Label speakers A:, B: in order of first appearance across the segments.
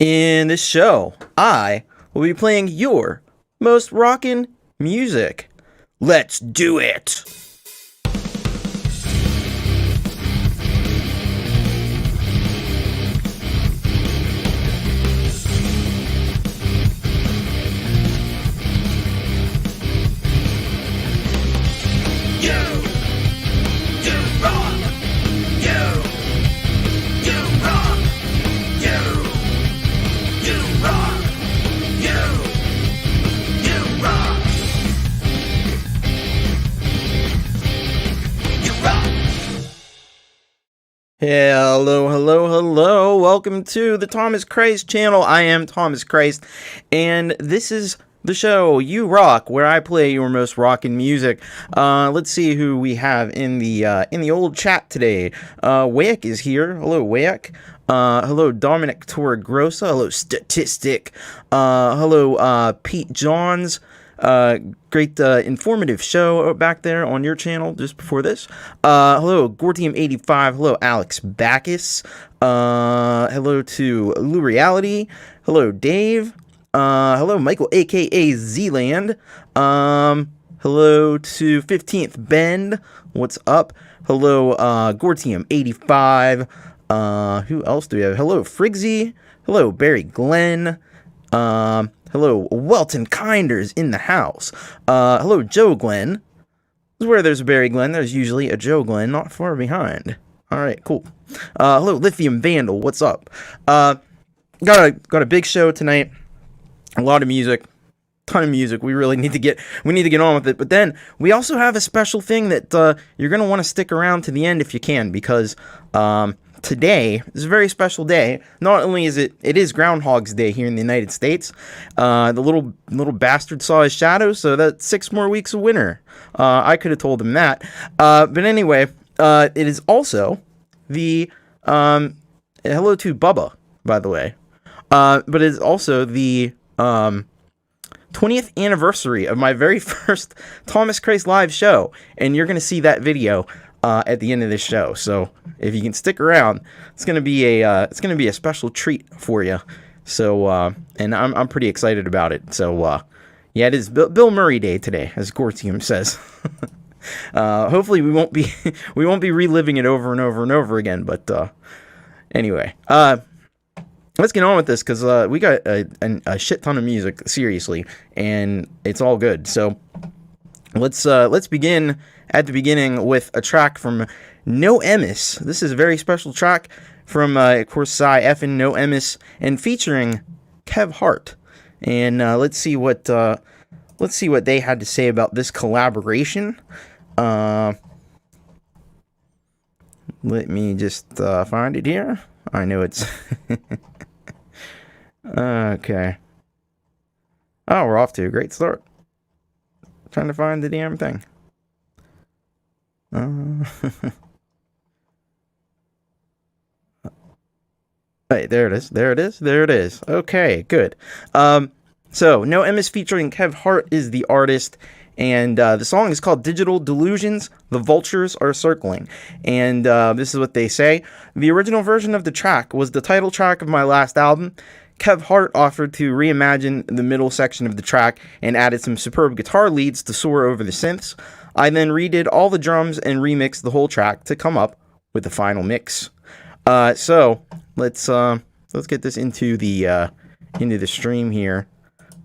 A: In this show, I will be playing your most rockin' music. Let's do it! Hello, welcome to the Thomas Christ channel. I am Thomas Christ, and this is the show, You Rock, where I play your most rockin' music. Let's see who we have in the old chat today. Wayak is here. Hello, Wayak. Hello, Dominic Torregrossa. Hello, Statistic. Hello, Pete Johns. Great informative show back there on your channel just before this. Hello, Gortium85. Hello, Alex Baccus. Hello to Lureeality. Hello, Dave. Hello, Michael, aka Zland. Hello to 15th Bend. What's up? Hello, Gortium85. Who else do we have? Hello, Frigsy. Hello, Barry Glenn. Hello, Weltenkinder's in the house. Hello, Joe Glenn. This is where there's a Barry Glenn, there's usually a Joe Glenn not far behind. Alright, cool. Hello, LithiumVandaL, what's up? Got a big show tonight. A lot of music. Ton of music. We really need to get on with it. But then we also have a special thing that you're gonna want to stick around to the end if you can, because today is a very special day. Not only is it is Groundhog's Day here in the United States. The little bastard saw his shadow, so that's 6 more weeks of winter. I could have told him that. But anyway, it is also the hello to Bubba, by the way. But it is also the 20th anniversary of my very first Thomas Christ live show, and you're gonna see that video at the end of this show. So if you can stick around, it's gonna be a special treat for you. So and I'm pretty excited about it. So yeah, it is Bill Murray Day today, as Gortium says. Hopefully we won't be reliving it over and over and over again. But anyway, let's get on with this, because we got a shit ton of music, seriously, and it's all good. So let's begin at the beginning with a track from No Emis. This is a very special track from, of course, Cy Effin No Emis, and featuring Kev Harte. And let's see what they had to say about this collaboration. Let me just find it here. I know it's okay. Oh, we're off to a great start. Trying to find the damn thing. Hey, there it is. Okay, good. So No Emis featuring Kev Harte is the artist, and the song is called Digital Delusions. The Vultures Are Circling, and this is what they say. The original version of the track was the title track of my last album. Kev Harte offered to reimagine the middle section of the track and added some superb guitar leads to soar over the synths. I then redid all the drums and remixed the whole track to come up with the final mix. So let's get this into the stream here,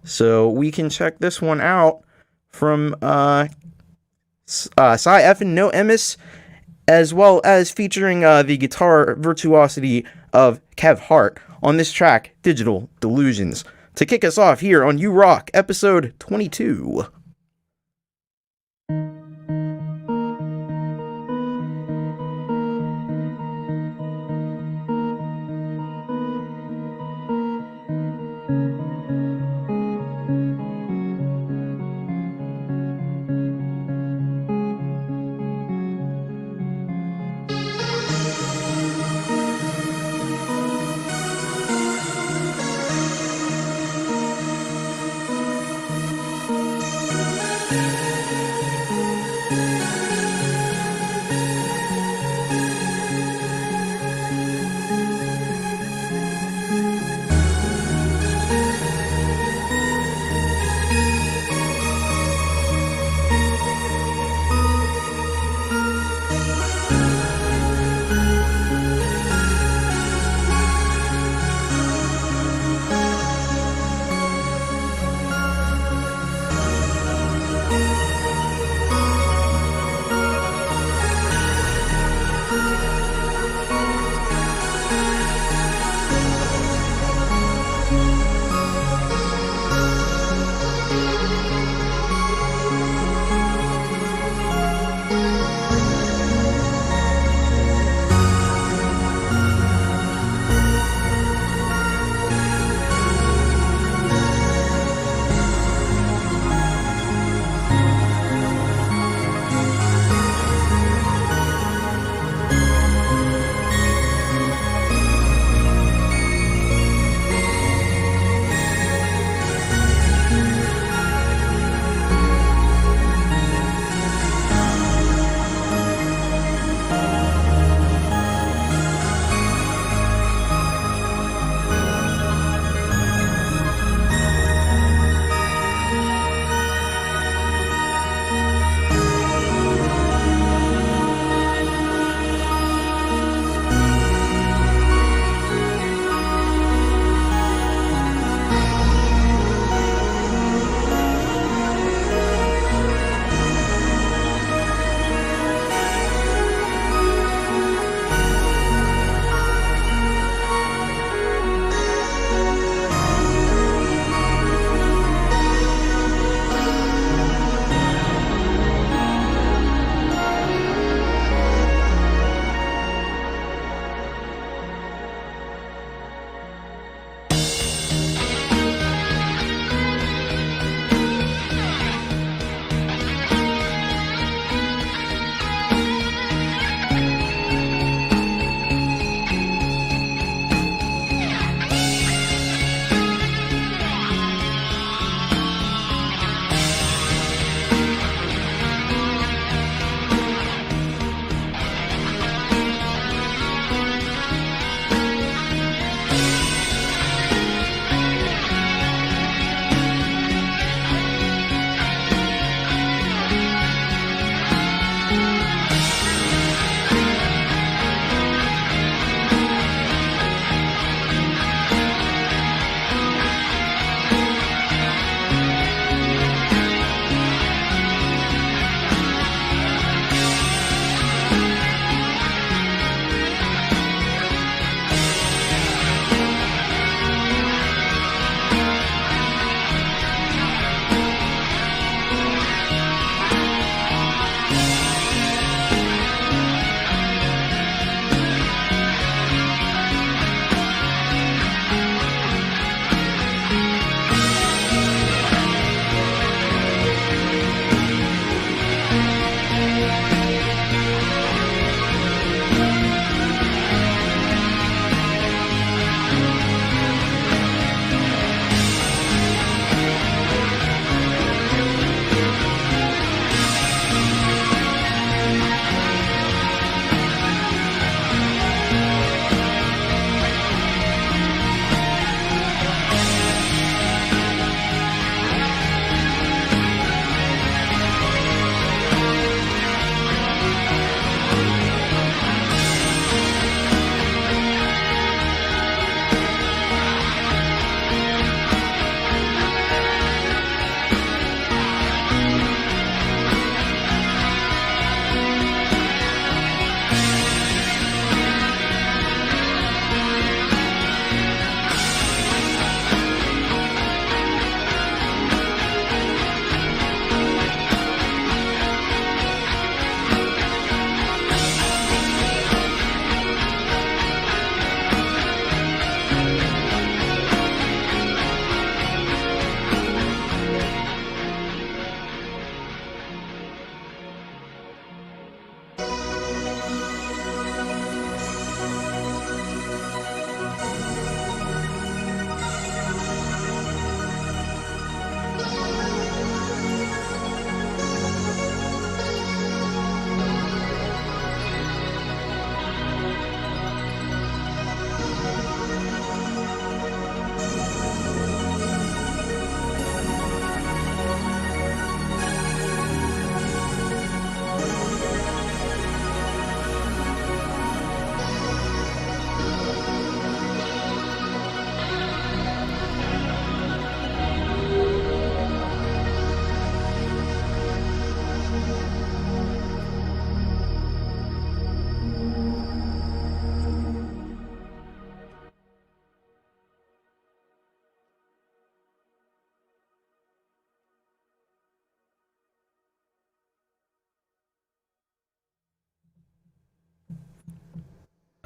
A: so we can check this one out from Cy Effin No Emis, as well as featuring the guitar virtuosity of Kev Harte on this track, Digital Delusions, to kick us off here on You Rock, episode 22.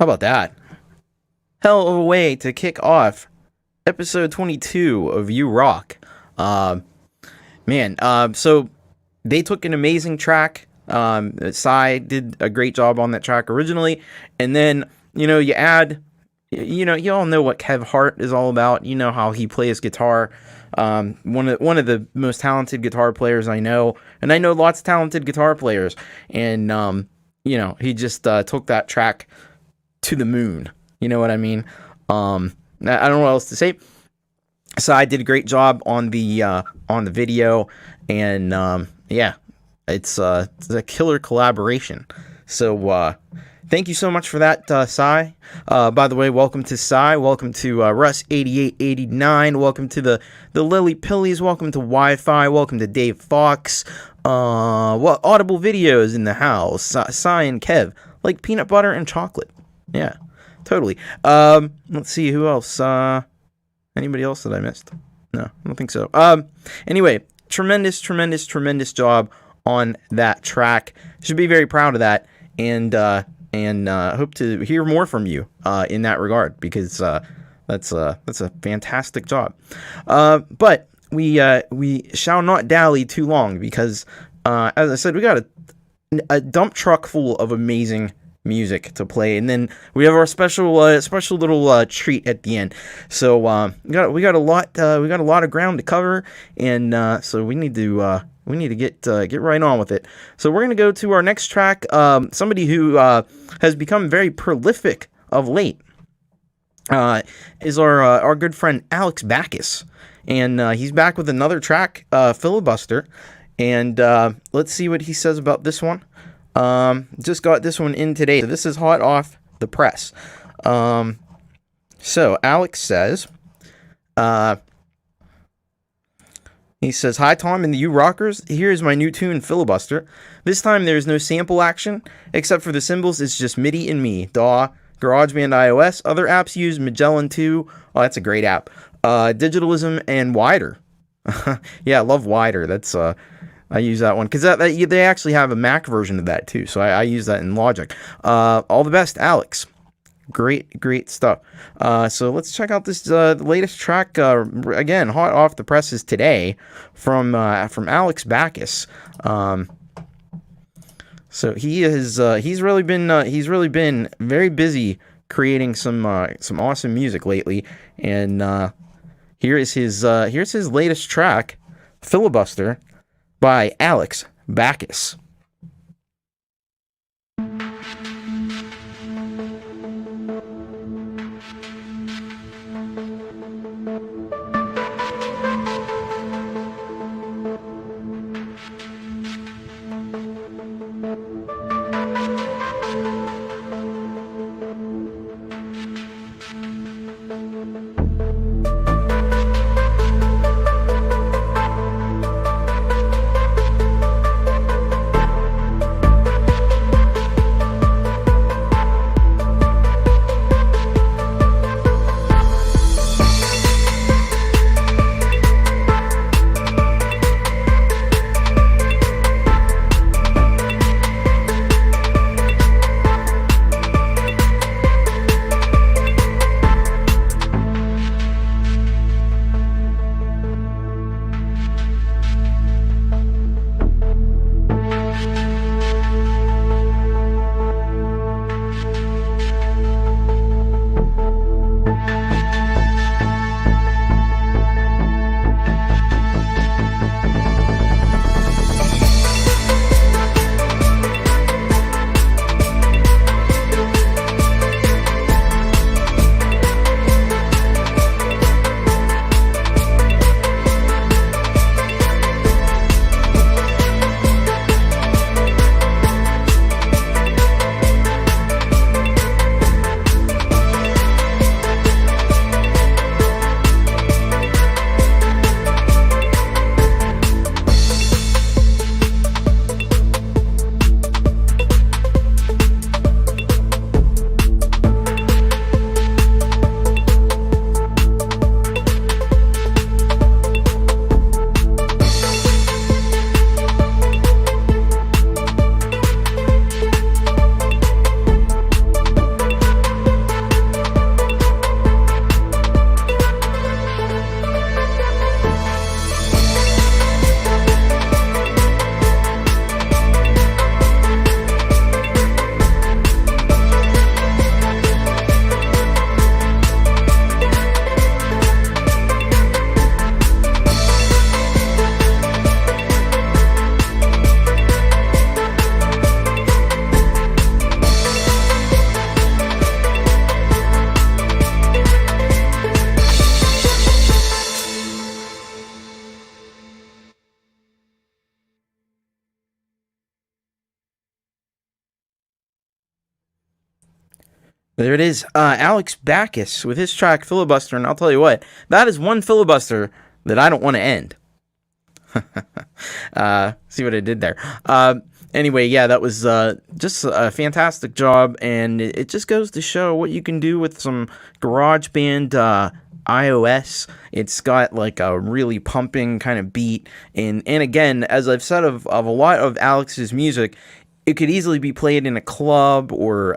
A: How about that? Hell of a way to kick off episode 22 of You Rock. So they took an amazing track. Psy did a great job on that track originally, and then, you add, you all know what Kev Harte is all about. You know how he plays guitar. One of the most talented guitar players I know, and I know lots of talented guitar players, and he just took that track to the moon. You know what I mean? I don't know what else to say. Psy did a great job on the video, and it's a killer collaboration. So thank you so much for that, Psy. By the way, welcome to Psy. Welcome to Russ8889. Welcome to the Lily Pillies. Welcome to Wi-Fi. Welcome to Dave Fox. Audible Videos in the house. Psy and Kev, like peanut butter and chocolate. Yeah, totally. Let's see, who else? Anybody else that I missed? No, I don't think so. Anyway, tremendous job on that track. Should be very proud of that, and hope to hear more from you in that regard, because that's a fantastic job. But we shall not dally too long, because as I said, we got a dump truck full of amazing music to play, and then we have our special little treat at the end. So we got a lot of ground to cover, and so we need to get right on with it. So we're gonna go to our next track. Somebody who has become very prolific of late is our good friend Alex Baccus, and he's back with another track, Filibuster, and let's see what he says about this one. Just got this one in today. So this is hot off the press. So Alex says, he says, "Hi Tom and the U Rockers, here's my new tune, Filibuster. This time there's no sample action, except for the cymbals, it's just MIDI and me. DAW, GarageBand iOS, other apps use Magellan 2, oh that's a great app, Digitalism and Wider." Yeah, I love Wider, that's, I use that one, because they actually have a Mac version of that too, so I use that in Logic. All the best, Alex. Great stuff. So let's check out this latest track. Again, hot off the presses today from Alex Baccus. So he's really been very busy creating some awesome music lately, and here's his latest track, Filibuster, by Alex Baccus. There it is. Alex Baccus with his track Filibuster, and I'll tell you what, that is one filibuster that I don't want to end. See what I did there. Anyway, yeah, that was just a fantastic job, and it just goes to show what you can do with some GarageBand iOS. It's got like a really pumping kind of beat, and again, as I've said of a lot of Alex's music, it could easily be played in a club or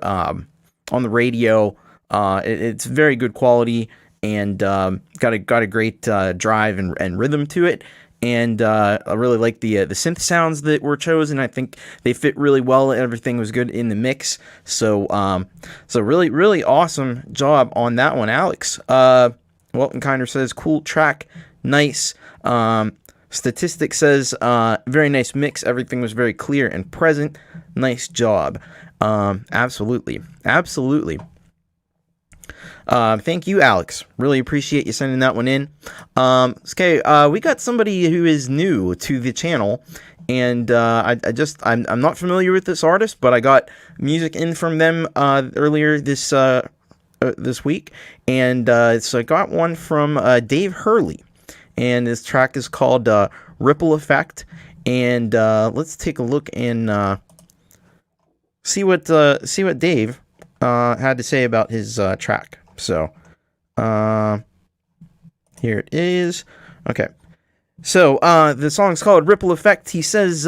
A: on the radio. It's very good quality, and got a great drive and rhythm to it. And I really like the synth sounds that were chosen. I think they fit really well. Everything was good in the mix. So really, really awesome job on that one, Alex. Weltenkinder says, cool track, nice. Statistic says, very nice mix. Everything was very clear and present. Nice job. Absolutely. Thank you, Alex. Really appreciate you sending that one in. Okay, we got somebody who is new to the channel, and I'm not familiar with this artist, but I got music in from them earlier this week, and so I got one from Dave Hurley, and this track is called Ripple Effect, and let's take a look and see what Dave had to say about his track. So, here it is. Okay. So, the song's called Ripple Effect. He says,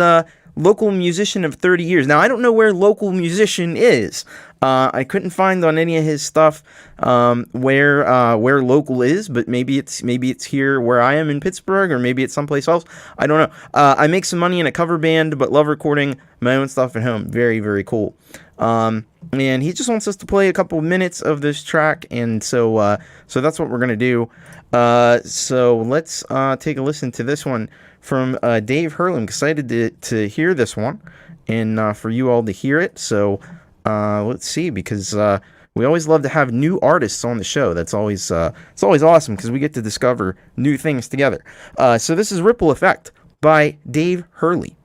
A: local musician of 30 years. Now, I don't know where local musician is. I couldn't find on any of his stuff where local is, but maybe it's here where I am in Pittsburgh, or maybe it's someplace else. I don't know. I make some money in a cover band, but love recording my own stuff at home. Very, very cool. And he just wants us to play a couple minutes of this track, and so that's what we're gonna do. So let's take a listen to this one from Dave Hurley. I'm excited to hear this one, and for you all to hear it. So let's see, because we always love to have new artists on the show. It's always awesome because we get to discover new things together. So this is Ripple Effect by Dave Hurley.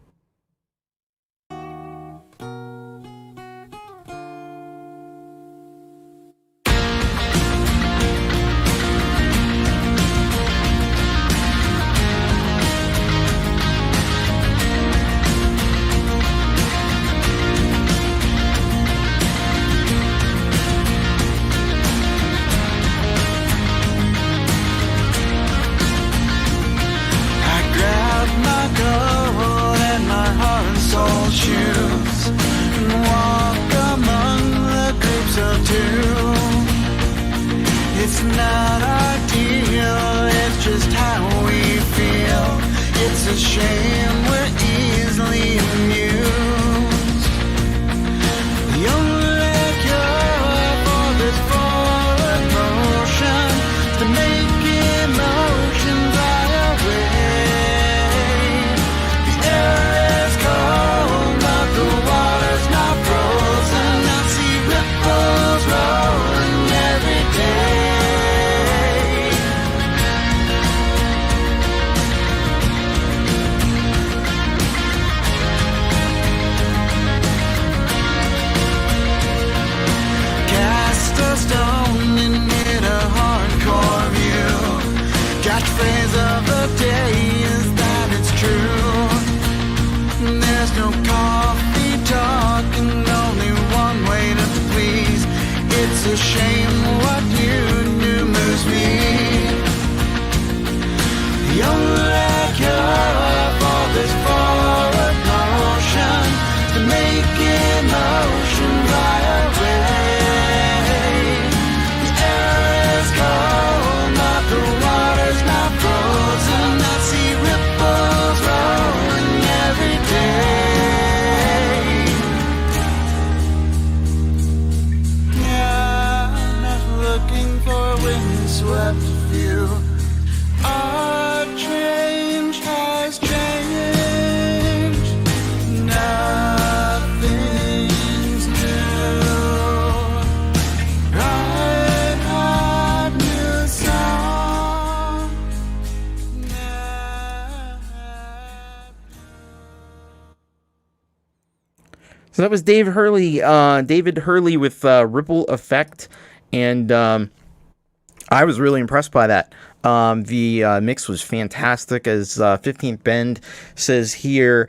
A: So that was David Hurley with Ripple Effect, and I was really impressed by that. The mix was fantastic, as 15th Bend says here.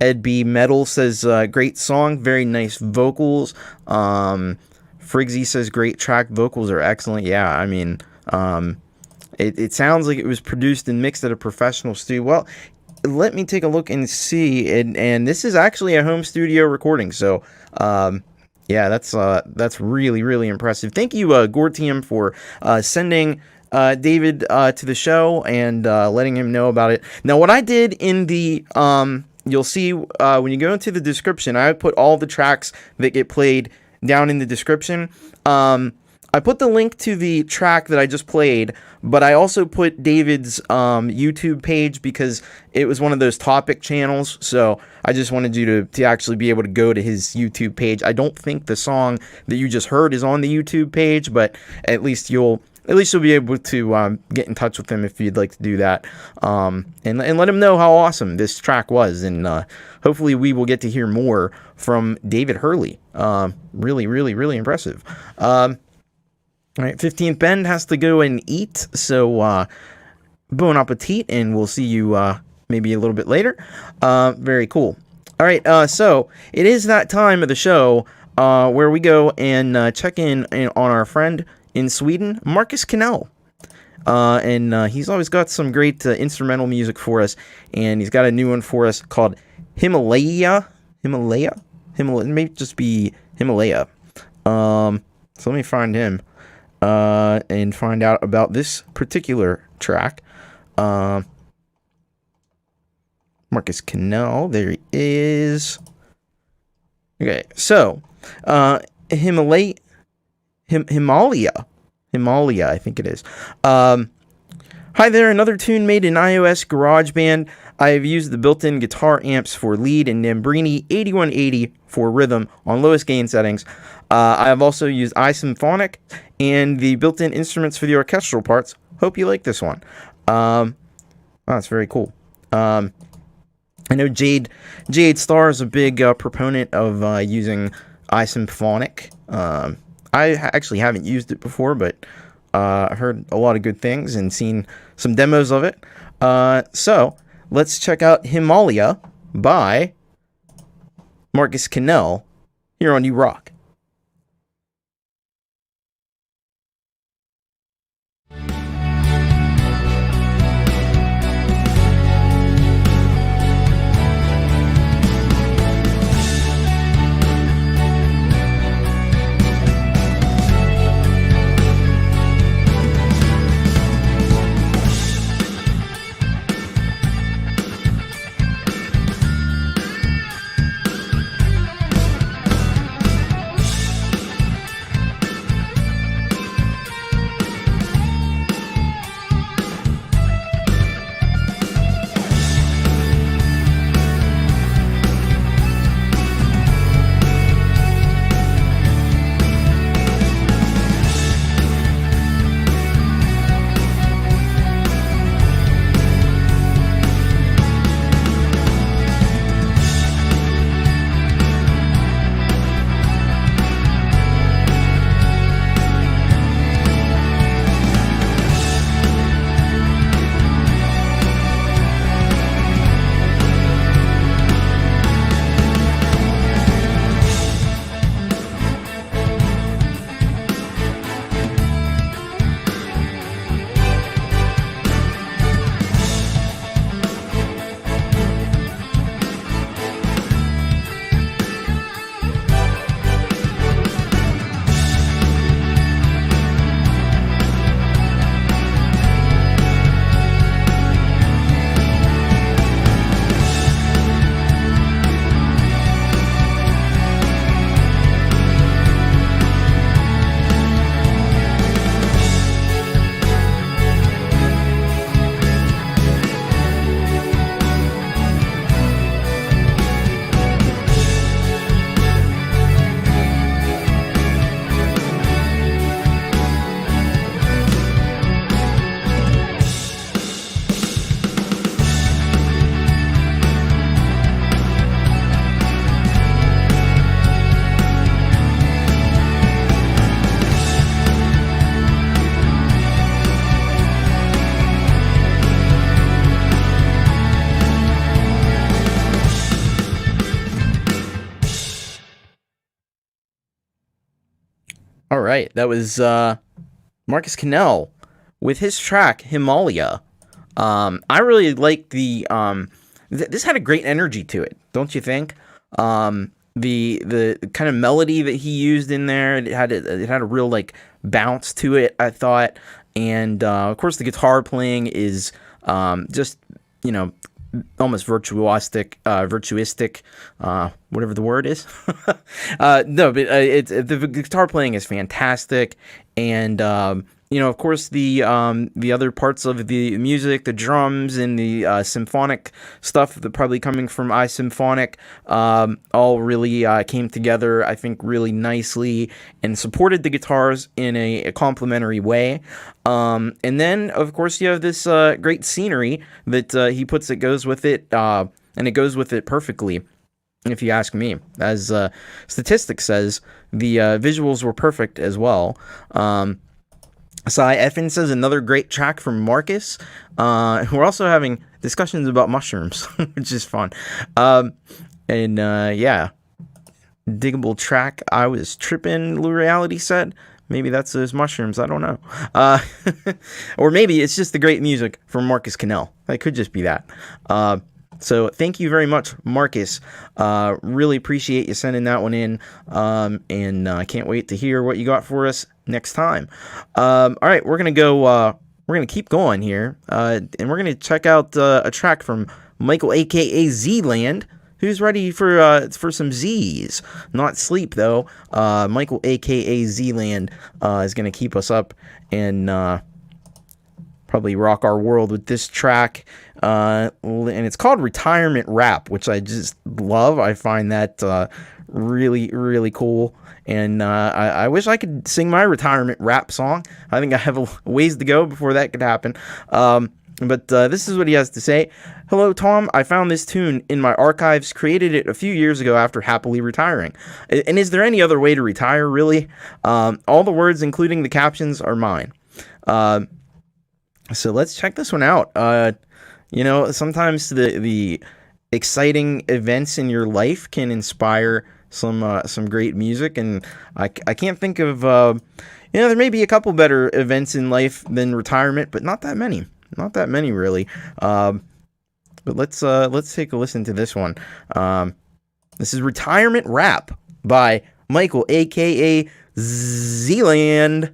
A: Ed B. Metal says, great song, very nice vocals. Frigsy says, great track, vocals are excellent. Yeah, I mean, it sounds like it was produced and mixed at a professional studio. Well, let me take a look and see, and this is actually a home studio recording, so yeah, that's really, really impressive. Thank you, Gortium, for sending David to the show and letting him know about it. Now, what I did in the you'll see when you go into the description, I put all the tracks that get played down in the description. I put the link to the track that I just played, but I also put David's YouTube page because it was one of those topic channels, so I just wanted you to actually be able to go to his YouTube page. I don't think the song that you just heard is on the YouTube page, but at least you'll be able to get in touch with him if you'd like to do that, and let him know how awesome this track was, and hopefully we will get to hear more from David Hurley. Really, really, really impressive. All right, 15th Bend has to go and eat, so bon appetit, and we'll see you maybe a little bit later. Very cool. All right, so it is that time of the show where we go and check in on our friend in Sweden, Markus Kinell. And he's always got some great instrumental music for us, and he's got a new one for us called Himalaya. Himalaya? It may just be Himalaya. So let me find him and find out about this particular track. Markus Canel, there he is. Okay, so Himalaya, I think it is. Hi there, another tune made in iOS GarageBand. I have used the built-in guitar amps for lead and Nambrini 8180 for rhythm on lowest gain settings. I have also used iSymphonic and the built-in instruments for the orchestral parts. Hope you like this one. Oh, that's very cool. I know Jade Star is a big proponent of using iSymphonic. I actually haven't used it before, but I heard a lot of good things and seen some demos of it. So let's check out Himalaya by Markus Canel here on You Rock. All right, that was Markus Kinell with his track Himalia. I really like the this had a great energy to it, don't you think? The kind of melody that he used in there, it had a real like bounce to it, I thought, and of course the guitar playing is just, you know, almost virtuistic, whatever the word is. No, but the guitar playing is fantastic, and you know, of course, the other parts of the music, the drums and the symphonic stuff that probably coming from iSymphonic, all really came together, I think, really nicely and supported the guitars in a complementary way. And then, of course, you have this great scenery that he puts that goes with it, and it goes with it perfectly, if you ask me. As statistics says, the visuals were perfect as well. Cy Effin says another great track from Markus. We're also having discussions about mushrooms, which is fun. Yeah, diggable track. I was tripping, Lureeality said. Maybe that's those mushrooms. I don't know. Or maybe it's just the great music from Markus Canel. That could just be that. So thank you very much, Markus. Really appreciate you sending that one in. And I can't wait to hear what you got for us next time. All right, we're gonna go. We're gonna keep going here, and we're gonna check out a track from Michael, aka Zland, who's ready for some Z's, not sleep though. Michael, aka Zland, is gonna keep us up and probably rock our world with this track. And it's called Retirement Rap, which I just love. I find that really, really cool. And I wish I could sing my retirement rap song. I think I have a ways to go before that could happen. But this is what he has to say. Hello, Tom. I found this tune in my archives, created it a few years ago after happily retiring. And is there any other way to retire, really? All the words, including the captions, are mine. So let's check this one out. You know, sometimes the exciting events in your life can inspire some great music, and I can't think of you know, there may be a couple better events in life than retirement, but not that many really. But let's take a listen to this one. This is Retirement Rap by Michael, aka Zland.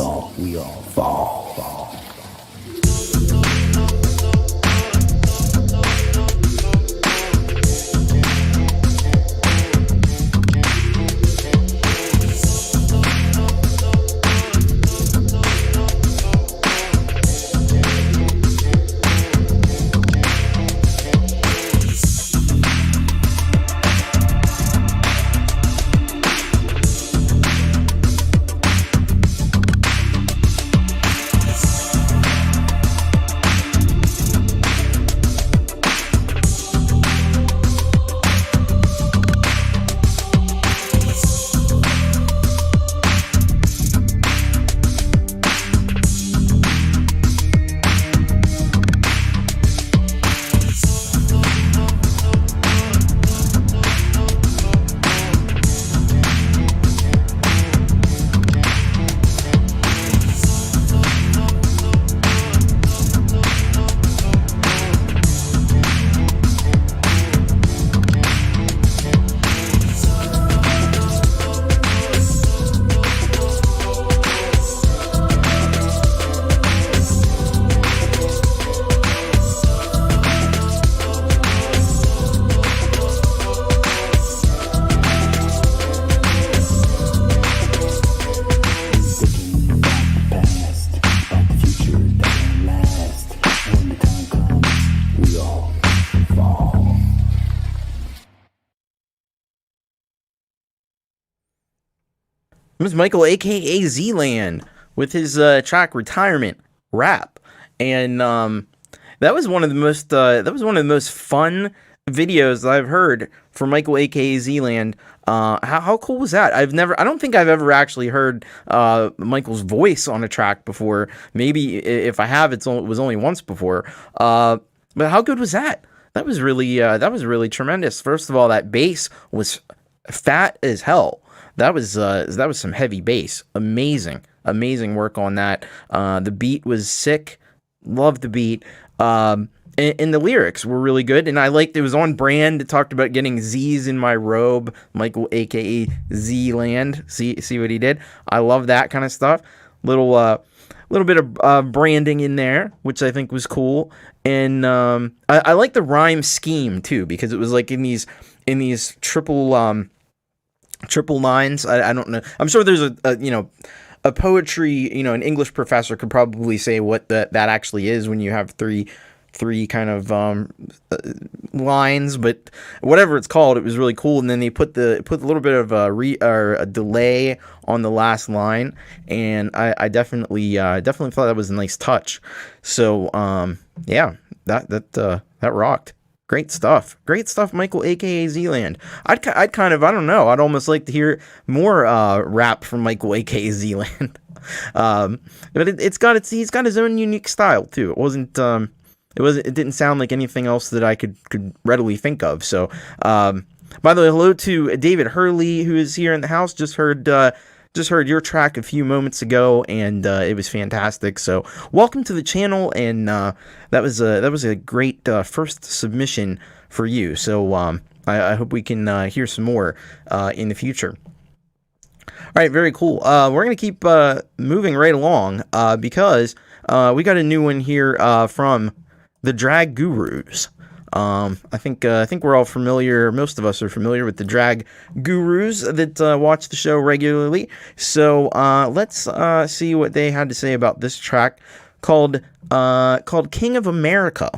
B: all fall.
A: It was Michael, aka Zland, with his track "Retirement" rap, and that was one of the most fun videos that I've heard from Michael, aka Zland. How cool was that? I don't think I've ever actually heard Michael's voice on a track before. Maybe if I have, it was only once before. But how good was that? That was really tremendous. First of all, that bass was fat as hell. That was some heavy bass. Amazing work on that. The beat was sick. Loved the beat. And the lyrics were really good. And I liked it was on brand. It talked about getting Z's in my robe. Michael, aka Zland. See what he did? I love that kind of stuff. Little bit of branding in there, which I think was cool. And I like the rhyme scheme too, because it was like in these triple lines. I don't know. I'm sure there's a poetry, an English professor could probably say what that actually is when you have three kind of lines, but whatever it's called, it was really cool. And then they put a little bit of a delay on the last line, and I definitely thought that was a nice touch. So yeah, that rocked. Great stuff, Michael, aka Zland. I'd kind of, I don't know, I'd almost like to hear more rap from Michael, aka Zland. But he's got his own unique style too. It didn't sound like anything else that I could readily think of. So, by the way, hello to David Hurley, who is here in the house. Just heard your track a few moments ago, and it was fantastic. So, welcome to the channel, and that was a great first submission for you. So, I hope we can hear some more in the future. All right, very cool. We're gonna keep moving right along because we got a new one here from the Drag Gurus. I think we're all familiar. Most of us are familiar with the Drag Gurus that watch the show regularly. So let's see what they had to say about this track called King of America.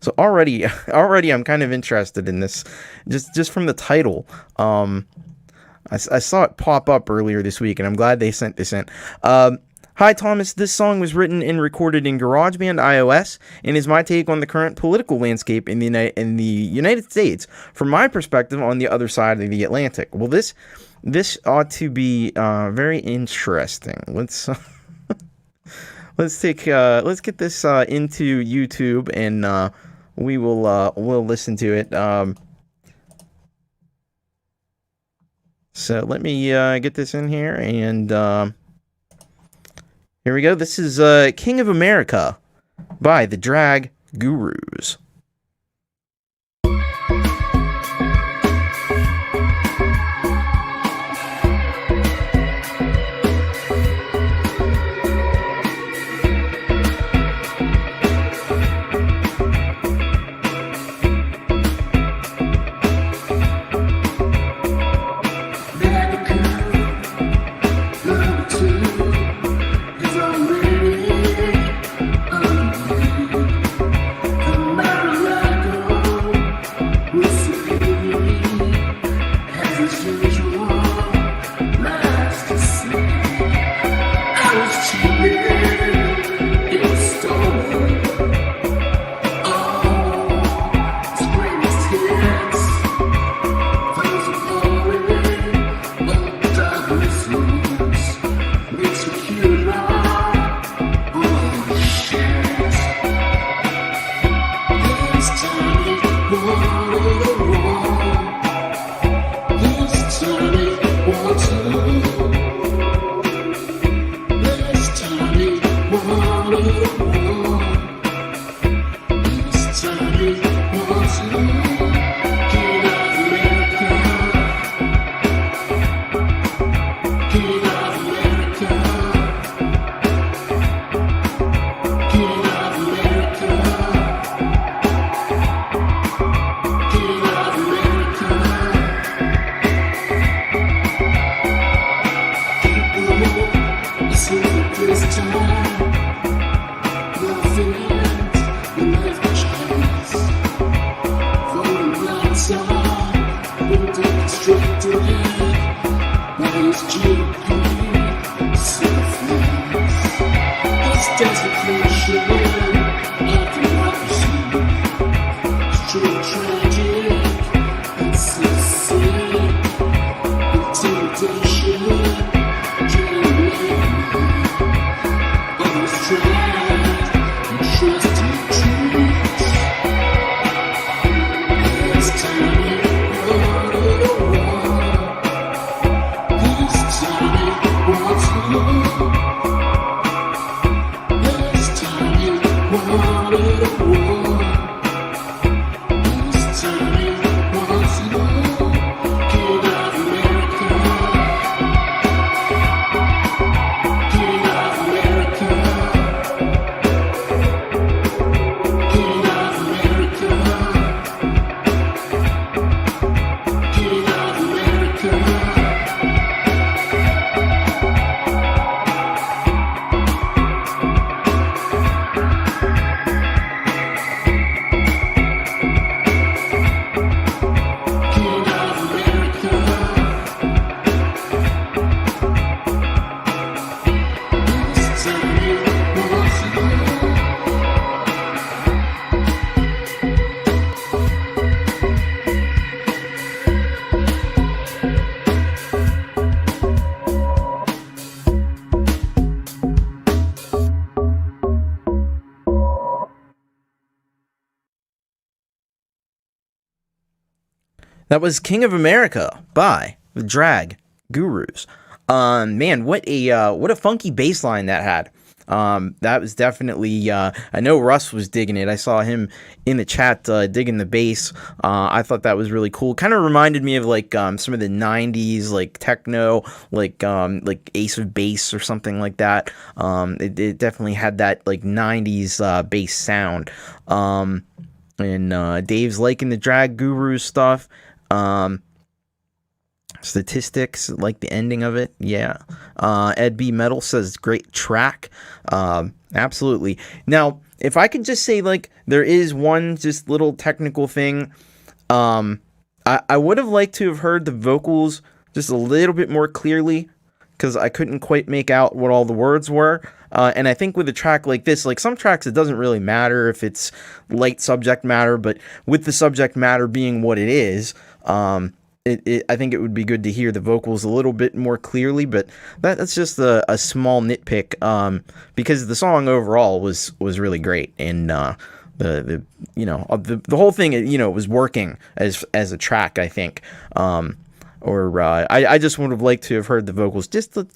A: So already I'm kind of interested in this, just from the title. I saw it pop up earlier this week, and I'm glad they sent this in. Hi, Thomas. This song was written and recorded in GarageBand iOS and is my take on the current political landscape in the United States from my perspective on the other side of the Atlantic. Well, this ought to be very interesting. Let's get this into YouTube, and we'll listen to it. So let me get this in here, and here we go. This is King of America by the Drag Gurus. That was King of America by the Drag Gurus. Man, what a funky bass line that had. That was definitely, I know Russ was digging it. I saw him in the chat digging the bass. I thought that was really cool. Kind of reminded me of like some of the 90s like techno, like Ace of Base or something like that. It definitely had that like 90s bass sound. And Dave's liking the Drag Guru stuff. Statistics, like the ending of it. Yeah. Ed B. Metal says great track. Absolutely. Now, if I could just say, like, there is one just little technical thing. I would have liked to have heard the vocals just a little bit more clearly, because I couldn't quite make out what all the words were. And I think with a track like this, like some tracks, it doesn't really matter if it's light subject matter, but with the subject matter being what it is, I think it would be good to hear the vocals a little bit more clearly, but that's just a small nitpick, because the song overall was really great, and the whole thing, was working as a track, I think. I just would have liked to have heard the vocals just a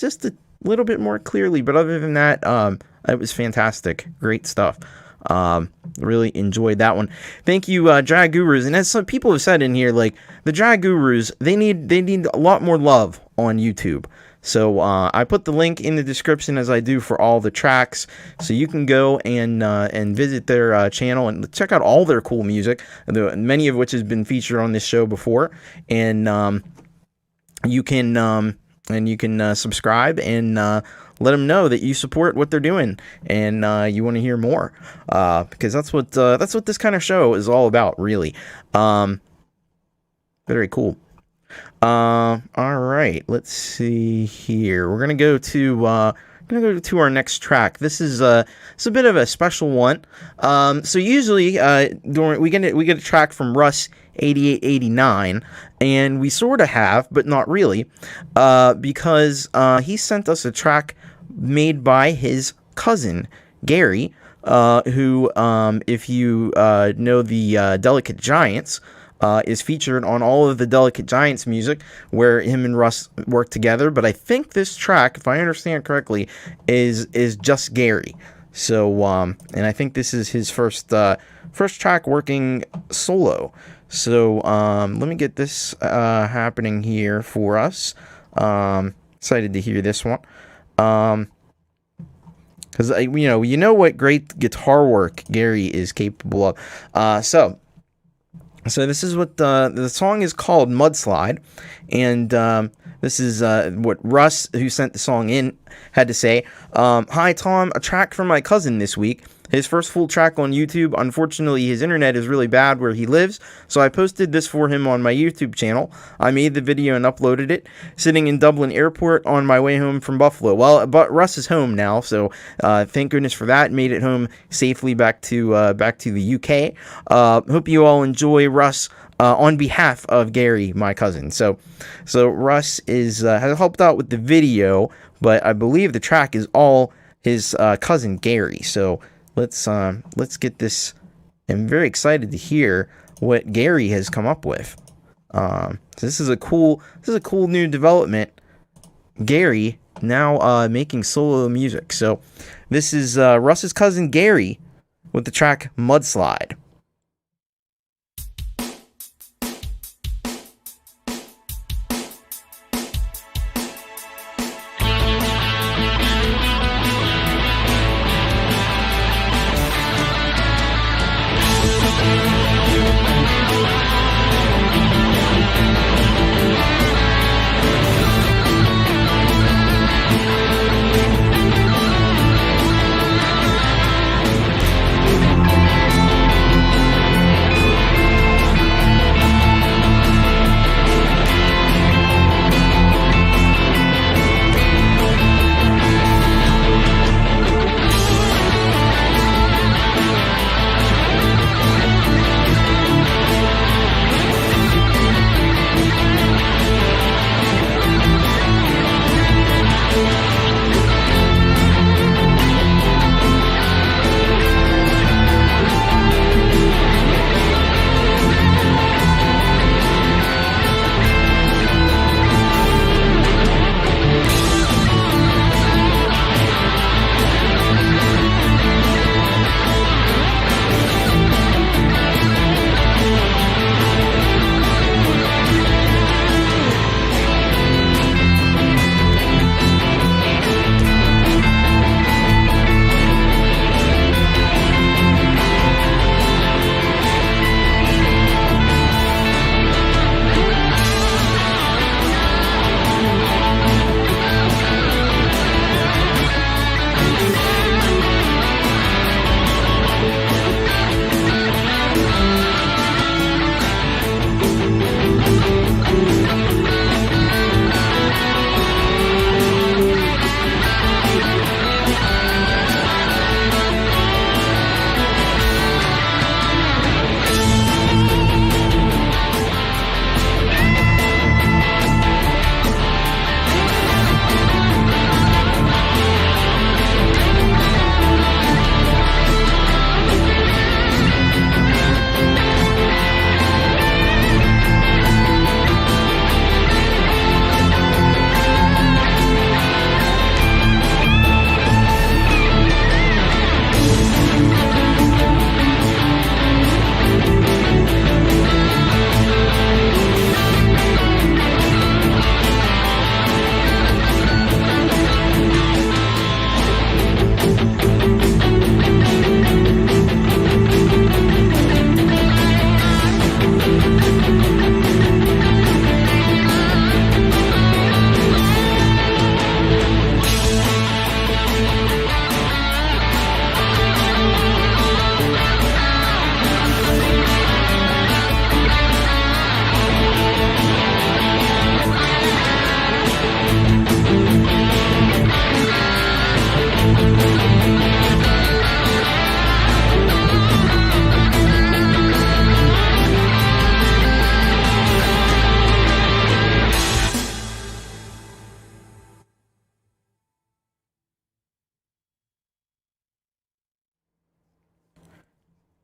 A: little bit more clearly, but other than that, it was fantastic, great stuff. Really enjoyed that one. Thank you, Drag Gurus. And as some people have said in here, like the Drag Gurus, they need a lot more love on YouTube. So I put the link in the description, as I do for all the tracks, so you can go and visit their channel and check out all their cool music, many of which has been featured on this show before. And you can subscribe and let them know that you support what they're doing and you want to hear more, because that's what this kind of show is all about, really. Very cool. All right, let's see here. We're gonna go to our next track. This is it's a bit of a special one. So usually we get a track from Russ 8889, and we sort of have, but not really, because he sent us a track made by his cousin Gary, who, if you know the Delicate Giants, is featured on all of the Delicate Giants music, where him and Russ work together. But I think this track, if I understand correctly, is just Gary. So, and I think this is his first track working solo. So, let me get this happening here for us. Excited to hear this one. Because you know what great guitar work Gary is capable of. So this is what the song is called, Mudslide, and this is what Russ, who sent the song in, had to say. Hi Tom, a track from my cousin this week. His first full track on YouTube. Unfortunately, his internet is really bad where he lives, so I posted this for him on my YouTube channel. I made the video and uploaded it, sitting in Dublin Airport on my way home from Buffalo. Well, but Russ is home now, so thank goodness for that. Made it home safely back to the UK. Hope you all enjoy Russ. On behalf of Gary, my cousin. So Russ has helped out with the video, but I believe the track is all his cousin Gary. So let's get this. I'm very excited to hear what Gary has come up with. So this is a cool new development. Gary now making solo music. So this is Russ's cousin Gary with the track Mudslide.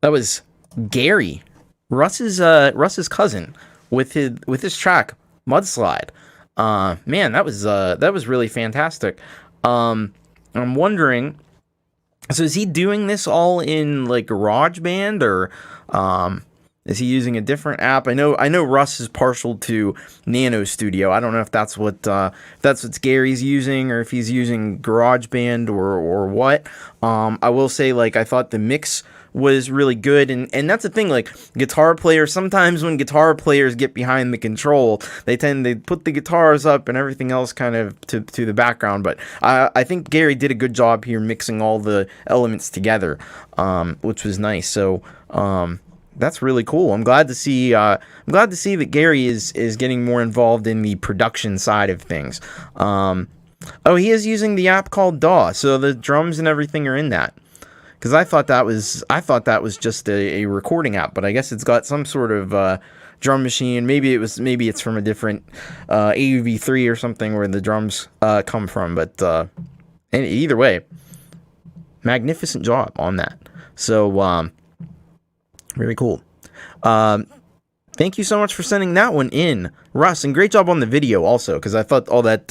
A: That was Gary, Russ's cousin, with his track Mudslide. Man, that was really fantastic. I'm wondering, so is he doing this all in like GarageBand, or is he using a different app? I know Russ is partial to Nano Studio. I don't know if that's what Gary's using, or if he's using GarageBand or what. I will say, like, I thought the mix was really good, and that's the thing, like, guitar players, sometimes when guitar players get behind the control, they tend to put the guitars up and everything else kind of to the background, but I think Gary did a good job here mixing all the elements together, which was nice. So that's really cool. I'm glad to see that Gary is getting more involved in the production side of things. He is using the app called DAW, so the drums and everything are in that. Because I thought that was just a recording app, but I guess it's got some sort of drum machine. Maybe it's from a different AUV3 or something where the drums come from. But and either way, magnificent job on that. So really cool. Thank you so much for sending that one in, Russ, and great job on the video also, because I thought all that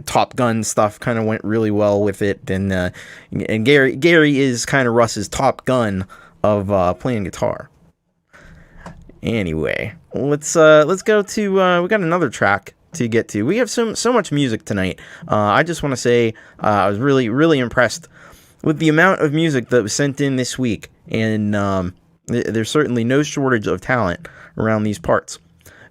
A: Top Gun stuff kind of went really well with it, and Gary is kind of Russ's Top Gun of playing guitar. Anyway, let's go to we got another track to get to. We have so much music tonight. I just want to say I was really impressed with the amount of music that was sent in this week, and there's certainly no shortage of talent around these parts.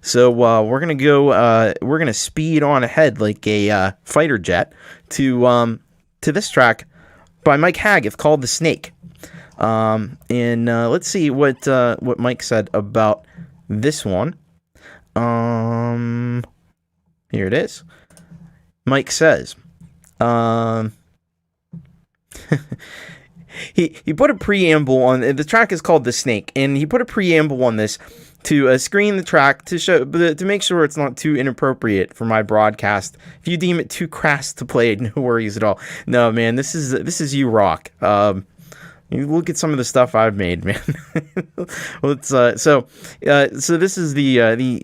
A: So we're gonna speed on ahead like a fighter jet to this track by Mike Haggith called "The Snake." And let's see what Mike said about this one. Here it is. Mike says, He put a preamble on the track is called "The Snake," and he put a preamble on this to screen the track to make sure it's not too inappropriate for my broadcast. If you deem it too crass to play, no worries at all. No, man, this is you rock. You look at some of the stuff I've made, man. Well, so this is the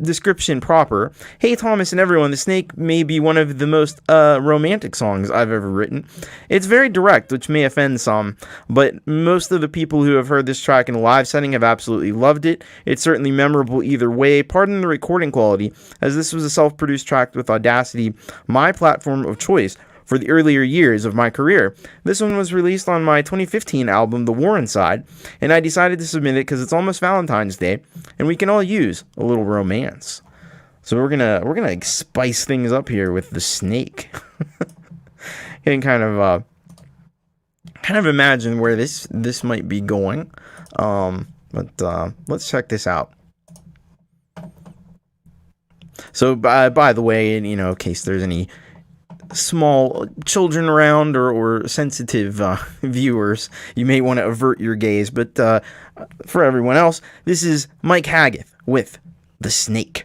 A: description proper. Hey Thomas and everyone, "The Snake" may be one of the most romantic songs I've ever written. It's very direct, which may offend some, but most of the people who have heard this track in a live setting have absolutely loved it. It's certainly memorable either way. Pardon the recording quality, as this was a self-produced track with Audacity, my platform of choice for the earlier years of my career. This one was released on my 2015 album, The War Inside, and I decided to submit it because it's almost Valentine's Day, and we can all use a little romance. So we're gonna spice things up here with "The Snake." And kind of imagine where this might be going. But let's check this out. So by the way, in case there's any small children around or sensitive viewers, you may want to avert your gaze, but for everyone else, this is Mike Haggith with "The Snake."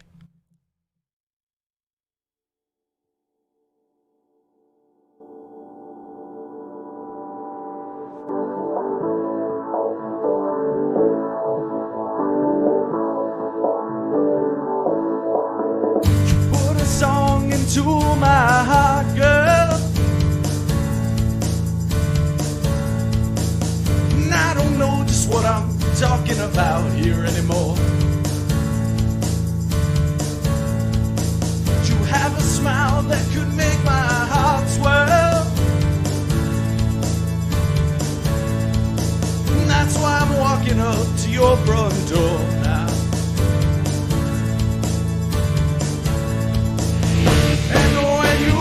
C: Put a song into my heart, girl, and I don't know just what I'm talking about here anymore. You have a smile that could make my heart swell, and that's why I'm walking up to your front door now. And when you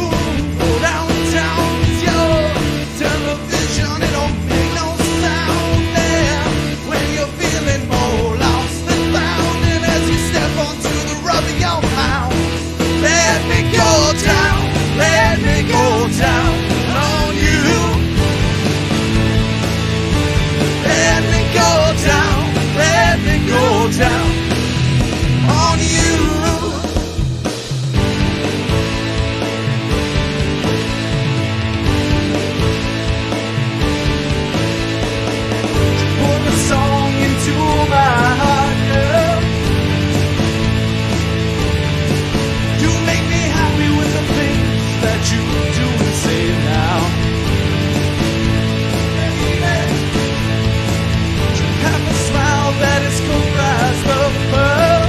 C: do and say now. You have a smile that is comprised of pearl.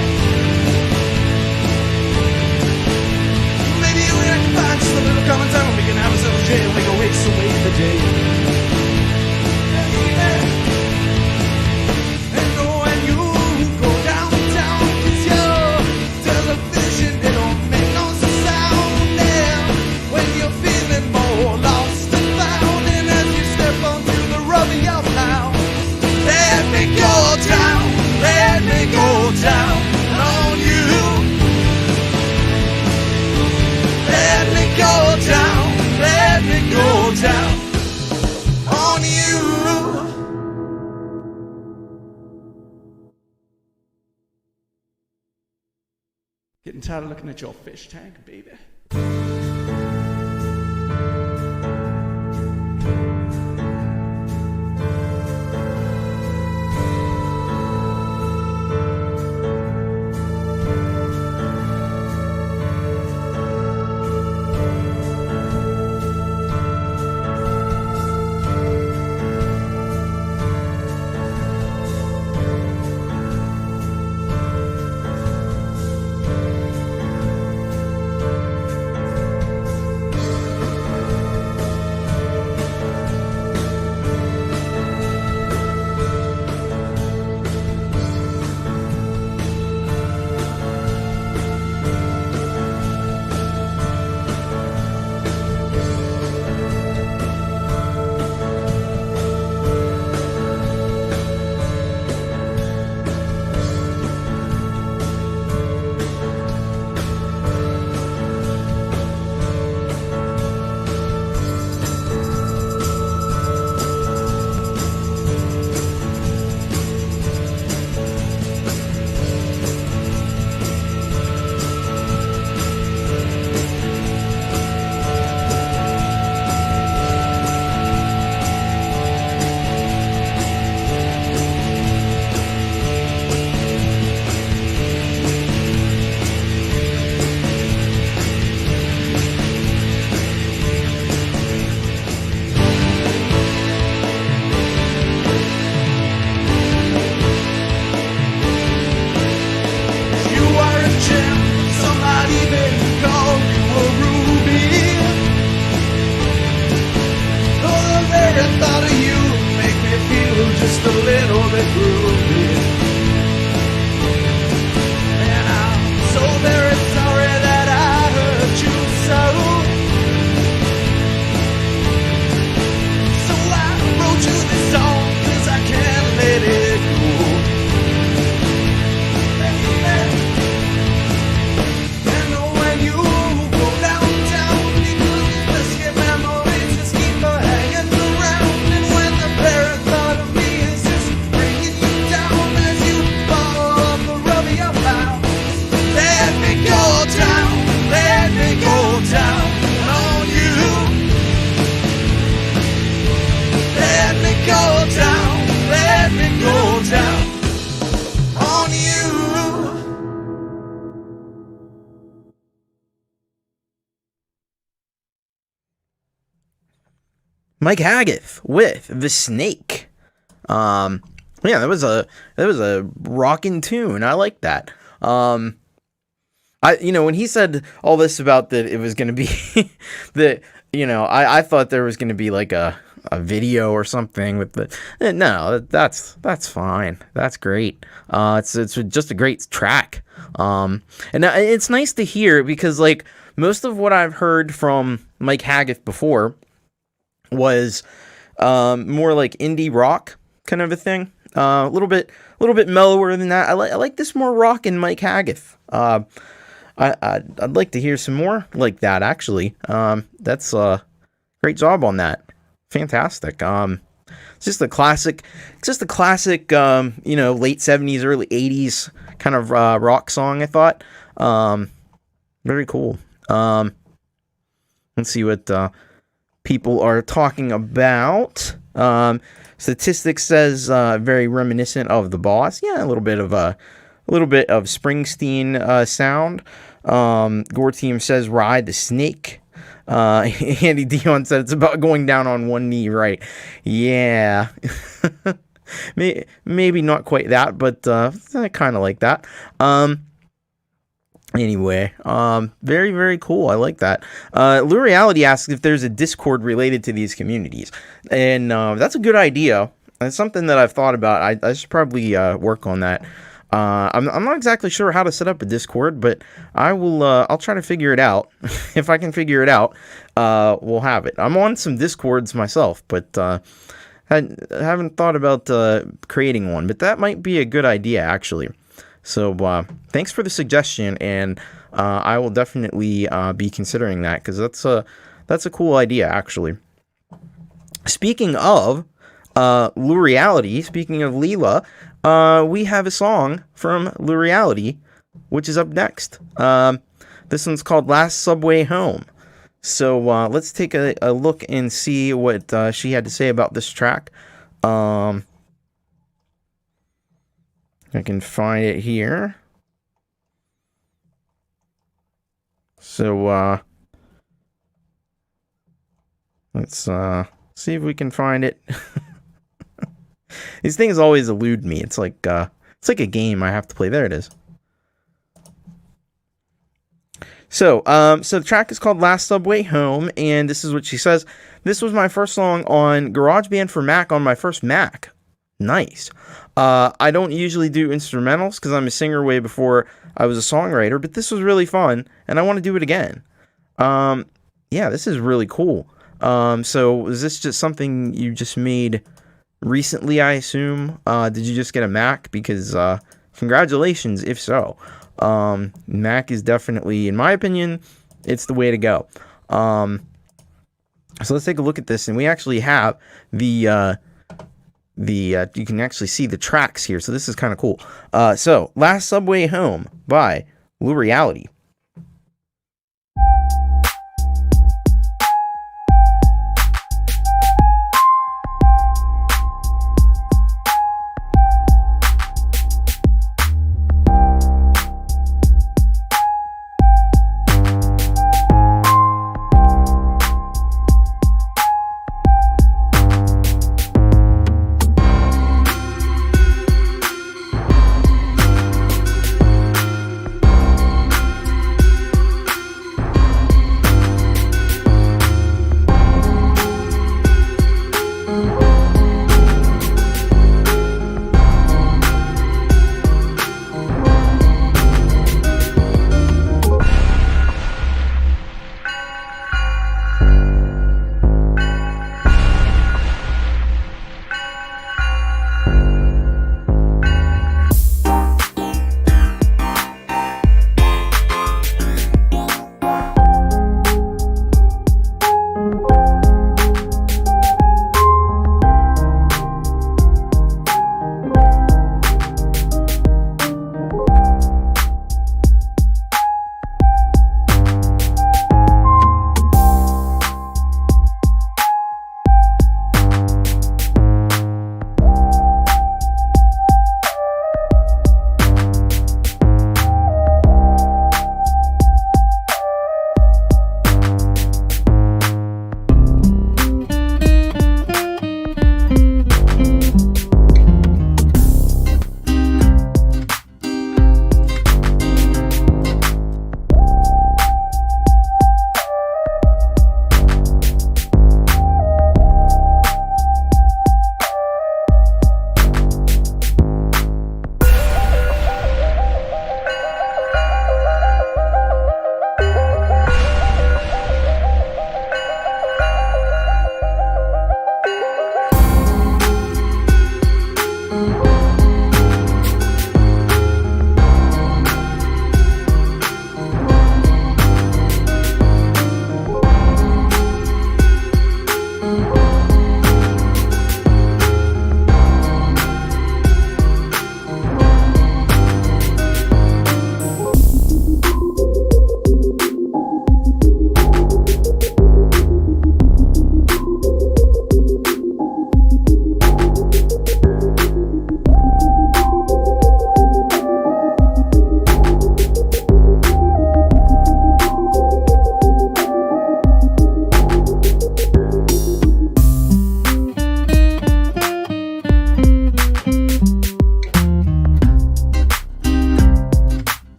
C: Maybe we can find just a little common time when we can have ourselves a jail. We can waste away the day. Down on you. Let me go down on you. Getting tired of looking at your fish tank, baby. Just a little bit groovy, and I'm so very sorry that I hurt you so. So I wrote you this song 'cause I can't let it go. And when you go downtown, you just get memories just keep hanging around. And when the parents thought of me, down on you. Let me go down on you.
A: Mike Haggith with The Snake. Yeah, that was a rockin' tune. I like that. When he said all this about that it was going to be that, I thought there was going to be like a video or something with the, no, that's fine. That's great. It's just a great track. And it's nice to hear because like most of what I've heard from Mike Haggith before was, more like indie rock kind of a thing. A little bit mellower than that. I like this more rock in Mike Haggith. I'd like to hear some more like that, actually. That's a great job on that. Fantastic. It's just a classic, late 70s, early 80s kind of rock song, I thought. Very cool. Let's see what people are talking about. Statistics says very reminiscent of The Boss. Yeah, a little bit of Springsteen sound. Gore Team says Ride the Snake. Andy Dion said it's about going down on one knee, right? Yeah. Maybe not quite that, but I kind of like that. Anyway, very, very cool. I like that. Lureeality asks if there's a Discord related to these communities. And that's a good idea. It's something that I've thought about. I should probably work on that. I'm not exactly sure how to set up a Discord, but I'll try to figure it out. If I can figure it out, we'll have it. I'm on some Discords myself, but I haven't thought about creating one. But that might be a good idea, actually. So thanks for the suggestion, and I will definitely be considering that, because that's a cool idea, actually. Speaking of Lureeality, speaking of Leela, we have a song from Lureeality, which is up next. This one's called Last Subway Home. So let's take a look and see what she had to say about this track. I can find it here. So let's see if we can find it. These things always elude me. It's like a game I have to play. There it is. So the track is called Last Subway Home, and this is what she says. This was my first song on GarageBand for Mac on my first Mac. Nice. I don't usually do instrumentals because I'm a singer way before I was a songwriter, but this was really fun, and I want to do it again. Yeah, this is really cool. So is this just something you just made recently, I assume? Did you just get a Mac? Because congratulations, if so. Mac is definitely, in my opinion, it's the way to go. So let's take a look at this, and we actually have the you can actually see the tracks here, so this is kind of cool. So Last Subway Home by Lureeality.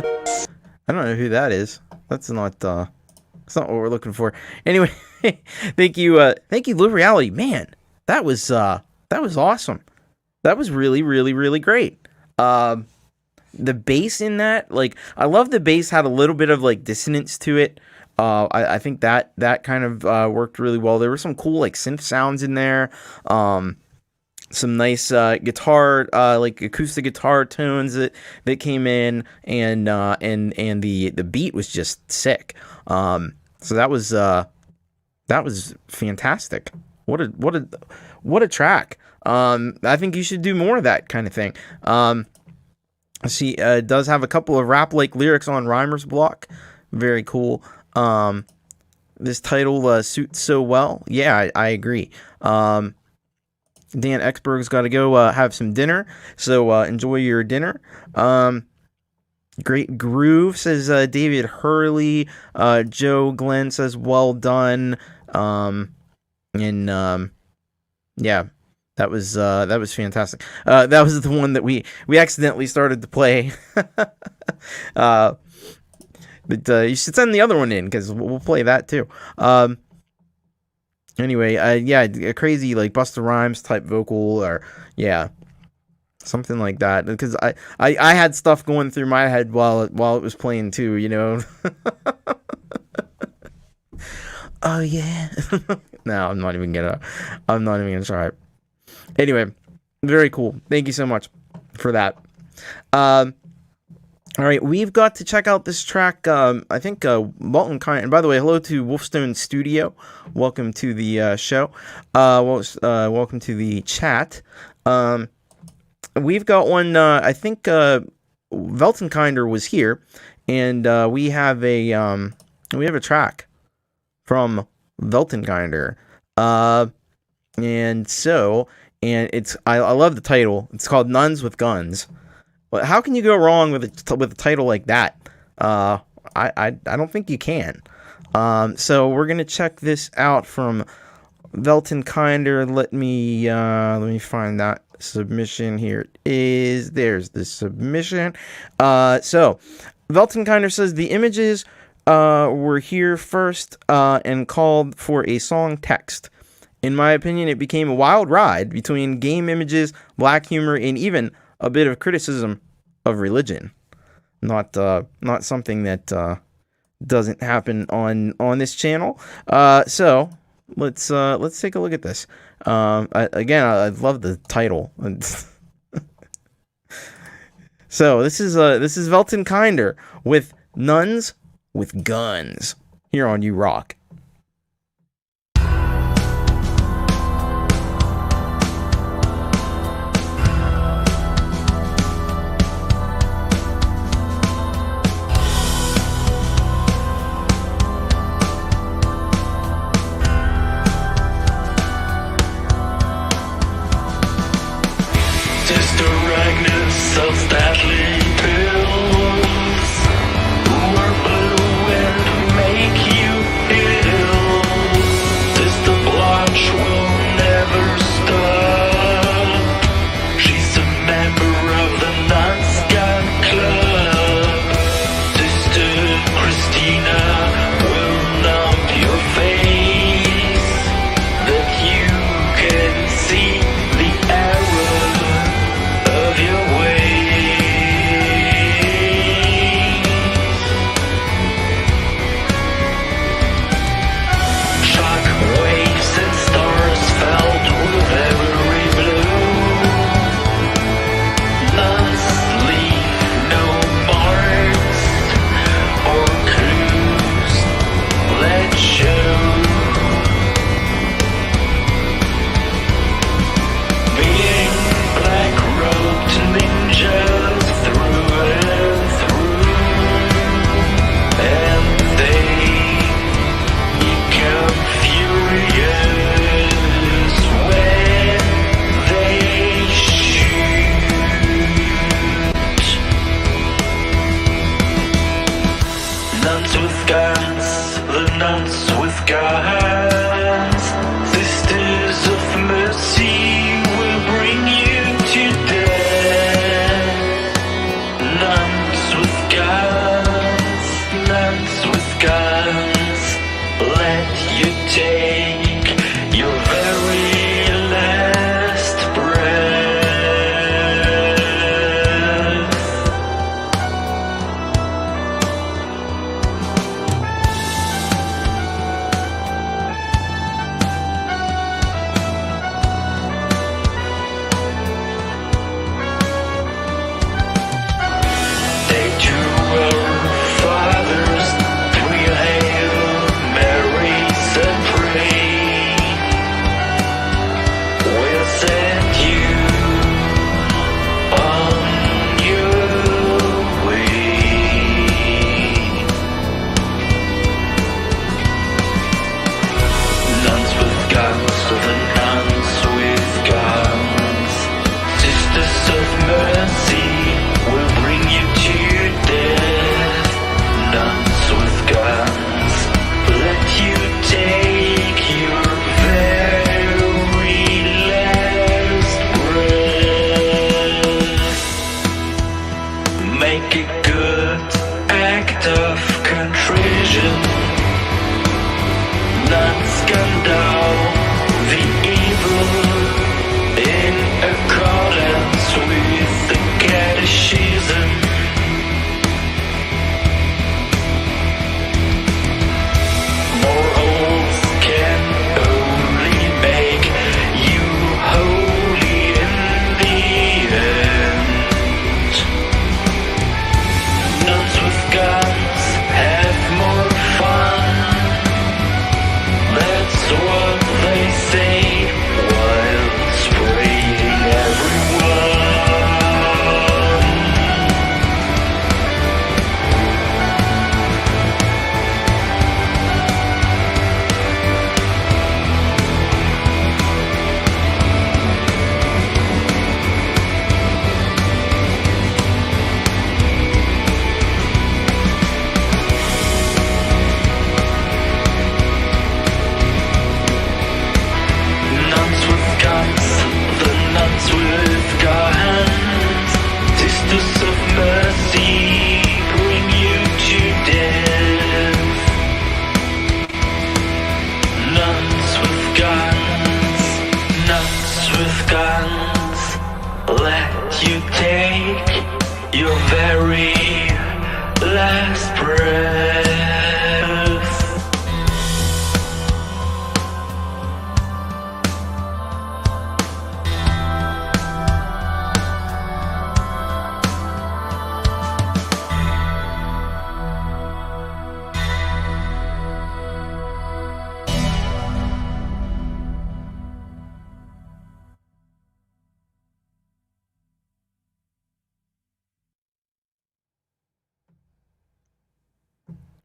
A: I don't know who that is. That's not what we're looking for. Anyway, thank you, Lureeality. Man, that was awesome. That was really, really, really great. The bass in that, like, I love the bass had a little bit of like dissonance to it. I think that kind of worked really well. There were some cool like synth sounds in there. Some nice guitar, like acoustic guitar tones that came in, and the beat was just sick. So that was fantastic. What a track. I think you should do more of that kind of thing. She does have a couple of rap-like lyrics on Rhymer's Block. Very cool. This title suits so well. Yeah, I agree. Dan Eckberg's got to go have some dinner, so enjoy your dinner. Great groove, says David Hurley. Joe Glenn says well done. Yeah, that was fantastic. That was the one that we accidentally started to play. But you should send the other one in, because we'll play that too. Anyway, yeah, a crazy like Busta Rhymes type vocal, or yeah, something like that. Because I had stuff going through my head while it was playing too, you know. Oh yeah. No, I'm not even gonna try it. Anyway, very cool. Thank you so much for that. All right, we've got to check out this track. I think Weltenkinder. And by the way, hello to Wolfstone Studio. Welcome to the show. Welcome to the chat. We've got one. I think Weltenkinder was here, and we have a track from Weltenkinder. And it's I love the title. It's called Nuns with Guns. But how can you go wrong with a title like that? I don't think you can. So we're gonna check this out from Weltenkinder. Let me find that submission. Here it is. There's the submission. So Weltenkinder says the images were here first and called for a song text. In my opinion, it became a wild ride between game images, black humor, and even a bit of criticism of religion. Not something that doesn't happen on this channel. So let's take a look at this. I love the title. So this is Weltenkinder with Nuns with Guns here on You Rock.
D: Of deadly pills, who are blue and make you ill. This the blanche will never stop. She's a member of the Nuns Gun Club. Sister Christina will numb your face, that you can see the error of your way. Shockwaves and stars felt with every blow. Nuns leave no marks or clues. Let's show. Being black-robed ninjas through and through, and they become furious when they shoot. Nuns with guns, the nuns with guns. Sisters of mercy will bring you to death. Nuns with guns. you take your very last breath. They drew our fathers 3 Hail Marys and pray. We'll send you on your way. Nuns with guns, the nuns with guns. Sisters of mercy will bring you to death. Nuns with guns, let you take your very last breath. Make a good act of contrition. Nuns gun down the evil in accordance with the catechism. Morals can only make you holy in the end. Nuns with guns have more fun. That's what they say while spraying everyone. Nuns with guns, the nuns with guns. Sisters of mercy bring you to death. Nuns with guns, let you take your very last breath.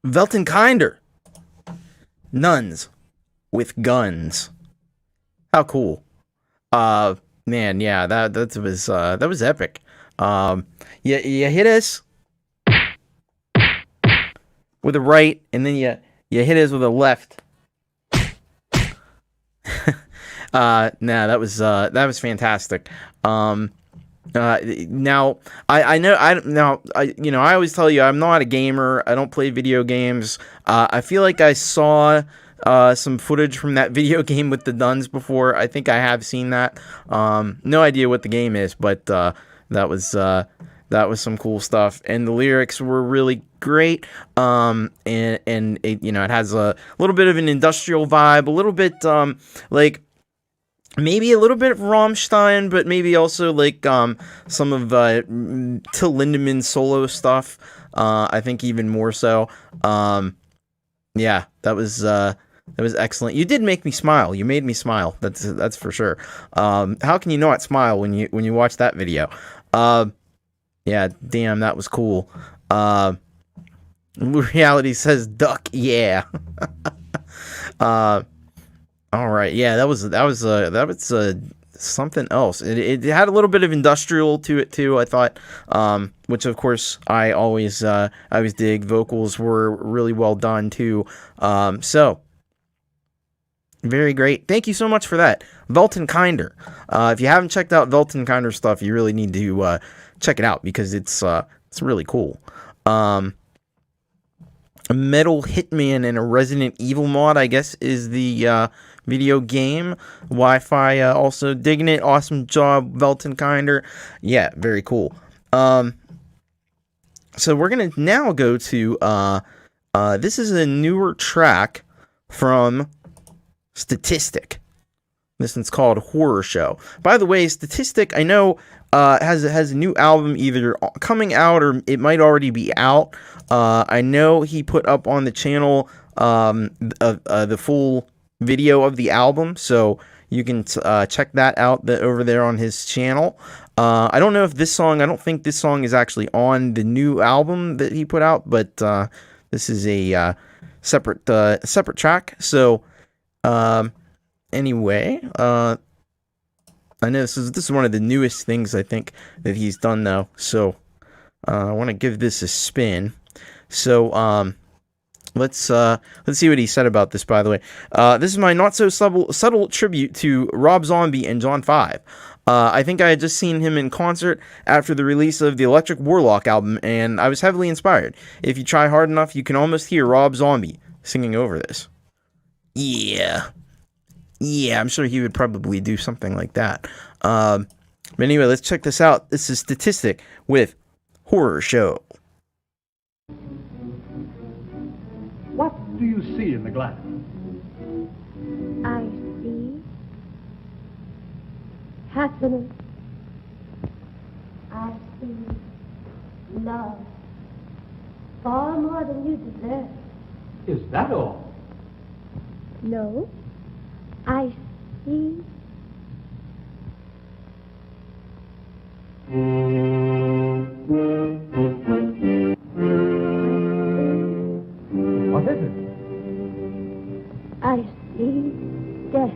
A: Weltenkinder. Nuns with guns. How cool. Man, yeah, that was epic. You hit us with a right, and then you hit us with a left. That was fantastic. Now I always tell you I'm not a gamer. I don't play video games. I feel like I saw some footage from that video game with the nuns before. I think I have seen that. No idea what the game is, but that was some cool stuff, and the lyrics were really great. And it, it has a little bit of an industrial vibe, a little bit like maybe a little bit of Rammstein, but maybe also like some of Till Lindemann solo stuff. I think even more so. Yeah, that was excellent. You did make me smile. You made me smile. That's for sure. How can you not smile when you watch that video? Yeah, damn, that was cool. Lureeality says duck. Yeah. All right, yeah, that was something else. It had a little bit of industrial to it too, I thought, which of course I always dig. Vocals were really well done too. So very great. Thank you so much for that, Weltenkinder. If you haven't checked out Weltenkinder stuff, you really need to check it out because it's really cool. a Metal Hitman and a Resident Evil mod, I guess, is the video game. Wi-Fi also digging it. Awesome job, Weltenkinder. Yeah, very cool. So we're going to now go to, this is a newer track from Statistic. This one's called Horror Show. By the way, Statistic, I know, has a new album either coming out or it might already be out. I know he put up on the channel the full video of the album, so you can check that out over there on his channel. I don't know if this song, I don't think this song is actually on the new album that he put out, but this is a separate track. So anyway, I know this is one of the newest things I think that he's done though. So I want to give this a spin. So let's see what he said about this. By the way, this is my not so subtle tribute to Rob Zombie and John 5. I think I had just seen him in concert after the release of the Electric Warlock album, and I was heavily inspired. If you try hard enough, you can almost hear Rob Zombie singing over this. Yeah, I'm sure he would probably do something like that. But anyway, let's check this out. This is Statistic with Horror Show.
E: What do you see in the glass?
F: I see happiness. I see love. Far more than you deserve.
E: Is that all?
F: No, I see
E: What is it?
F: I see death.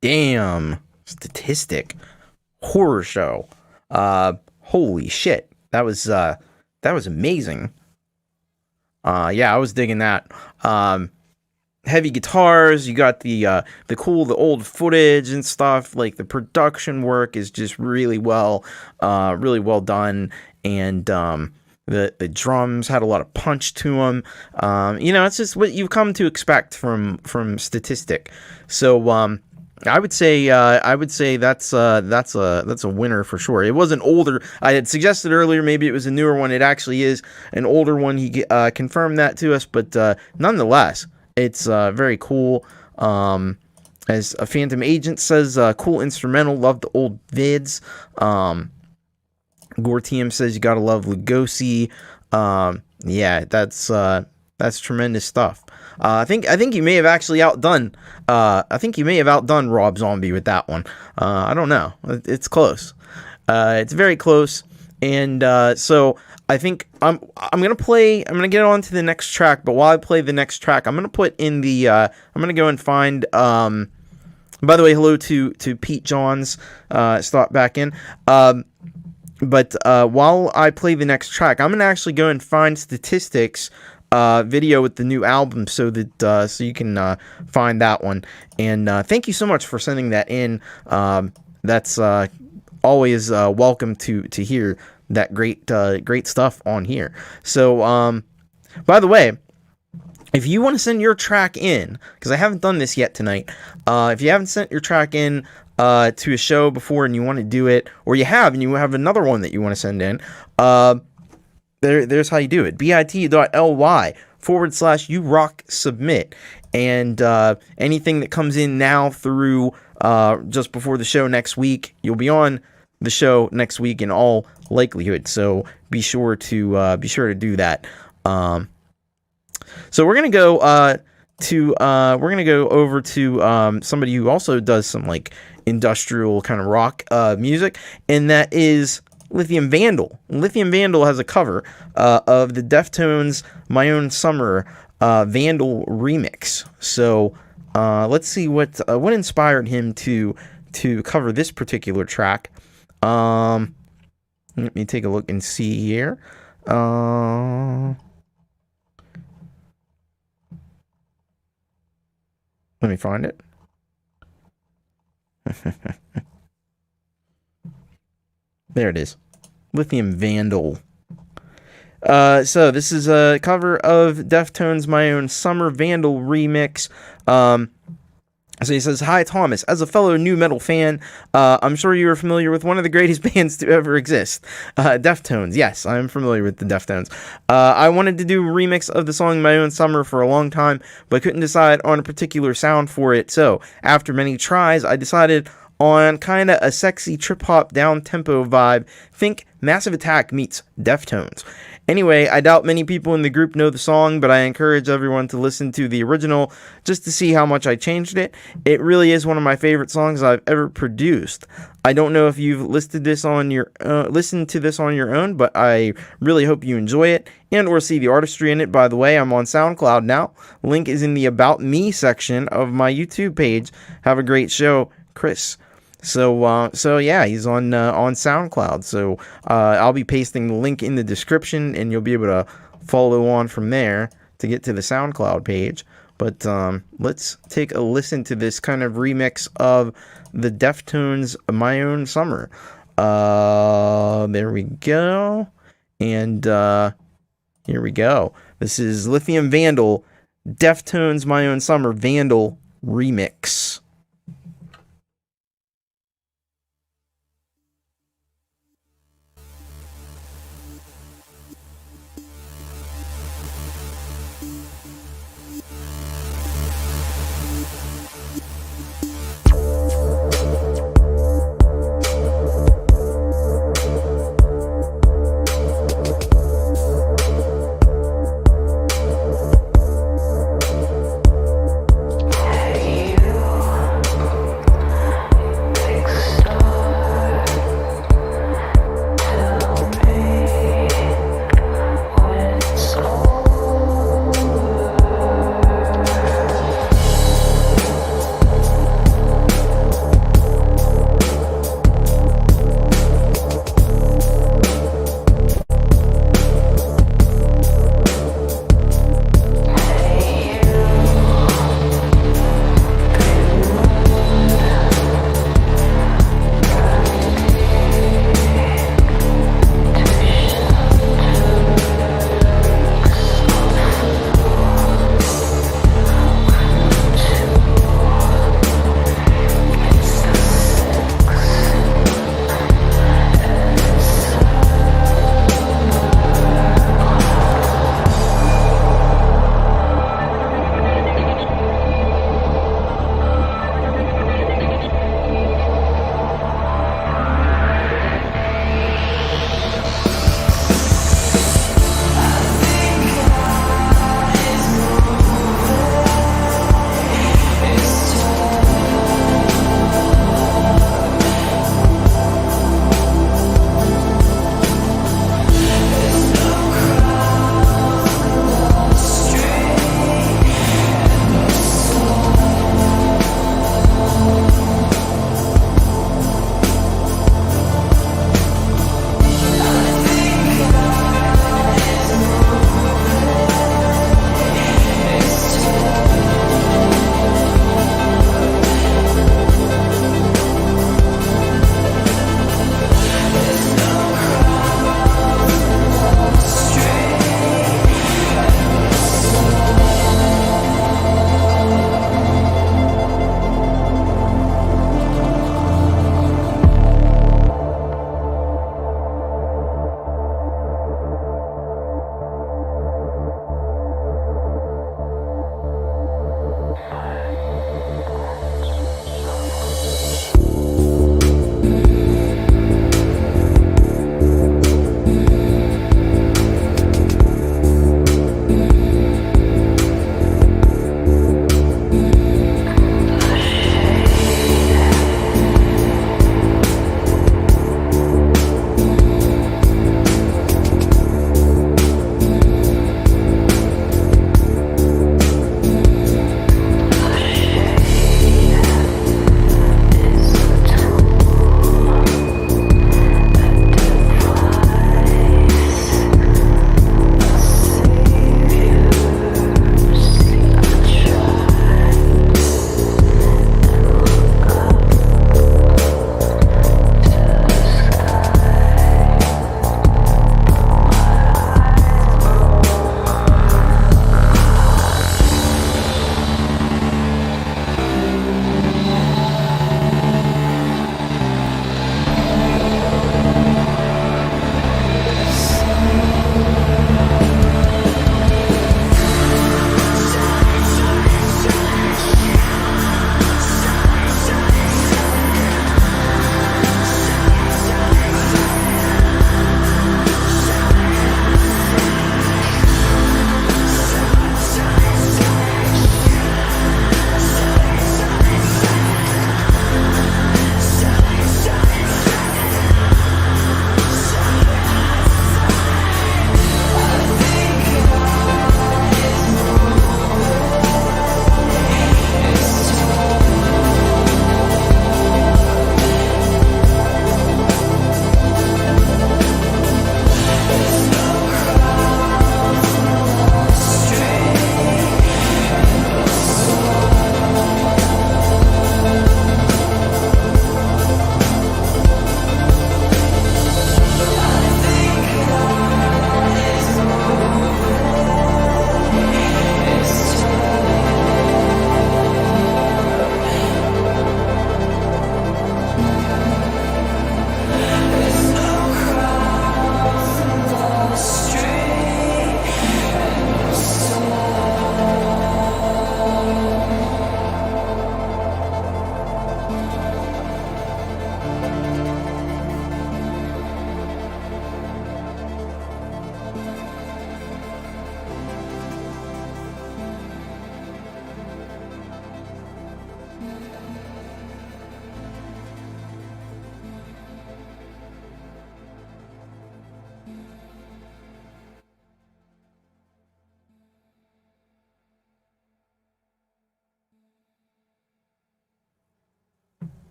A: damn. Statistic. Horror show. Holy shit. That was amazing. Yeah, I was digging that. Heavy guitars, you got the old footage and stuff. Like, the production work is just really well done, and the drums had a lot of punch to them. It's just what you've come to expect from Statistic. So I would say that's a winner for sure. It was an older. I had suggested earlier maybe it was a newer one. It actually is an older one. He confirmed that to us, but nonetheless, it's very cool. As a Phantom Agent says, cool instrumental. Love the old vids. Gortium says you gotta love Lugosi. Yeah, that's tremendous stuff. I think you may have actually outdone. I think you may have outdone Rob Zombie with that one. I don't know. It's close. It's very close. And so I think I'm gonna get on to the next track. But while I play the next track, I'm gonna put in the. I'm gonna go and find. By the way, hello to Pete Johns. Stop back in. But while I play the next track, I'm gonna actually go and find Statistics video with the new album, so that so you can find that one. And thank you so much for sending that in. That's always welcome to hear that great stuff on here. So by the way, if you want to send your track in, because I haven't done this yet tonight, if you haven't sent your track in to a show before and you want to do it, or you have and you have another one that you want to send in, there's how you do it. bit.ly/urocksubmit. And anything that comes in now through just before the show next week, you'll be on the show next week in all likelihood. So be sure to do that. So we're gonna go over to somebody who also does some like industrial kind of rock music, and that is LithiumVandaL. LithiumVandaL has a cover of the Deftones' My Own Summer VandaL remix. So let's see what inspired him to cover this particular track. Let me take a look and see here. Let me find it. There it is. LithiumVandaL. So this is a cover of Deftones' My Own Summer VandaL remix. So he says, "Hi Thomas, as a fellow nu metal fan, I'm sure you are familiar with one of the greatest bands to ever exist, Deftones." Yes, I'm familiar with the Deftones. I wanted to do a remix of the song My Own Summer for a long time, but couldn't decide on a particular sound for it. So after many tries, I decided on kind of a sexy trip-hop down-tempo vibe. Think Massive Attack meets Deftones. Anyway, I doubt many people in the group know the song, but I encourage everyone to listen to the original just to see how much I changed it. It really is one of my favorite songs I've ever produced. I don't know if you've listened to this on your own, but I really hope you enjoy it and or see the artistry in it. By the way, I'm on SoundCloud now. Link is in the About Me section of my YouTube page. Have a great show, Chris. So yeah, he's on SoundCloud. So I'll be pasting the link in the description, and you'll be able to follow on from there to get to the SoundCloud page. But let's take a listen to this kind of remix of the Deftones' My Own Summer. There we go. And here we go. This is LithiumVandaL, Deftones' My Own Summer VandaL remix.
G: You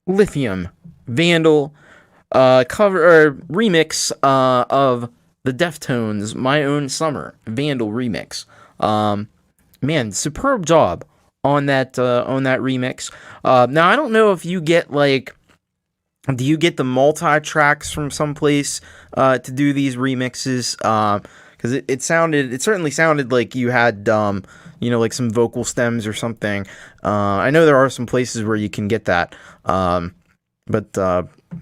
A: Lithium VandaL cover or remix of the Deftones' "My Own Summer" VandaL remix. Man, superb job on that remix. Now I don't know if you get do you get the multi-tracks from someplace to do these remixes? Because it certainly sounded like you had like some vocal stems or something. I know there are some places where you can get that. But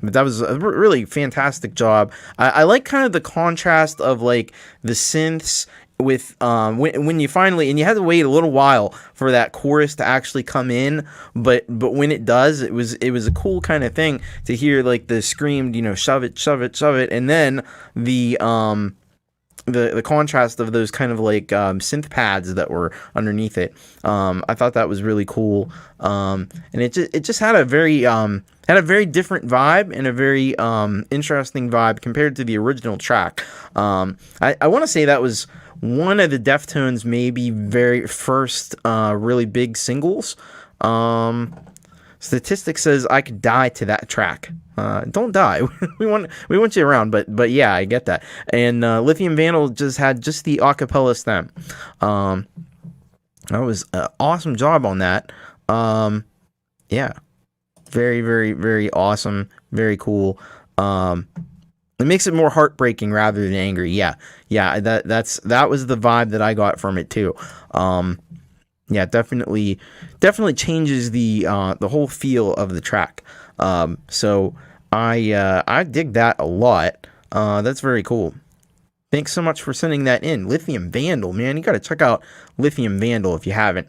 A: that was a really fantastic job. I like kind of the contrast of like the synths with when you finally, and you had to wait a little while for that chorus to actually come in, but when it does, it was a cool kind of thing to hear, like the screamed, shove it, shove it, shove it, and then the contrast of those kind of like synth pads that were underneath it. I thought that was really cool, and it just had a very different vibe and a very interesting vibe compared to the original track. I want to say that was one of the Deftones' maybe very first really big singles. Statistics says I could die to that track. Don't die. we want you around, but yeah, I get that. And LithiumVandaL just had the acapella stem. That was an awesome job on that. Yeah, very, very, very awesome. Very cool. It makes it more heartbreaking rather than angry. Yeah. That was the vibe that I got from it too. Yeah, definitely changes the whole feel of the track. So I dig that a lot. That's very cool. Thanks so much for sending that in. LithiumVandaL, man, you got to check out LithiumVandaL if you haven't.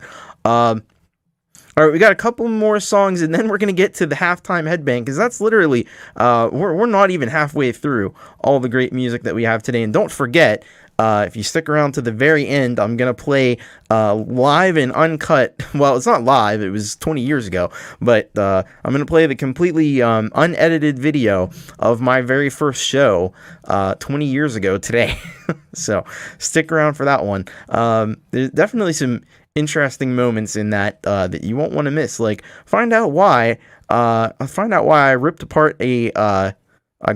A: All right, we got a couple more songs, and then we're going to get to the halftime headbang, because that's literally, we're not even halfway through all the great music that we have today. And don't forget, if you stick around to the very end, I'm going to play live and uncut. Well, it's not live. It was 20 years ago. But I'm going to play the completely unedited video of my very first show 20 years ago today. So stick around for that one. There's definitely some interesting moments in that that you won't want to miss. Like, find out why I ripped apart a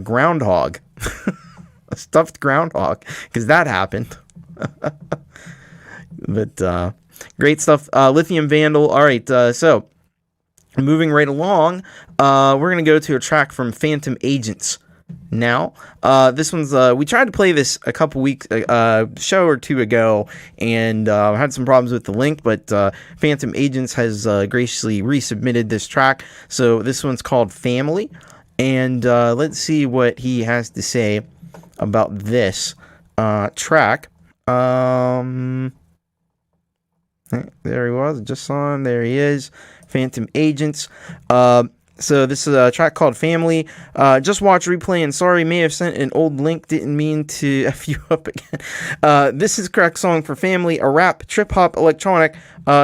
A: groundhog. A stuffed groundhog, because that happened. But great stuff. LithiumVandaL. All right, so moving right along, we're gonna go to a track from Phantom Agents. Now, this one's we tried to play this a couple weeks, show or two ago, and had some problems with the link, but Phantom Agents has graciously resubmitted this track. So this one's called Family, and let's see what he has to say about this track. There he was. Just saw him. There he is. Phantom Agents. So this is a track called Family. Just watch replay, and sorry, may have sent an old link. Didn't mean to F you up again. This is correct song for Family, a rap, trip-hop, electronic.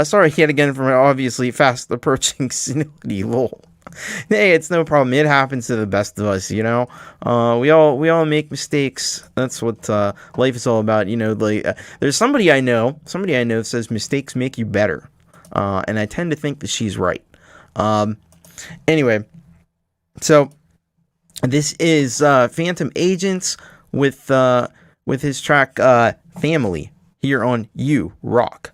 A: Sorry yet again for my obviously fast approaching senility, lol. Hey, it's no problem. It happens to the best of us, We all make mistakes. That's what life is all about, there's somebody I know that says mistakes make you better. And I tend to think that she's right. Anyway, so this is Phantom Agents with his track Family here on You Rock.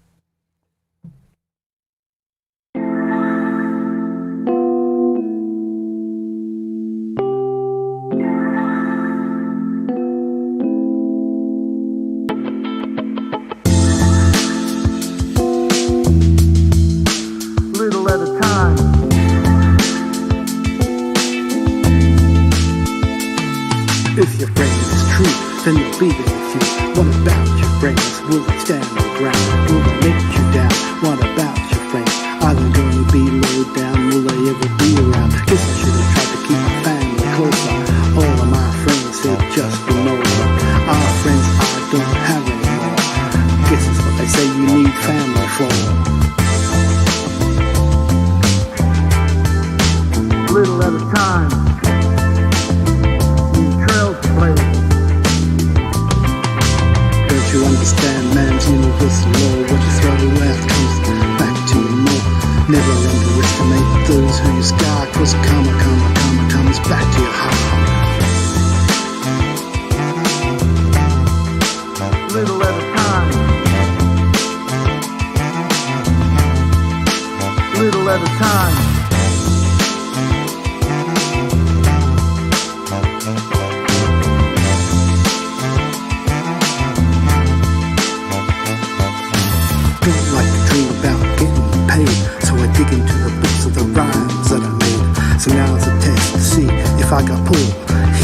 G: Little at a time. If your friend is true, then they'll be there with you. What about your friends? Will they stand your ground? Will they make you down? What about your friends? Are they going to be low down? Will they ever be around? Guess I should have tried to keep my family closer. All of my friends have just been over. Our friends I don't have anymore. Guess it's what they say you need family for. Little at a time. Don't you understand man's universal law? What you throw out comes back to you more. Never underestimate those who you scar, cause karma comes back to your heart. Little at a time. Little at a time. Don't like to dream about getting paid, so I dig into the books of the rhymes that I made. So now it's a test to see if I got pulled.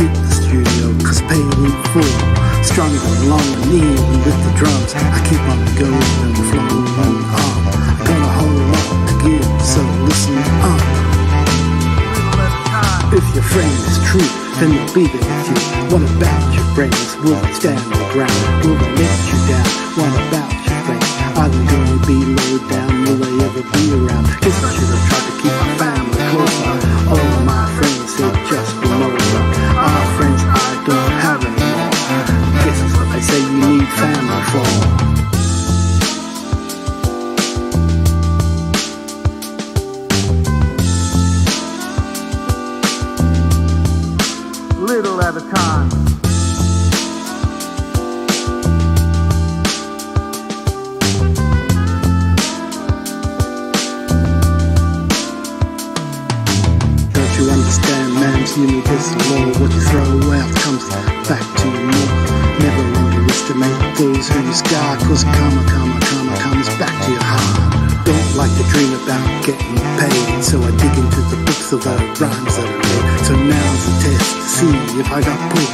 G: Hit the studio, cause paid in full. Stronger along the knee with the drums. I keep on going and flowing on. I got a whole lot to give, so listen up. If your friend is true, then they'll be there with you. What about your friends? Will they stand the ground? Will they let you down? What about your friends? Are they gonna be low down? Will they ever be around? Guess I should have tried to keep my family closer. All of my friends said just below. Our friends I don't have anymore. Guess it's what they say you need family for. Little at a time. Don't you understand, man's universal law? What you throw out comes back to you more. Never underestimate those who you scar, cause karma comes back to your heart. Don't like to dream about getting paid, so I dig into the books of the rhymes that I made. So now's the test to see if I got pulled.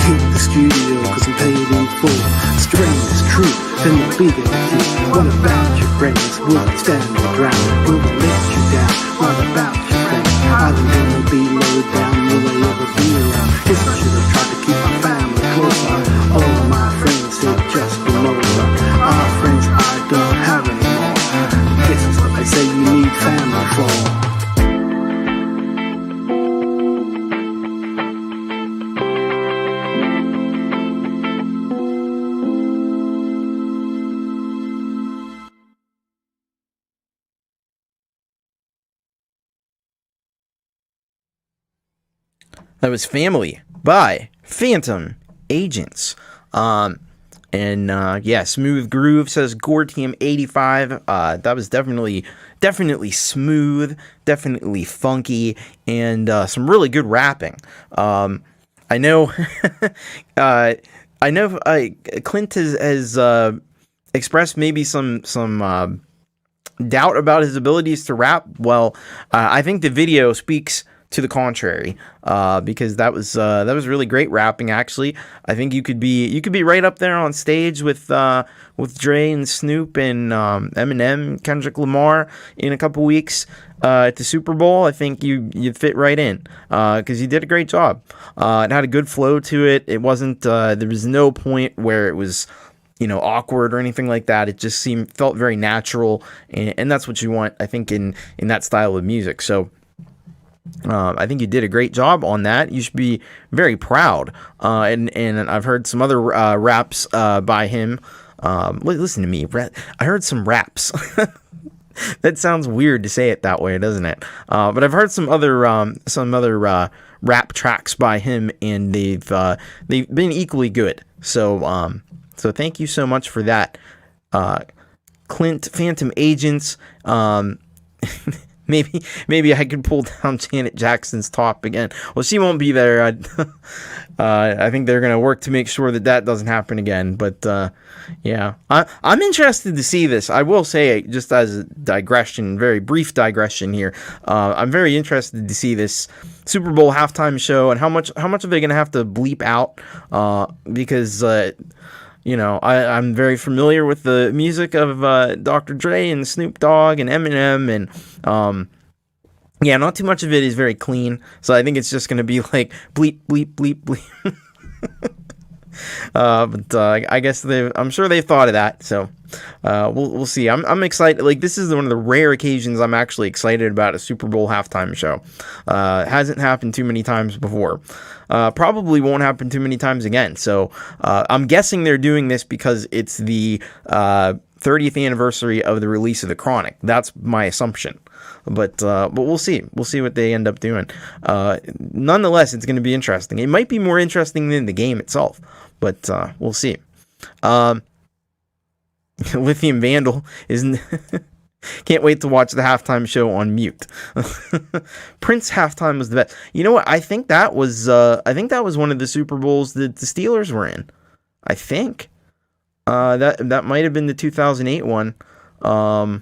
G: Hit the studio cause I'm paid in full. Strain is true, then they'll be there with you. What about your friends? Will they stand the ground? Will they let you down? What about your friends? Are they gonna be low down? Will they ever be around? Guess I should have tried to keep my family closer. All of my friends said just below. Our friends I don't have anymore. Guess it's what they say you need family for.
A: That was Family by Phantom Agents. Yeah, Smooth Groove says Gortium85. That was definitely smooth, definitely funky, and some really good rapping. I know, Clint has expressed maybe some doubt about his abilities to rap. Well, I think the video speaks to the contrary, because that was really great rapping. Actually, I think you could be right up there on stage with Dre and Snoop and Eminem, Kendrick Lamar in a couple weeks at the Super Bowl. I think you'd fit right in, because you did a great job. It had a good flow to it. It wasn't there was no point where it was awkward or anything like that. It just felt very natural, and that's what you want, I think, in that style of music. So I think you did a great job on that. You should be very proud. And I've heard some other raps by him. Listen to me. I heard some raps. That sounds weird to say it that way, doesn't it? But I've heard some other rap tracks by him, and they've been equally good. So thank you so much for that, Clint Phantom Agents. Maybe I could pull down Janet Jackson's top again. Well, she won't be there. I think they're gonna work to make sure that doesn't happen again. But yeah, I'm interested to see this. I will say, just as a digression, very brief digression here. I'm very interested to see this Super Bowl halftime show, and how much are they gonna have to bleep out? Because I'm very familiar with the music of Dr. Dre and Snoop Dogg and Eminem, and yeah, not too much of it is very clean. So I think it's just going to be like bleep, bleep, bleep, bleep. But I guess I'm sure they've thought of that. So we'll see. I'm excited. Like, this is one of the rare occasions I'm actually excited about a Super Bowl halftime show. Hasn't happened too many times before. Probably won't happen too many times again. So I'm guessing they're doing this because it's the 30th anniversary of the release of the Chronic. That's my assumption. But we'll see. We'll see what they end up doing. Nonetheless, it's going to be interesting. It might be more interesting than the game itself, but we'll see. LithiumVandaL is... Can't wait to watch the halftime show on mute. Prince halftime was the best. You know what? I think that was one of the Super Bowls that the Steelers were in. I think that might have been the 2008 one, or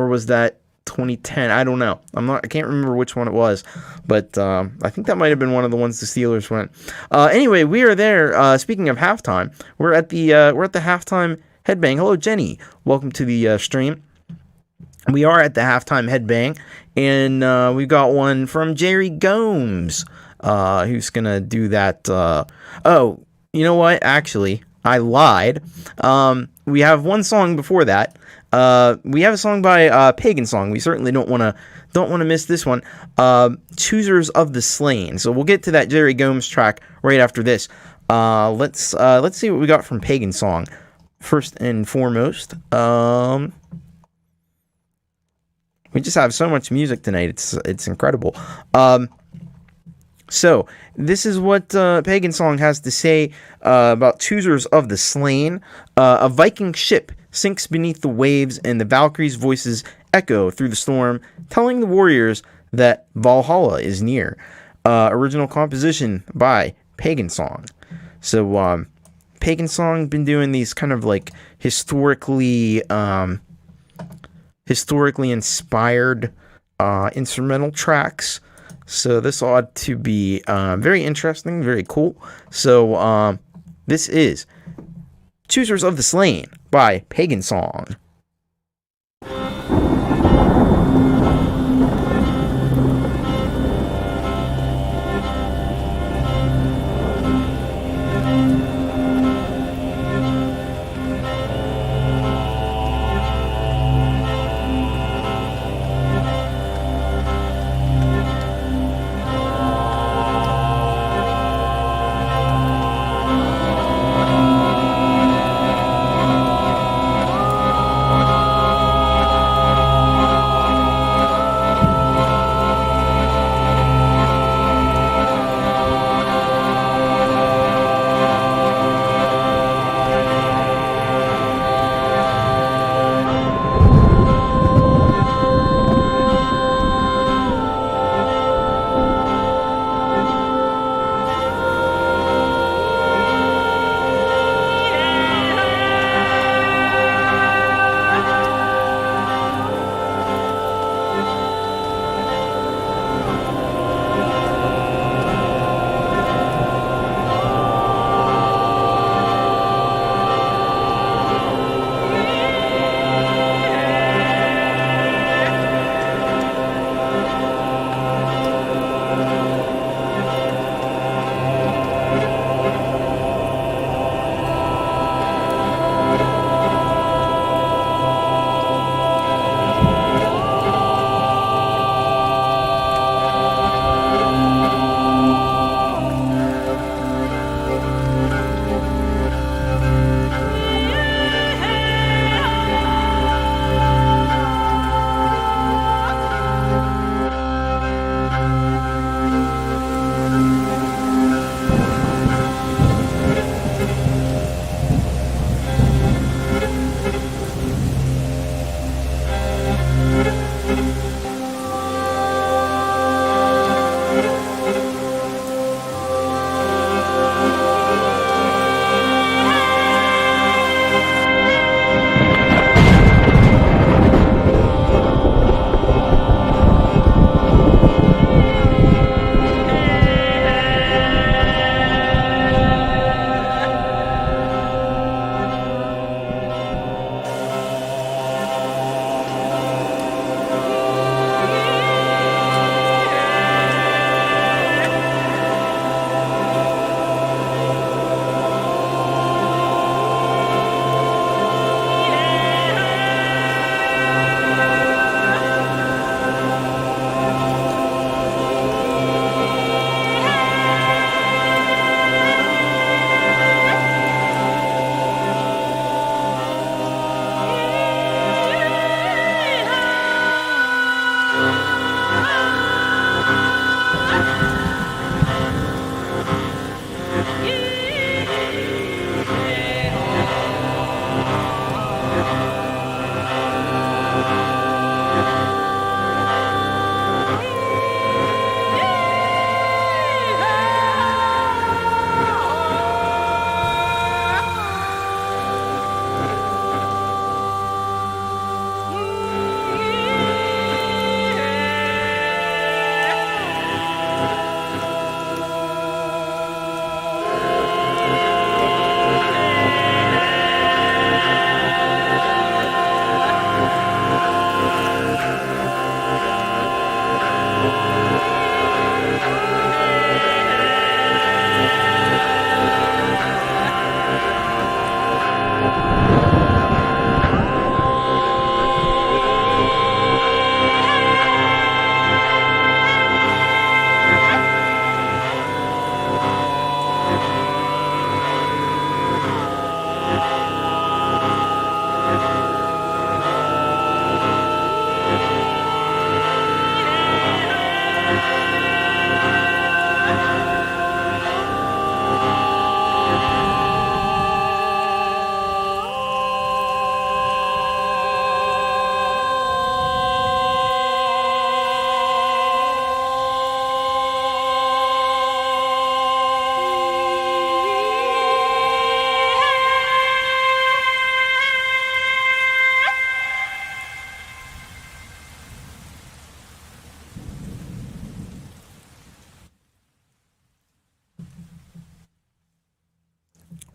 A: was that 2010? I don't know. I can't remember which one it was, but I think that might have been one of the ones the Steelers went. Anyway, we are there. Speaking of halftime, we're at the halftime headbang. Hello, Jenny. Welcome to the stream. We are at the halftime headbang, and we've got one from Jerry Gomes, who's gonna do that. Oh, you know what? Actually, I lied. We have one song before that. We have a song by Pagansong. We certainly don't want to miss this one. Choosers of the Slain. So we'll get to that Jerry Gomes track right after this. Let's see what we got from Pagansong. First and foremost, we just have so much music tonight. It's incredible. So this is what Pagansong has to say about Choosers of the Slain. A Viking ship sinks beneath the waves, and the Valkyries' voices echo through the storm, telling the warriors that Valhalla is near. Original composition by Pagansong. So Pagansong been doing these kind of like historically inspired instrumental tracks. So this ought to be very interesting, very cool. So this is Choosers of the Slain by Pagansong.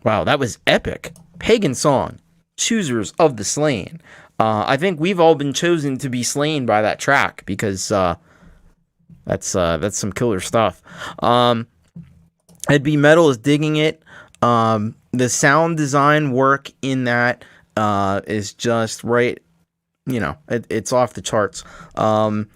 A: Wow, that was epic. Pagansong, Choosers of the Slain. I think we've all been chosen to be slain by that track because that's some killer stuff. Heavy Metal is digging it. The sound design work in that is just right. You know, it's off the charts. And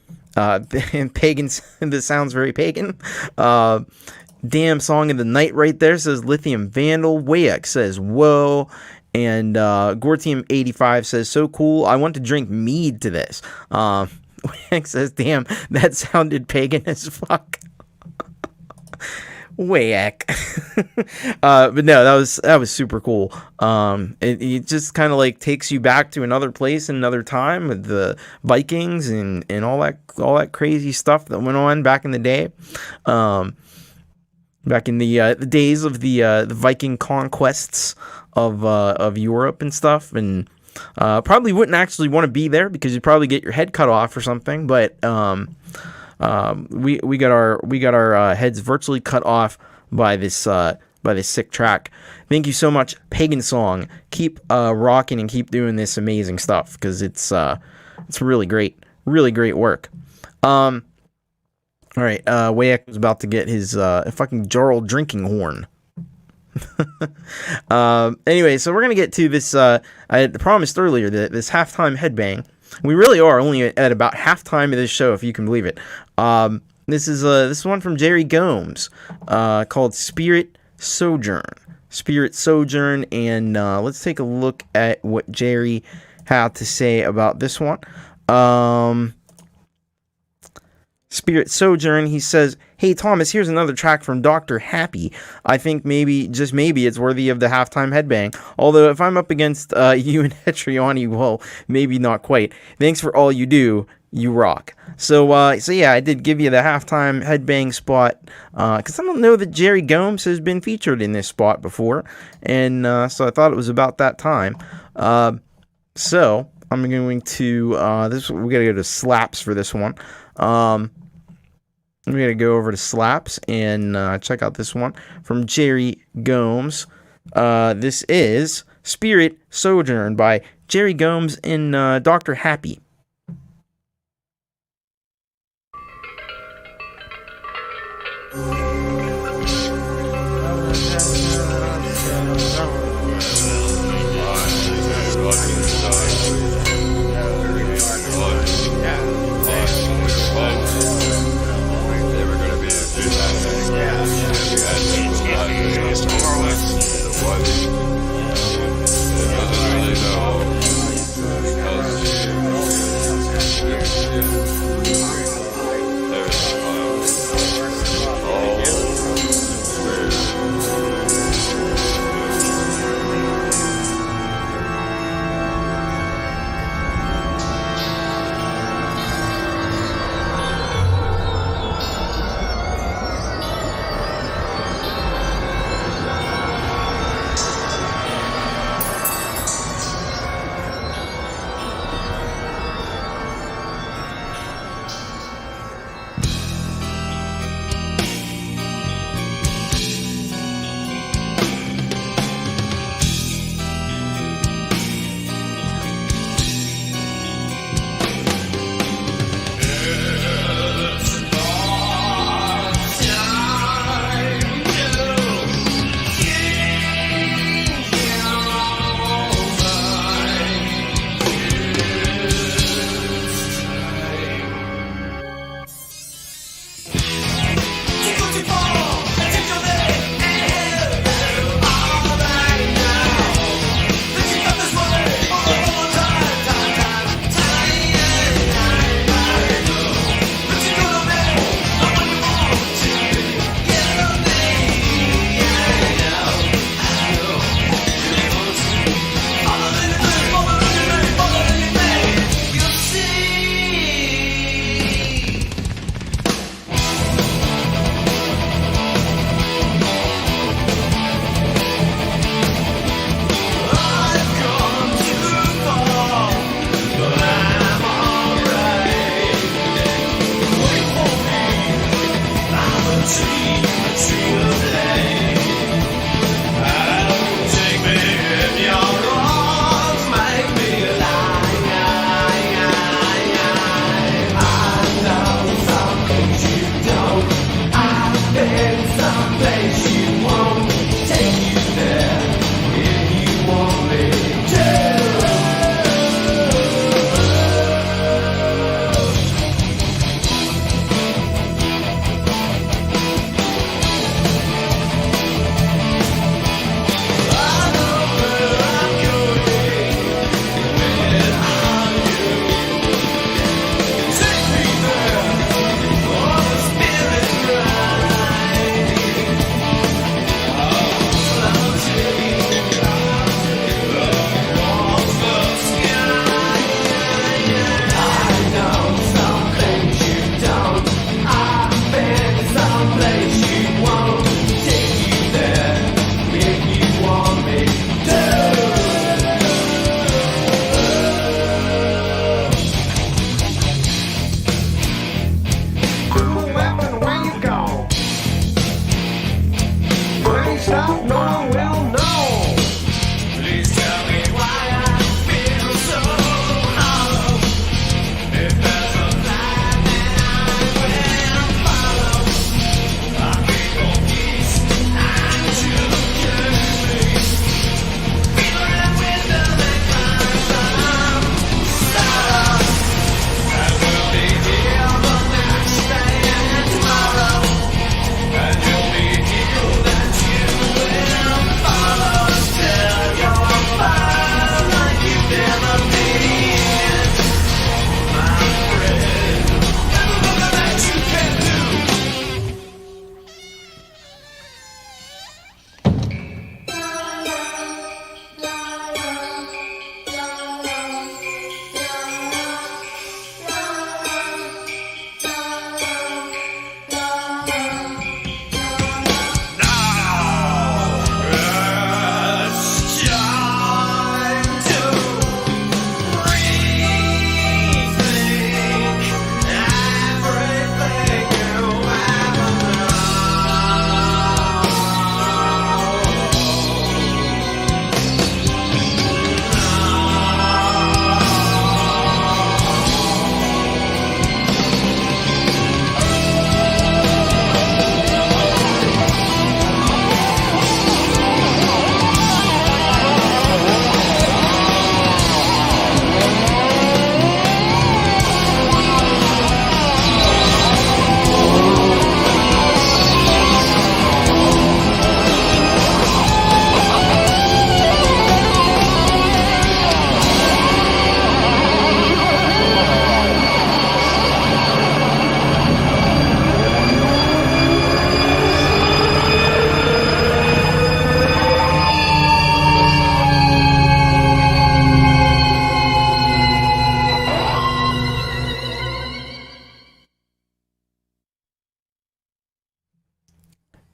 A: pagans, this sounds very pagan. Damn Song of the Night right there says LithiumVandaL. Wayak says whoa. And Gortium85 says, so cool, I want to drink mead to this. Wayak says, damn, that sounded pagan as fuck. Wayak. But no, that was super cool. It just kind of like takes you back to another place and another time with the Vikings and all that crazy stuff that went on back in the day. Back in the days of the Viking conquests of Europe and stuff, and probably wouldn't actually want to be there because you'd probably get your head cut off or something. But we got our heads virtually cut off by this sick track. Thank you so much, Pagansong. Keep rocking and keep doing this amazing stuff because it's really great work. All right, Wayak was about to get his fucking Jarl drinking horn. Anyway, so we're gonna get to this. I had promised earlier that this halftime headbang. We really are only at about halftime of this show, if you can believe it. This is one from Jerry Gomes, called Spirit Sojourn. Spirit Sojourn, and let's take a look at what Jerry had to say about this one. Spirit Sojourn, he says, hey Thomas, here's another track from Dr. Happy. I think maybe, just maybe, it's worthy of the halftime headbang. Although if I'm up against you and Hetriani, well, maybe not quite. Thanks for all you do. You rock. So yeah, I did give you the halftime headbang spot because I don't know that Jerry Gomes has been featured in this spot before, and so I thought it was about that time. So I'm going to we gotta go to slaps for this one. I'm going to go over to Slaps and check out this one from Jerry Gomes. This is Spirit Sojourn by Jerry Gomes and Dr. Happy.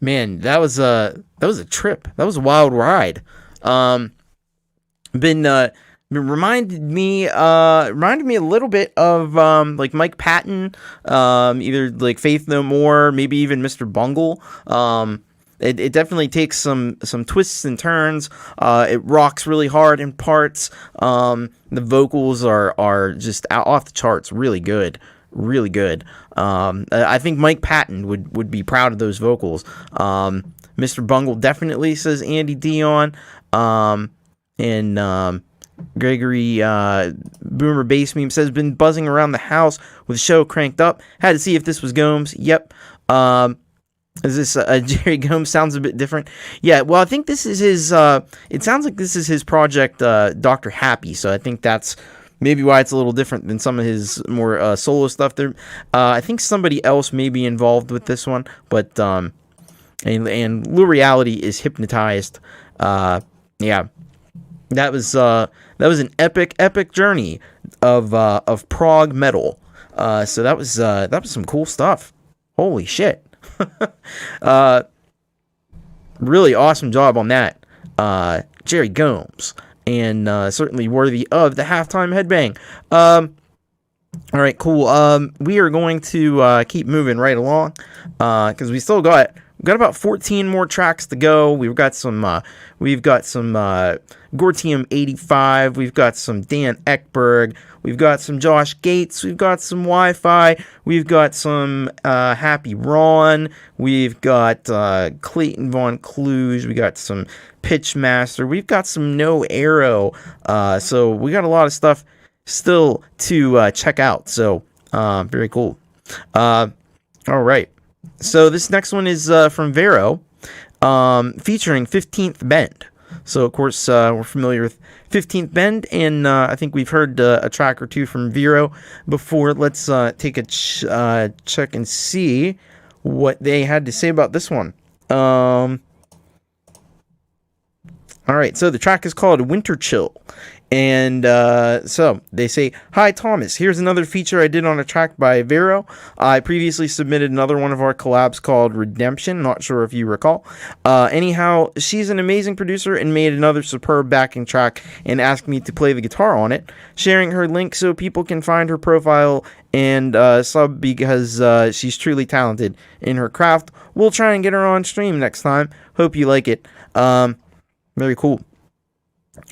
A: Man, that was a trip. That was a wild ride. Reminded me a little bit of like Mike Patton, either like Faith No More, maybe even Mr. Bungle. It definitely takes some twists and turns. It rocks really hard in parts. The vocals are just off the charts, really good. Really good. I think Mike Patton would be proud of those vocals. Mr. Bungle definitely, says Andy Dion. And Gregory Boomer Bass Meme says, been buzzing around the house with the show cranked up. Had to see if this was Gomes. Yep. Is this Jerry Gomes? Sounds a bit different. Yeah, well, I think this is his. It sounds like this is his project, Dr. Happy. So I think that's maybe why it's a little different than some of his more solo stuff. There, I think somebody else may be involved with this one, but and Lureeality is hypnotized. Yeah, that was an epic journey of prog metal. So that was some cool stuff. Holy shit. Really awesome job on that, Jerry Gomes, and certainly worthy of the halftime headbang. All right, cool. We are going to keep moving right along because we still got about 14 more tracks to go. We've got some Gortium 85. We've got some Dan Eckberg. We've got some Josh Gates. We've got some Wi-Fi. We've got some Happy Ron. We've got Clayton Von Kluge. We got some Pitchmaster. We've got some No Arrow. So we got a lot of stuff still to check out. So very cool. All right. So this next one is from Vero, featuring 15th Bend. So, of course, we're familiar with 15th Bend, and I think we've heard a track or two from Vero before. Let's take a check and see what they had to say about this one. All right, so the track is called Winterchill. And so they say, hi Thomas, here's another feature I did on a track by Vero. I previously submitted another one of our collabs called Redemption, not sure if you recall. Anyhow, she's an amazing producer and made another superb backing track and asked me to play the guitar on it, sharing her link so people can find her profile and sub because she's truly talented in her craft. We'll try and get her on stream next time. Hope you like it. Very cool.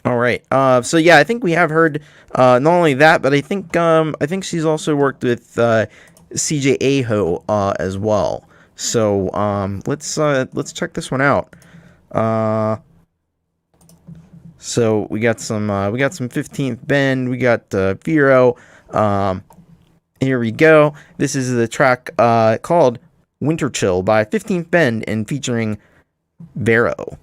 A: All right. So yeah, I think we have heard not only that, but I think she's also worked with CJ Aho as well. So let's check this one out. So we got some 15th Bend. We got Vero. Here we go. This is the track called Winterchill by 15th Bend and featuring Vero.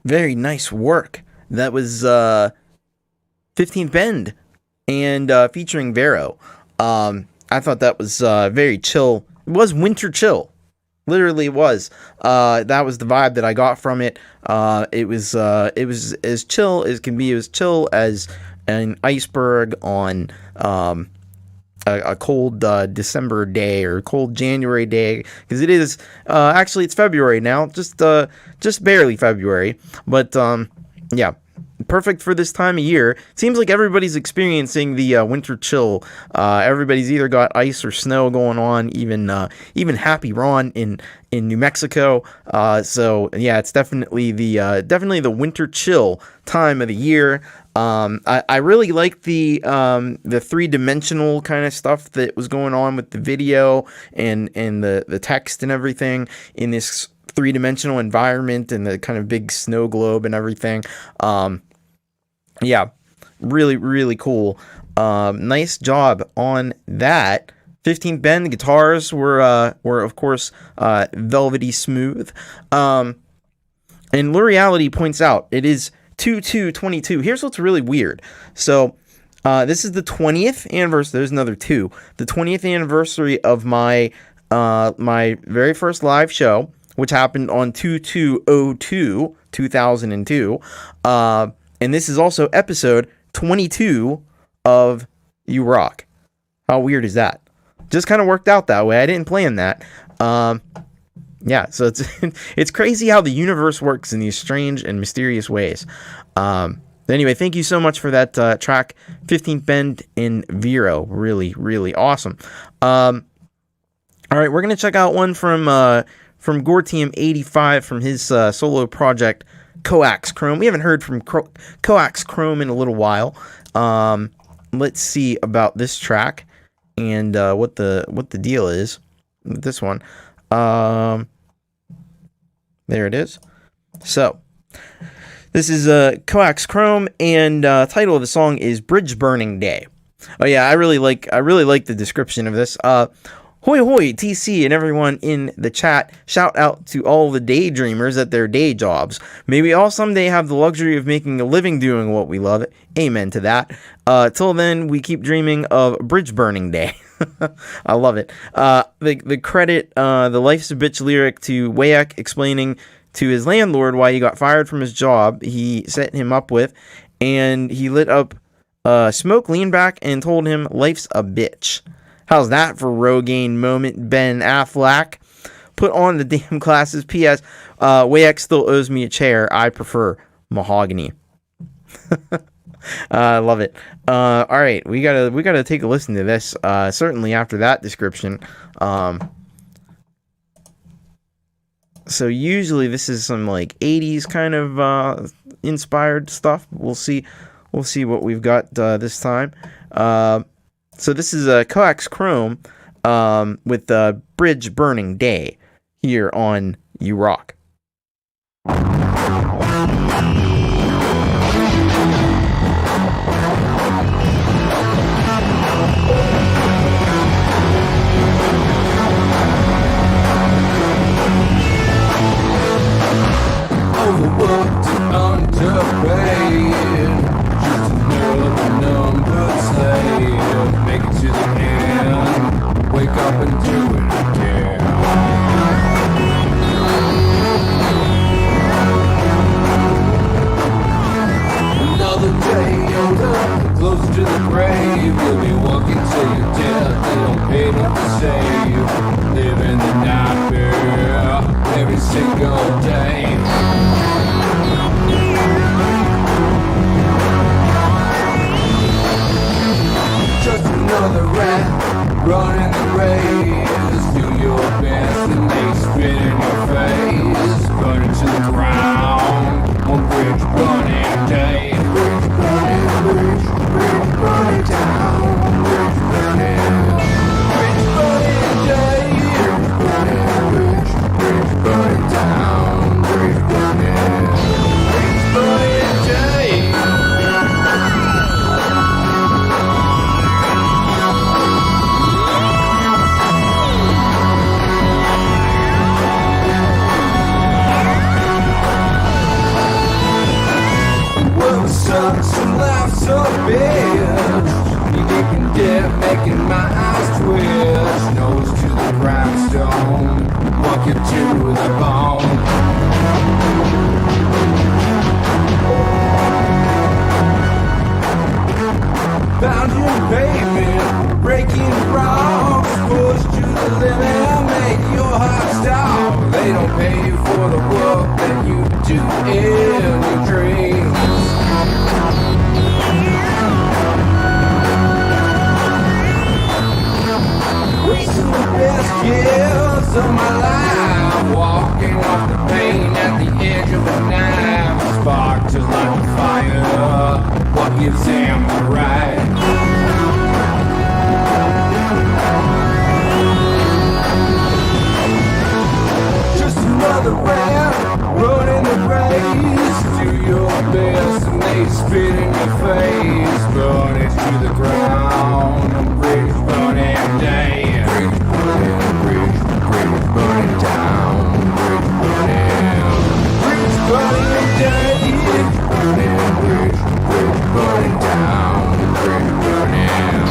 A: very nice work. That was 15th Bend and featuring Vero. I thought that was very chill. It was Winterchill. Literally it was. That was the vibe that I got from it. It was as chill as can be. It was chill as an iceberg on a cold December day or cold January day, because it is actually it's February now, just barely February, but yeah, perfect for this time of year. Seems like everybody's experiencing the winter chill. Everybody's either got ice or snow going on. Even Happy Ron in New Mexico. So yeah, it's definitely the winter chill time of the year. I really like the 3-dimensional kind of stuff that was going on with the video and the text and everything in this 3-dimensional environment and the kind of big snow globe and everything. Yeah, really, really cool. Nice job on that. 15th Bend, the guitars were of course velvety smooth. And Lureeality points out it is 2/2/22. Here's what's really weird. So this is the 20th anniversary. There's another 2. The 20th anniversary of my my very first live show, which happened on 2/2/02, 2002. And this is also episode 22 of You Rock. How weird is that? Just kind of worked out that way. I didn't plan that. Yeah, so it's crazy how the universe works in these strange and mysterious ways. Anyway, thank you so much for that track, 15th Bend in Vero. Really, really awesome. All right, we're gonna check out one from Gortium 85 from his solo project COAX Chrome. We haven't heard from COAX Chrome in a little while. Let's see about this track and what the deal is with this one. There it is. So this is COAX Chrome, and title of the song is Bridge Burning Day. Oh yeah, I really like the description of this. Hoi hoi, TC and everyone in the chat. Shout out to all the daydreamers at their day jobs. May we all someday have the luxury of making a living doing what we love. Amen to that. Till then, we keep dreaming of Bridge Burning Day. I love it. The credit, the Life's a Bitch lyric to Wayek explaining to his landlord why he got fired from his job he set him up with, and he lit up smoke, leaned back, and told him life's a bitch. How's that for Rogaine moment, Ben Affleck? Put on the damn glasses. P.S. Wayek still owes me a chair. I prefer mahogany. I love it. All right, we gotta take a listen to this. Certainly after that description. So usually this is some like 80s kind of inspired stuff. We'll see what we've got this time. So this is a COAX Chrome with Bridge Burning Day here on You Rock.
C: Overworked and underpaid, just another number slave. Make it to the end, wake up and do it again. Another day older, closer to the grave. You'll be walking till you're dead, they don't pay enough to save. Living the nightmare every single day. Just another rat running the race. Do your best and they spit in your face. Burning to the ground on Bridge Burning Day. Bridge burning down. Bridge burning day. Bridge burning down. of a sudden, some laughs a bitch. You digging dead, making my eyes twitch. Nose to the grindstone, walk you to the bone. Bound in pavement, breaking rocks, push to the limit, make your heart stop. They don't pay you for the work that you do in your dreams. Wasting the best years of my life, walking off the pain at the edge of a knife. Spark just like a fire, what gives them the right? Just another rat, running the race. Do your best and they spit in your face. Burn it to the ground, bridge burning day. Bridge burning down, bridge burning. Bridge burning day, bridge burning down, bridge burning.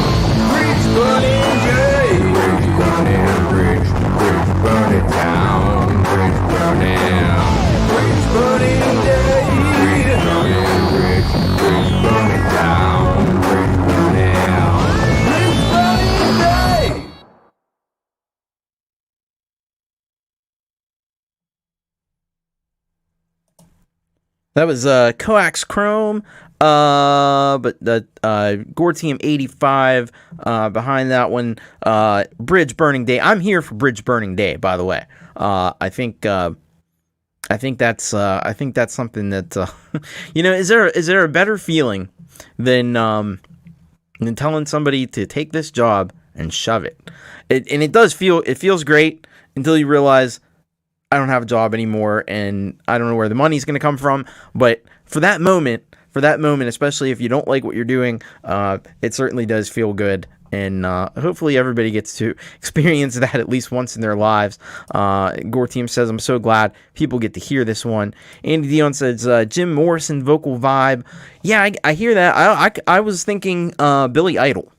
C: Bridge burning day, bridge burning down, bridge burning. Bridge burning day, bridge burning down, bridge burning. Bridge burning day.
A: That was Coax Chrome, but the Gortium 85 behind that one. Bridge Burning Day. I'm here for Bridge Burning Day, by the way. I think that's something that you know. Is there a better feeling than telling somebody to take this job and shove it? And it feels great until you realize I don't have a job anymore and I don't know where the money's going to come from. But for that moment, especially if you don't like what you're doing, it certainly does feel good. And hopefully everybody gets to experience that at least once in their lives. Gortium says, I'm so glad people get to hear this one. Andy Dion says, Jim Morrison vocal vibe. Yeah, I hear that. I was thinking Billy Idol.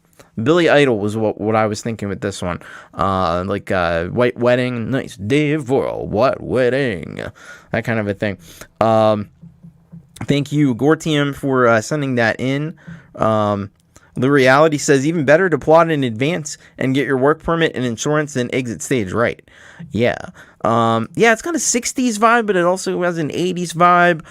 A: Billy Idol was what I was thinking with this one. Like White Wedding, nice day for a white wedding. That kind of a thing. Thank you, Gortium, for sending that in. Lureeality says, even better to plot in advance and get your work permit and insurance than exit stage right. Yeah. It's got a 60s vibe, but it also has an 80s vibe,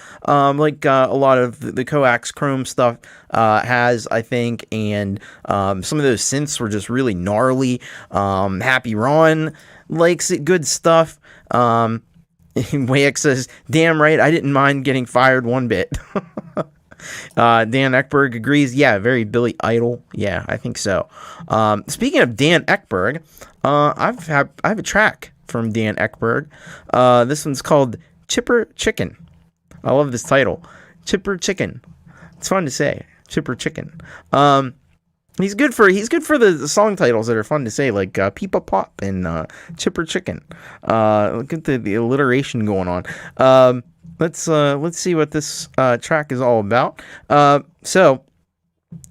A: like a lot of the Coax Chrome stuff has, I think, and some of those synths were just really gnarly. Happy Ron likes it, good stuff. Wayak says, damn right, I didn't mind getting fired one bit. Dan Eckberg agrees. Yeah, very Billy Idol. Yeah, I think so. Speaking of Dan Eckberg, I have a track from Dan Eckberg. This one's called Chipper Chicken. I love this title, Chipper Chicken. It's fun to say, Chipper Chicken. He's good for the song titles that are fun to say, like Peepa Pop and Chipper Chicken. Look at the alliteration going on. Let's see what this track is all about. So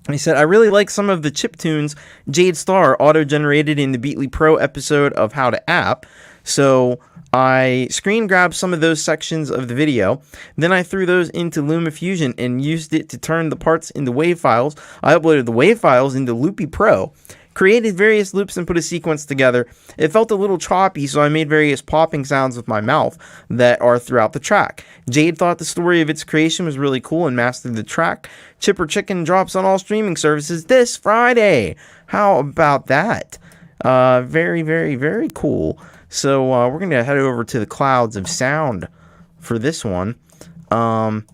A: he said, I really like some of the chip tunes Jade Star auto-generated in the Beatly Pro episode of How to App. So I screen grabbed some of those sections of the video. Then I threw those into LumaFusion and used it to turn the parts into WAV files. I uploaded the WAV files into Loopy Pro. Created various loops and put a sequence together. It felt a little choppy, so I made various popping sounds with my mouth that are throughout the track. Jade thought the story of its creation was really cool and mastered the track. Chipper Chicken drops on all streaming services this Friday. How about that? Very, very, very cool. So we're going to head over to the clouds of sound for this one. And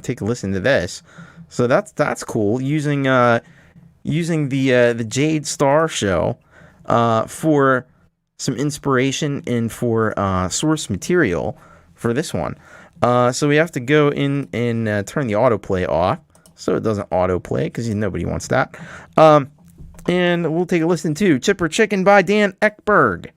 A: take a listen to this. So that's cool. Using the Jade Star show for some inspiration and for source material for this one. So we have to go in and turn the autoplay off so it doesn't autoplay because nobody wants that. And we'll take a listen to Chipper Chicken by Dan Eckberg.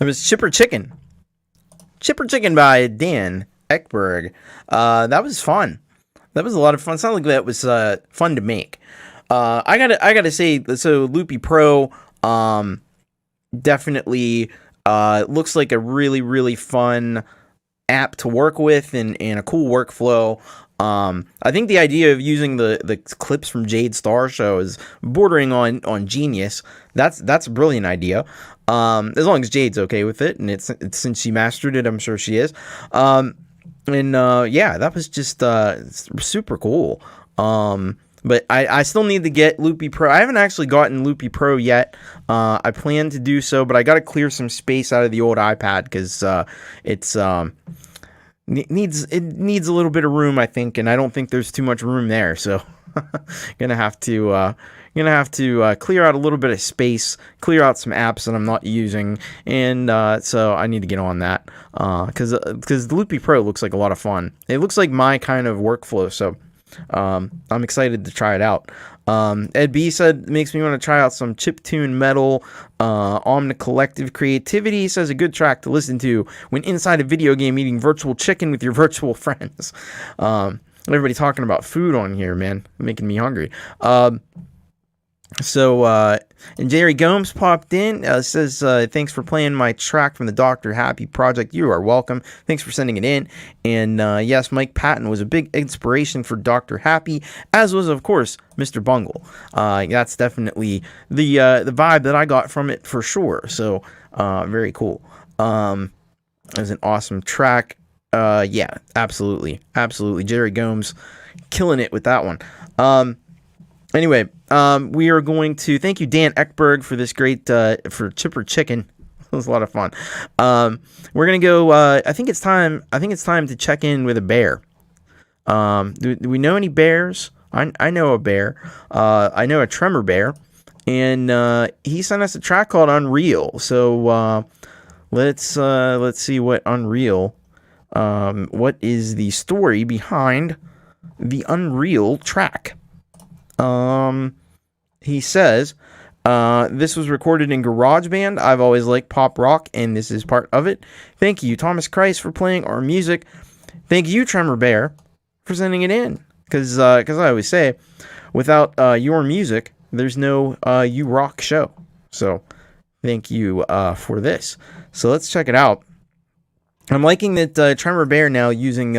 A: It was Chipper Chicken. Chipper Chicken by Dan Eckberg. That was fun. That was a lot of fun. Sounded like that was fun to make. I gotta say, so Loopy Pro definitely looks like a really, really fun app to work with and a cool workflow. I think the idea of using the clips from Jade Star Show is bordering on genius. That's a brilliant idea. As long as Jade's okay with it, and it's since she mastered it, I'm sure she is. Yeah, that was just super cool. But I still need to get Loopy Pro. I haven't actually gotten Loopy Pro yet. I plan to do so, but I got to clear some space out of the old iPad because it's needs a little bit of room, I think, and I don't think there's too much room there. So gonna have to clear out a little bit of space, clear out some apps that I'm not using, and so I need to get on that because the Loopy Pro looks like a lot of fun. It looks like my kind of workflow, so I'm excited to try it out. Ed B said, makes me want to try out some chiptune metal. Omni Collective Creativity says, a good track to listen to when inside a video game eating virtual chicken with your virtual friends. Everybody talking about food on here, man, making me hungry. And Jerry Gomes popped in, says, thanks for playing my track from the Dr. Happy project. You are welcome. Thanks for sending it in. And yes, Mike Patton was a big inspiration for Dr. Happy, as was, of course, Mr. Bungle. That's definitely the vibe that I got from it for sure. So, very cool. It was an awesome track. Yeah, absolutely. Absolutely. Jerry Gomes killing it with that one. Anyway, we are going to thank you, Dan Eckberg, for this great for Chipper Chicken. It was a lot of fun. We're gonna go. I think it's time to check in with a bear. Do we know any bears? I know a bear. I know a Tremor bear, and he sent us a track called Unreal. So let's see what Unreal. What is the story behind the Unreal track? He says, this was recorded in GarageBand. I've always liked pop rock, and this is part of it. Thank you, Thomas Christ, for playing our music. Thank you, Tremor Bear, for sending it in. Because I always say, without your music, there's no You Rock show. So, thank you for this. So, let's check it out. I'm liking that Tremor Bear now using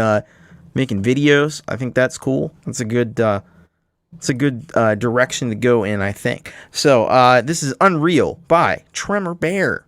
A: making videos. I think that's cool. It's a good direction to go in, I think. So, this is Unreal by Tremor Bear.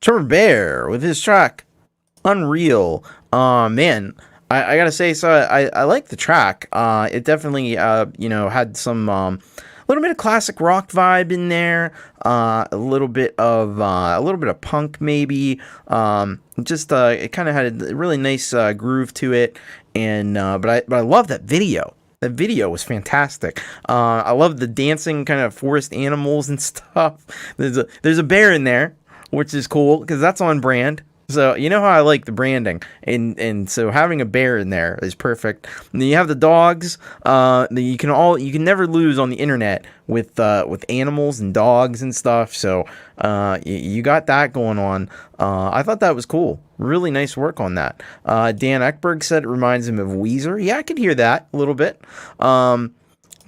A: Tremor Bear with his track Unreal. Man, I gotta say, so I like the track. It definitely had some little bit of classic rock vibe in there, a little bit of punk maybe. It kind of had a really nice groove to it, and but I love that video. That video was fantastic. I love the dancing kind of forest animals and stuff. There's a bear in there, which is cool because that's on brand. So you know how I like the branding, and so having a bear in there is perfect. And then you have the dogs. You can never lose on the internet with animals and dogs and stuff. So you got that going on. I thought that was cool. Really nice work on that. Dan Eckberg said it reminds him of Weezer. Yeah, I could hear that a little bit.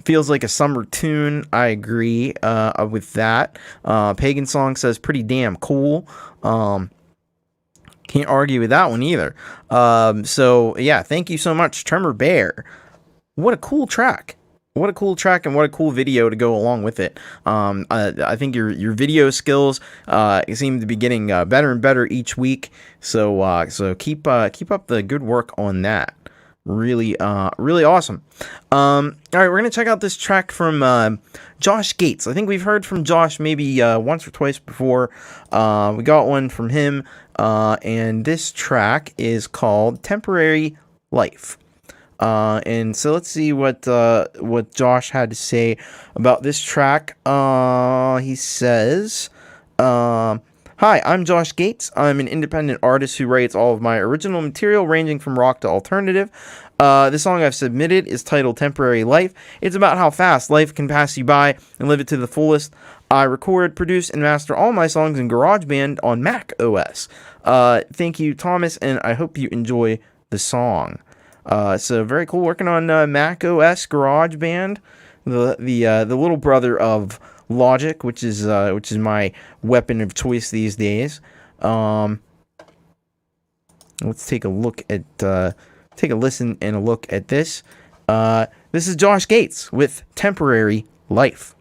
A: Feels like a summer tune. I agree with that. Pagansong says pretty damn cool. Can't argue with that one either. So yeah, thank you so much, Tremor Bear. What a cool track. What a cool track and what a cool video to go along with it. I think your video skills seem to be getting better and better each week. So keep up the good work on that. Really awesome. All right, we're gonna check out this track from Josh Gates. I think we've heard from Josh maybe once or twice before. We got one from him, and this track is called "Temporary Life." And so let's see what Josh had to say about this track. He says, "Hi, I'm Josh Gates. I'm an independent artist who writes all of my original material ranging from rock to alternative. The song I've submitted is titled Temporary Life. It's about how fast life can pass you by and live it to the fullest. I record, produce, and master all my songs in GarageBand on Mac OS. Thank you, Thomas, and I hope you enjoy the song." So very cool, working on Mac OS GarageBand, the little brother of Logic, which is my weapon of choice these days. Let's take a listen and a look at this. This is Josh Gates with Temporary Life.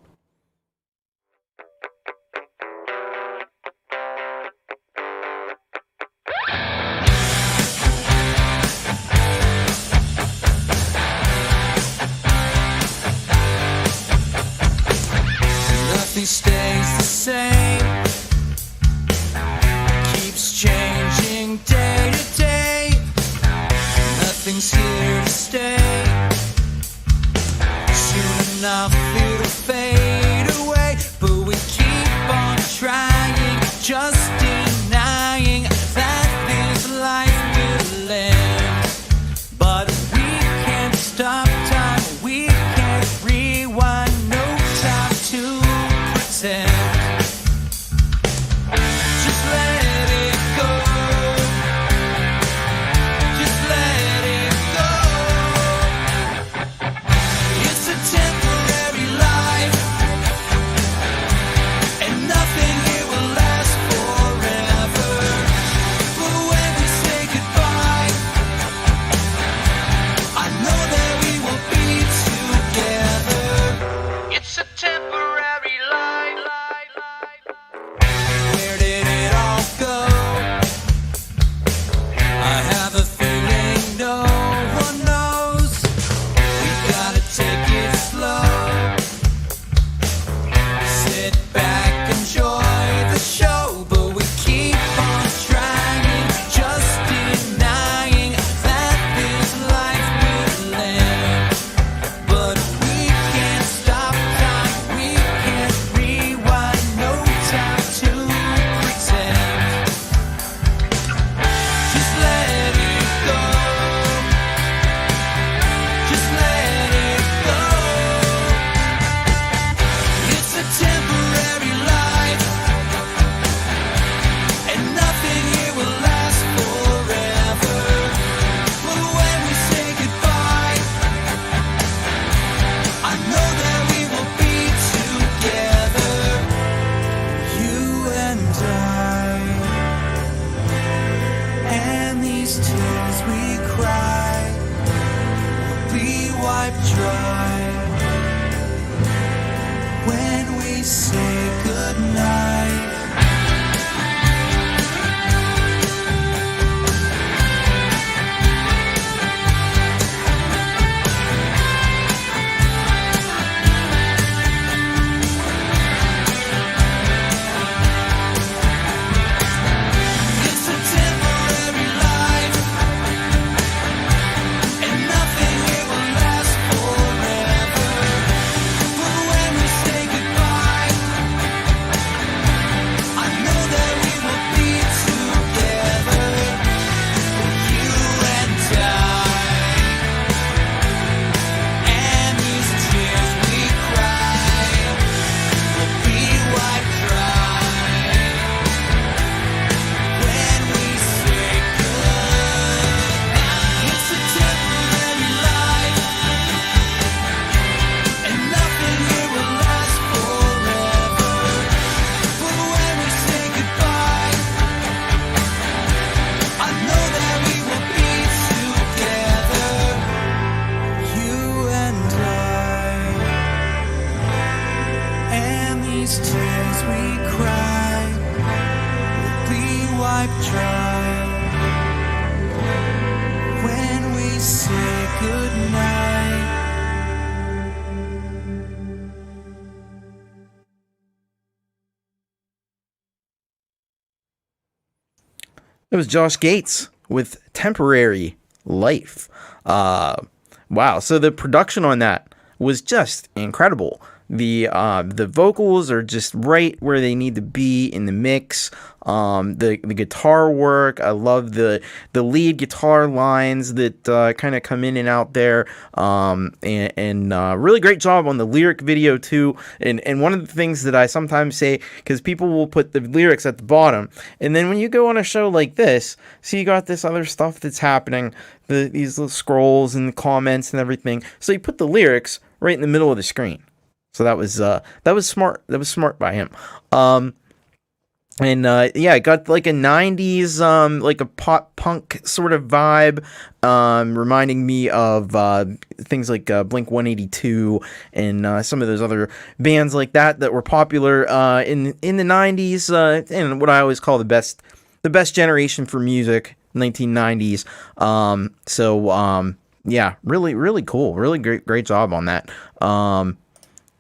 C: Nothing stays the same, keeps changing day to day. Nothing's here to stay, soon enough it'll fade away. But we keep on trying, just denying that this life will end. But we can't stop time, we can't rewind, no time to pretend. Just let it go, just let it go. It's a temporary life, and nothing here will last forever. But when we say goodbye, I know that we will be together. It's a temporary life. Where did it all go? I have a feeling no one knows. We gotta take it slow. Sit back, enjoy the show. But we keep on trying, just denying that this life will end. But we can't stop time, we can't rewind, no time to pretend. Just let it go, just let it go. It's a temporary life, and nothing here will last forever. But when we say goodbye, I know that we will be together. You and I, and these tears we cry will be wiped dry when we say goodnight. these tears we cry will be wiped dry when we say goodnight.
A: It was Josh Gates with Temporary Life. Wow, so the production on that was just incredible. The vocals are just right where they need to be in the mix. The guitar work, I love the lead guitar lines that kind of come in and out there. And really great job on the lyric video too. And one of the things that I sometimes say, because people will put the lyrics at the bottom, and then when you go on a show like this, so you got this other stuff that's happening, these little scrolls and the comments and everything. So you put the lyrics right in the middle of the screen. So that was smart. That was smart by him. Yeah, it got like a 90s, like a pop punk sort of vibe, reminding me of things like Blink-182 and some of those other bands like that were popular in the 90s, and what I always call the best generation for music, 1990s. Yeah, really cool. Really great job on that.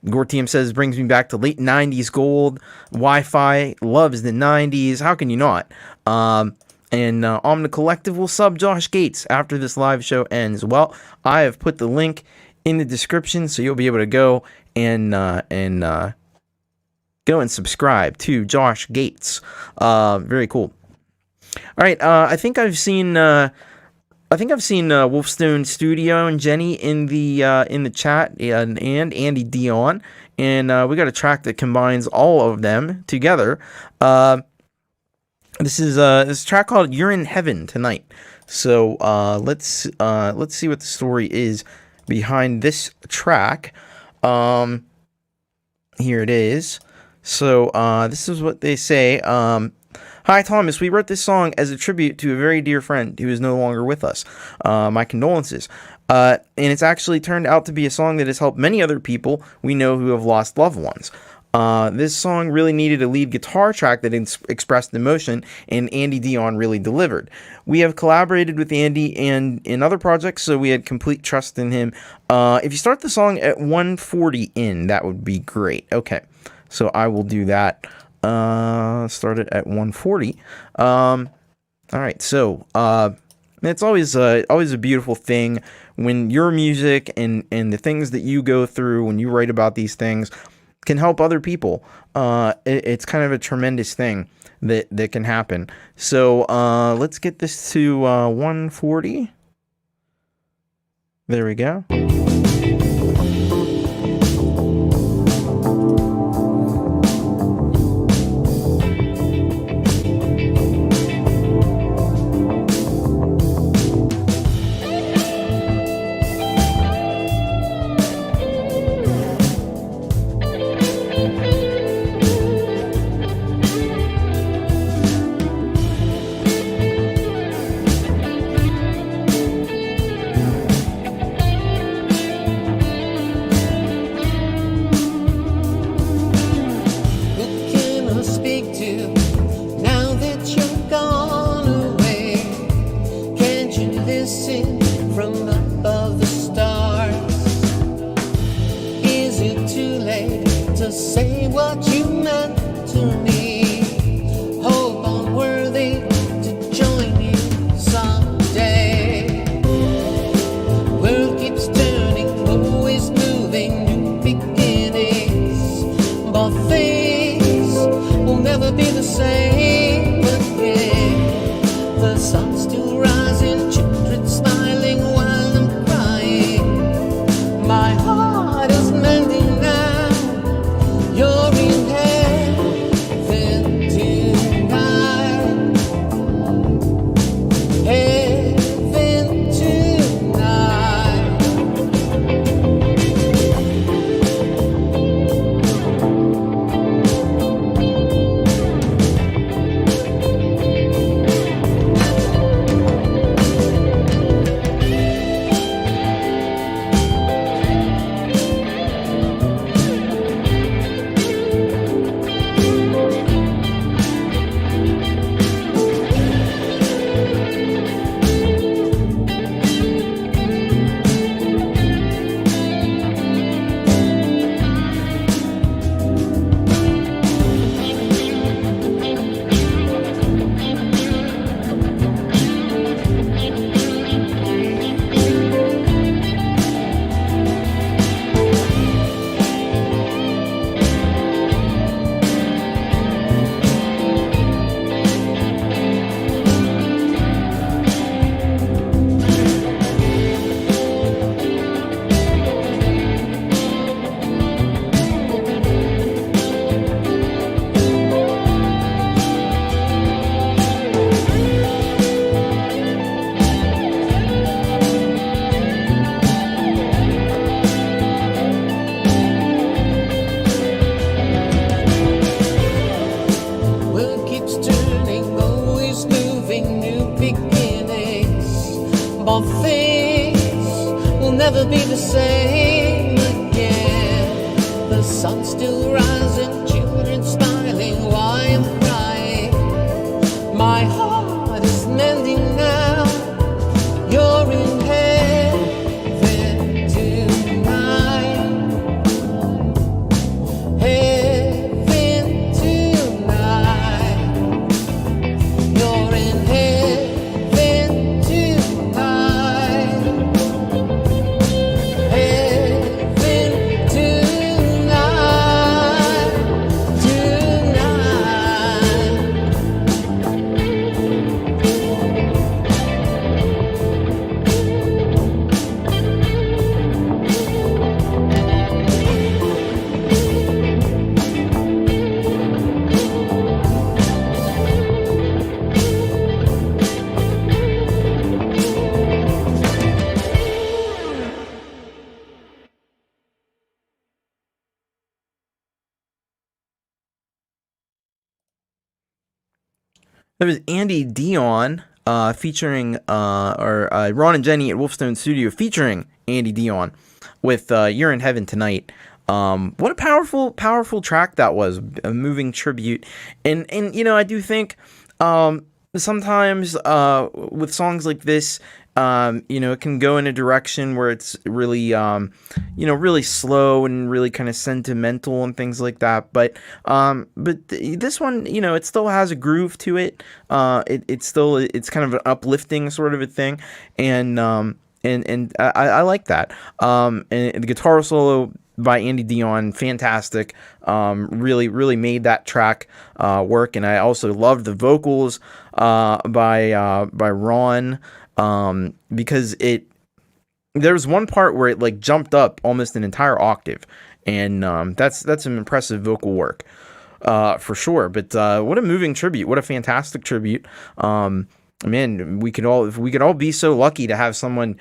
A: Gortium says, brings me back to late 90s gold. Wi-Fi loves the 90s. How can you not? Omni Collective will sub Josh Gates after this live show ends. Well, I have put the link in the description, so you'll be able to go and subscribe to Josh Gates. Very cool. All right, I think I've seen Wolfstone Studio and Jenny in the chat, and Andy Dion, and we got a track that combines all of them together. This is a track called "You're in Heaven Tonight." So let's see what the story is behind this track. Here it is. So this is what they say. Hi, Thomas. We wrote this song as a tribute to a very dear friend who is no longer with us. My condolences. And it's actually turned out to be a song that has helped many other people we know who have lost loved ones. This song really needed a lead guitar track that expressed emotion, and Andy Dion really delivered. We have collaborated with Andy and in other projects, so we had complete trust in him. If you start the song at 140 in, that would be great. Okay, so I will do that. Start it at 140. All right, so it's always a beautiful thing when your music and the things that you go through when you write about these things can help other people. It's kind of a tremendous thing that can happen. So let's get this to 140. There we go.
C: My heart is mending now. You're in heaven.
H: sun still rising, children smiling while I'm crying. My heart is mending now. You're in heaven tonight. Heaven tonight. You're in heaven tonight. Heaven tonight.
A: There was Andy Dion featuring, Ron and Jenny at Wolfstone Studio featuring Andy Dion with You're in Heaven Tonight. What a powerful track that was, a moving tribute. And you know, I do think sometimes with songs like this, you know, it can go in a direction where it's really, you know, really slow and really kind of sentimental and things like that. But this one, you know, it still has a groove to it. It's kind of an uplifting sort of a thing. And I like that. And the guitar solo by Andy Dion, fantastic. Really made that track work. And I also loved the vocals by Ron. Because there was one part where it like jumped up almost an entire octave, and that's some impressive vocal work, for sure. But what a moving tribute! What a fantastic tribute! Man, we could all be so lucky to have someone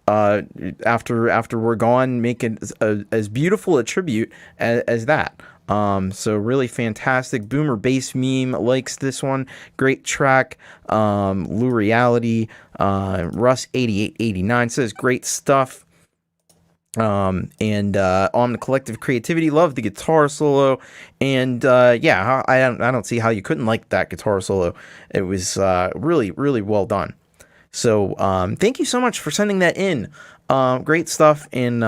A: after we're gone make it as beautiful a tribute as that. So really fantastic. Boomer Bass Meme likes this one. Great track. Lureeality. Russ 8889 says great stuff. On the Collective Creativity, love the guitar solo. And yeah, I don't see how you couldn't like that guitar solo. It was really well done. So thank you so much for sending that in. Great stuff. And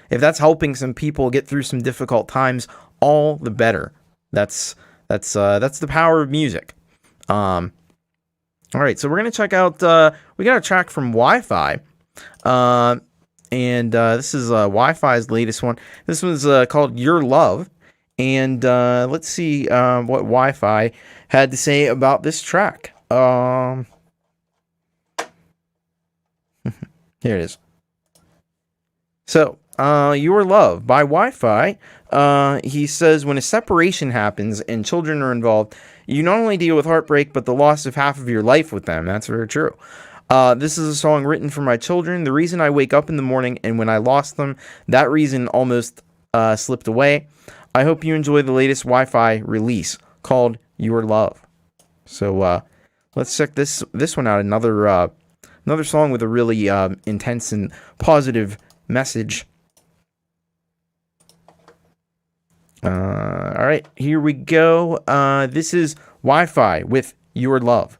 A: if that's helping some people get through some difficult times, all the better. That's the power of music. All right, so we're gonna check out. We got a track from Wi-Fi, and this is Wi-Fi's latest one. This one's called "Your Love," and let's see what Wi-Fi had to say about this track. Here it is. So, Your Love by Wi-Fi. He says, when a separation happens and children are involved, you not only deal with heartbreak, but the loss of half of your life with them. That's very true. This is a song written for my children. The reason I wake up in the morning, and when I lost them, that reason almost slipped away. I hope you enjoy the latest Wi-Fi release called Your Love. So, let's check this one out. Another song with a really intense and positive message. All right, here we go. This is Wi-Fi with Your Love.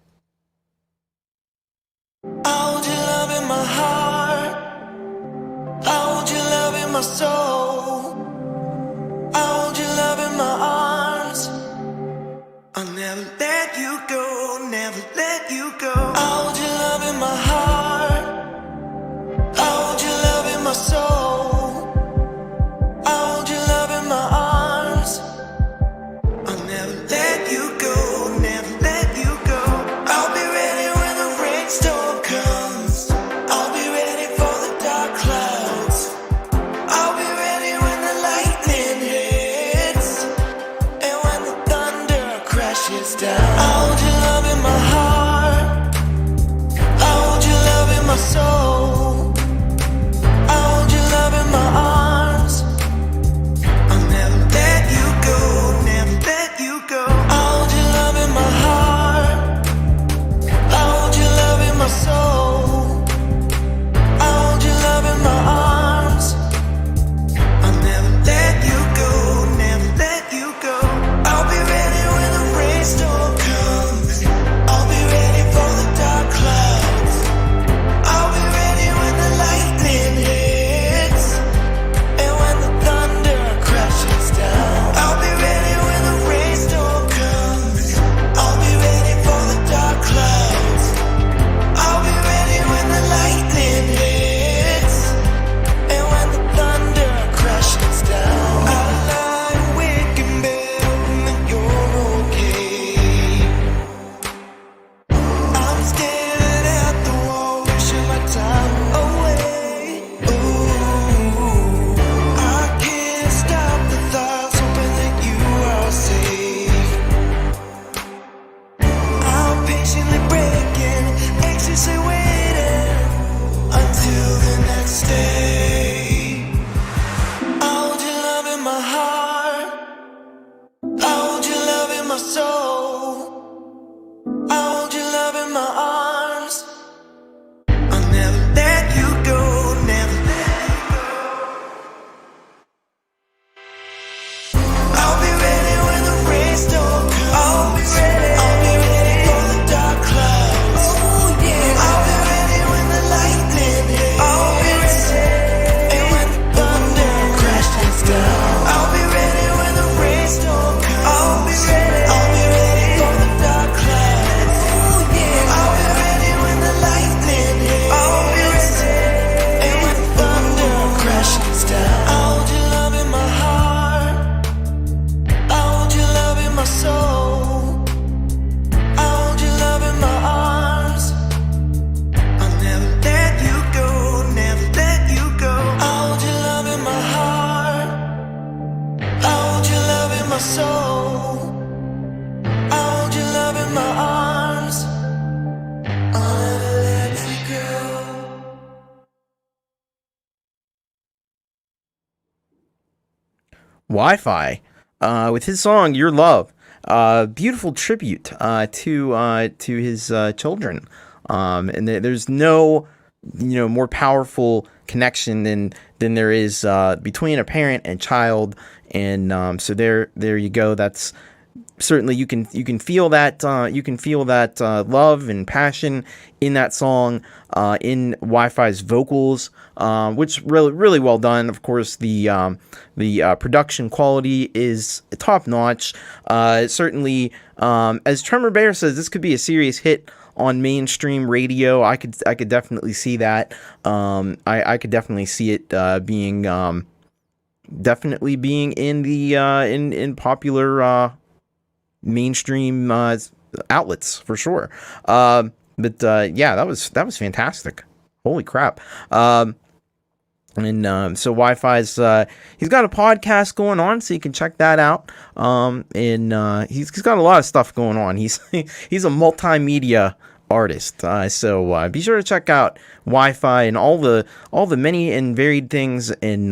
I: I hold your love in my heart. I hold your love in my soul. I hold your love in my arms. I'll never let you go, never let you go. I hold your love in my heart. I hold your love in my soul. I hold your love in my arms. I'll never let you go, never let you go. I'll be ready when the rainstorm comes. I'll be ready for the dark clouds. I'll be ready when the lightning hits and when the thunder crashes down. I hold your love in my heart. I hold your love in my soul. I hold your love in my arms. I'll never let you go, never let you go. I hold your love in my heart. I hold your love in my soul. I hold your love in my arms. I'll never let
A: Wi-Fi with his song "Your Love." Beautiful tribute to his children. And there's no more powerful connection than there is between a parent and child. And so there you go. That's certainly you can feel that love and passion in that song, in Wi-Fi's vocals, which really well done. Of course, the production quality is top notch. Certainly, as Tremor Bear says, this could be a serious hit on mainstream radio. I could definitely see that. I could definitely see it being definitely being in the in popular mainstream outlets for sure. But yeah, that was fantastic. Holy crap. So Wi-Fi's he's got a podcast going on, so you can check that out. And he's got a lot of stuff going on. He's a multimedia artist. So be sure to check out Wi-Fi and all the many and varied things in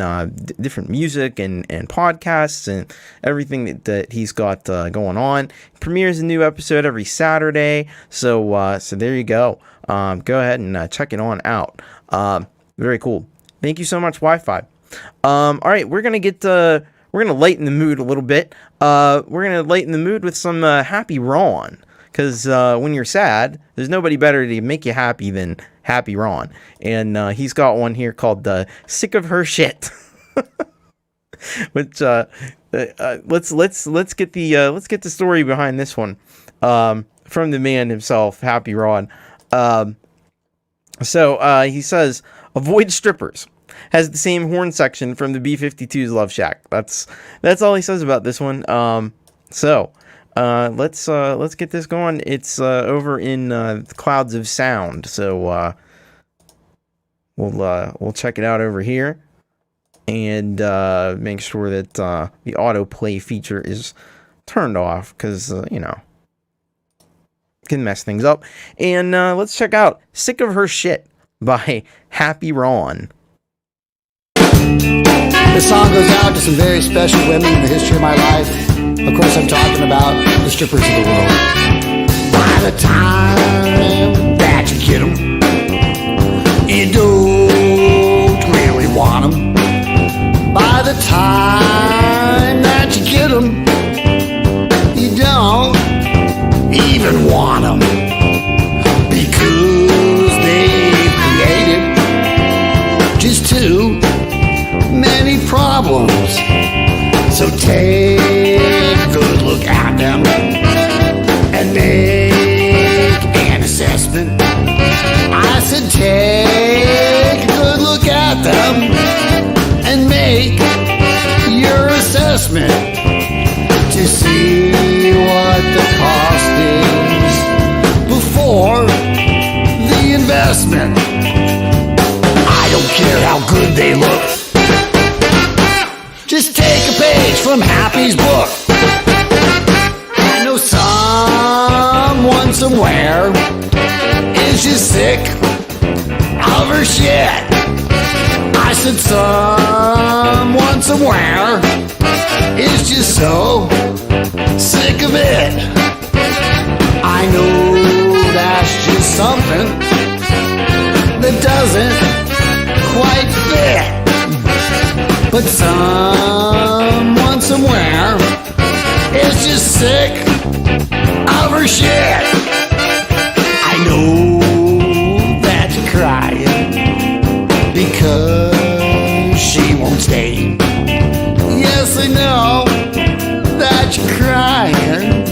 A: different music and podcasts and everything that he's got going on. He premieres a new episode every Saturday. So there you go. Go ahead and check it on out. Very cool. Thank you so much, Wi-Fi. All right, we're gonna lighten the mood a little bit. We're gonna lighten the mood with some Happy Ron. Because when you're sad, there's nobody better to make you happy than Happy Ron. And he's got one here called "Sick of Her Shit," which let's get the story behind this one from the man himself, Happy Ron. So he says, "Avoid strippers." Has the same horn section from the B-52's Love Shack. That's all he says about this one. Let's get this going. It's over in Clouds of Sound, so we'll check it out over here and make sure that the autoplay feature is turned off, because can mess things up. And let's check out "Sick of Her Shit" by Happy Ron.
J: This song goes out to some very special women in the history of my life. Of course, I'm talking about the strippers of the world. By the time that you get them, you don't really want them. By the time that you get them, you don't even want them. Because they've created just too many problems. So take a good look at them and make an assessment. I said take a good look at them and make your assessment to see what the cost is before the investment. I don't care how good they look. Just take a page from Happy's book. I know someone somewhere is just sick of her shit. I said someone somewhere is just so sick of it. I know that's just something that doesn't quite fit. But someone somewhere is just sick of her shit. I know that you're crying because she won't stay. Yes, I know that you're crying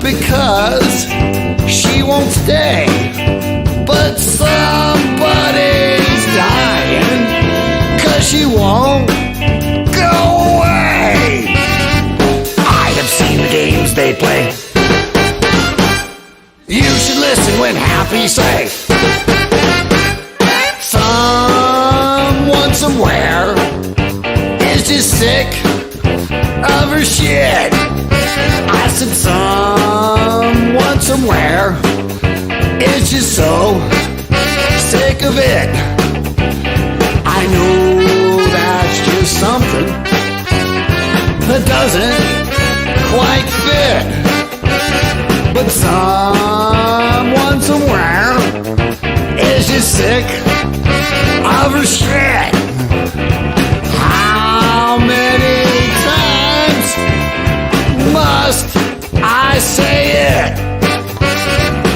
J: because she won't stay. But somebody's dying 'cause she won't go away. I have seen the games they play. You should listen when Happy say someone somewhere is just sick of her shit. I said someone somewhere is just so sick of it. I know that's just something that doesn't quite fit. But someone somewhere is just sick of her shit. How many times must I say it?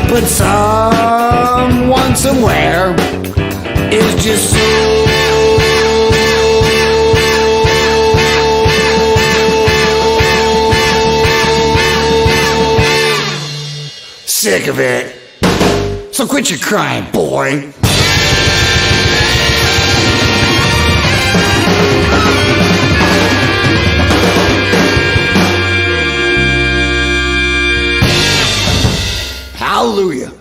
J: But someone somewhere is just so sick of it. So quit your crying, boy. Hallelujah.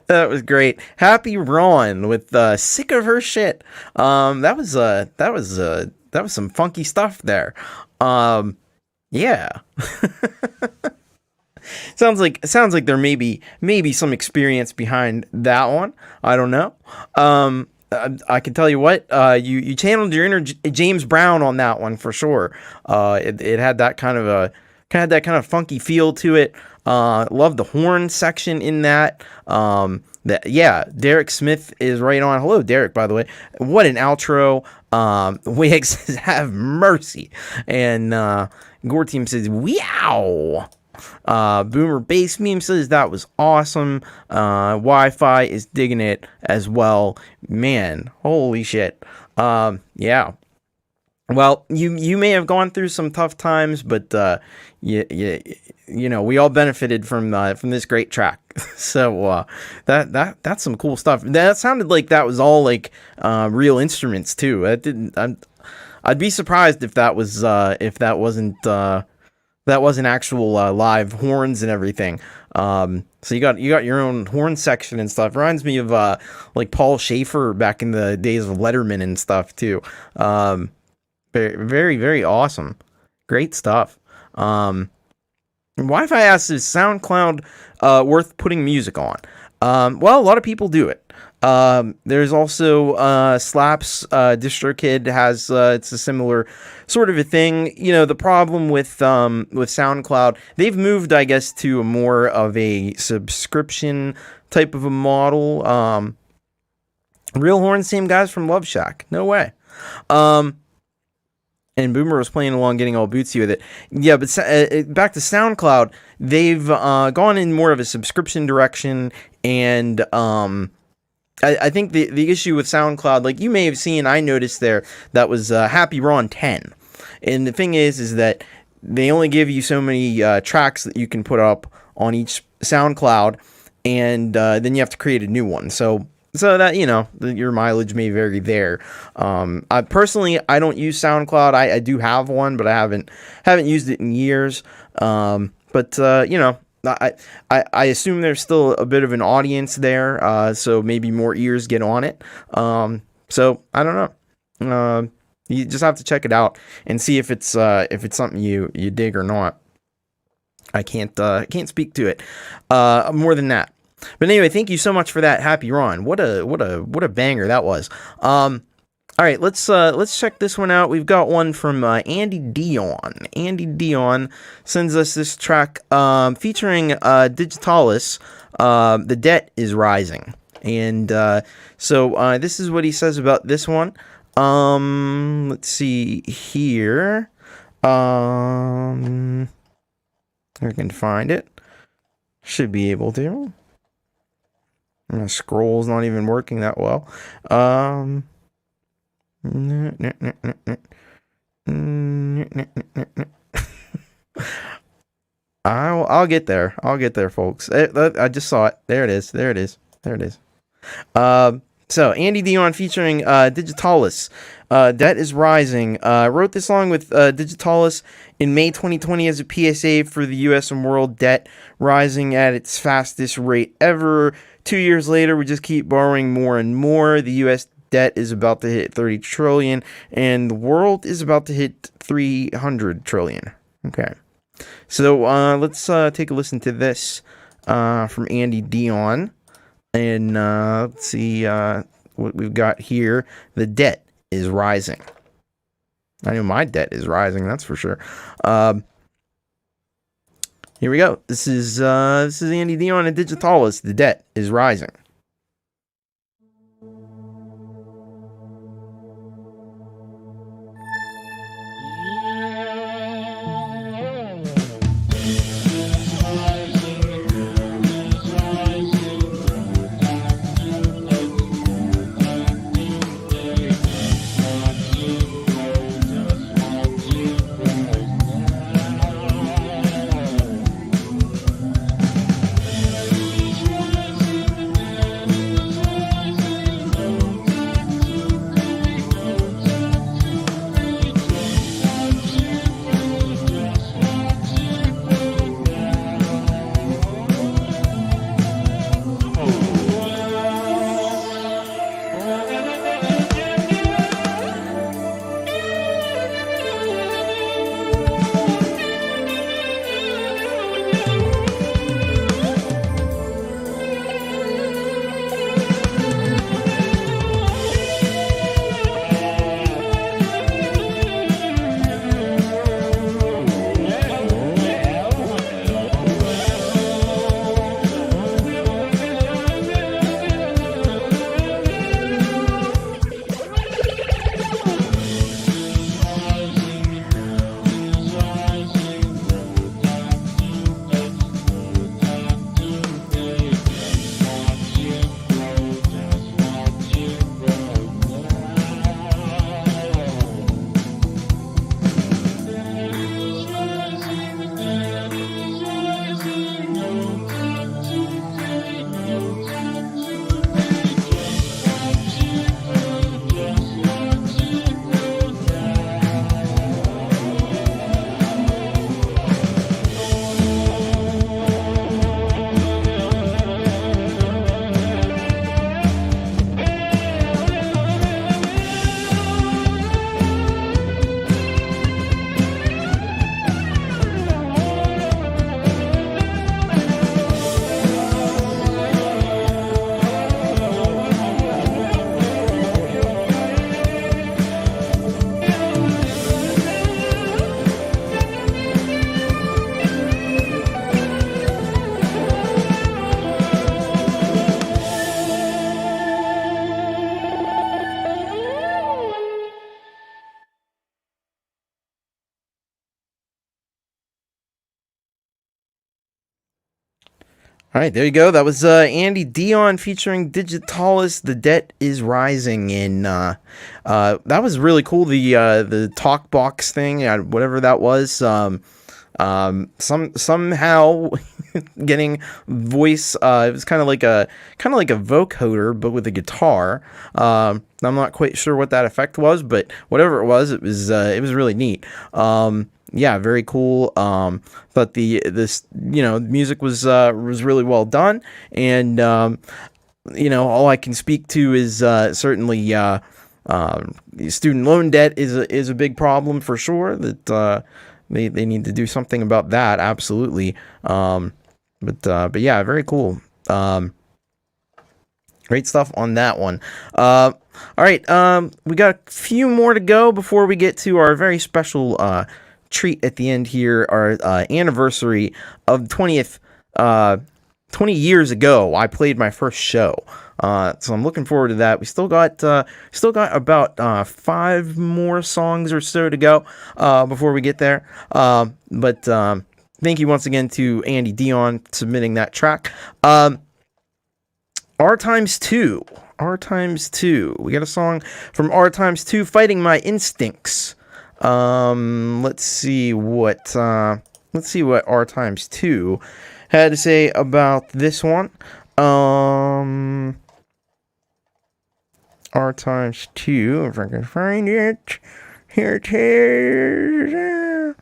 A: That was great. Happy Ron with "Sick of Her Shit." That was some funky stuff there. Yeah. sounds like there may be some experience behind that one. I don't know. I can tell you what, you channeled your inner James Brown on that one for sure. It had that kind of funky feel to it. Love the horn section in that. Derek Smith is right on. Hello, Derek, by the way. What an outro. Wix says, have mercy. And Gore Team says, wow. Boomer Bass Meme says that was awesome. Wi-Fi is digging it as well. Man, holy shit. Yeah. Well, you may have gone through some tough times, but you know, we all benefited from this great track. So that's some cool stuff. That sounded like that was all like real instruments too. I'd be surprised if that wasn't actual live horns and everything. So you got your own horn section and stuff. Reminds me of like Paul Schaefer back in the days of Letterman and stuff too. Very, very, very awesome. Great stuff. Wi-Fi asks, is SoundCloud worth putting music on? Well, a lot of people do it. There's also Slaps DistroKid has it's a similar sort of a thing. You know, the problem with SoundCloud, they've moved, I guess, to a more of a subscription type of a model. Real Horn, same guys from Love Shack. No way. And Boomer was playing along, getting all bootsy with it. Yeah, but back to SoundCloud, they've gone in more of a subscription direction, and I think the issue with SoundCloud, like you may have seen, I noticed there, that was Happy Ron 10. And the thing is that they only give you so many tracks that you can put up on each SoundCloud, and then you have to create a new one. So that, you know, your mileage may vary there. I personally, I don't use SoundCloud. I do have one, but I haven't used it in years. But you know, I assume there's still a bit of an audience there. So maybe more ears get on it. So I don't know. You just have to check it out and see if it's something you dig or not. I can't speak to it more than that. But anyway, thank you so much for that, Happy Ron. What a banger that was. All right, let's check this one out. We've got one from Andy Dion. Andy Dion sends us this track featuring Digitalis. The Debt is Rising, and so this is what he says about this one. Let's see here. I can find it. Should be able to. My scroll's not even working that well. I'll get there. I'll get there, folks. I just saw it. There it is. There it is. There it is. So Andy Dion featuring Digitalis. Debt is Rising. Wrote this song with Digitalis in May 2020 as a PSA for the U.S. and world debt rising at its fastest rate ever. 2 years later, we just keep borrowing more and more. The U.S. debt is about to hit 30 trillion, and the world is about to hit 300 trillion. Okay. So let's take a listen to this from Andy Dion. And let's see what we've got here. The Debt is rising. I know my debt is rising, that's for sure. Here we go. This is Andy Dion and Digitalis. The debt is rising. All right, there you go. That was Andy Dion featuring Digitalis. The debt is rising, and that was really cool. The talk box thing, whatever that was. Somehow getting voice. It was kind of like a vocoder, but with a guitar. I'm not quite sure what that effect was, but whatever it was really neat. Yeah, very cool. But this music was really well done, and all I can speak to is certainly student loan debt is a big problem for sure. That they need to do something about that, absolutely. But yeah, very cool. Great stuff on that one. All right, we got a few more to go before we get to our very special treat at the end here, our anniversary of 20th 20 years ago I played my first show, so I'm looking forward to that. We still got about 5 more songs or so to go before we get there, but thank you once again to Andy Dion submitting that track. R times 2, we got a song from R times 2, Fighting My Instincts. Let's see what R times 2 had to say about this one. R times 2, if I can find it. Here it is.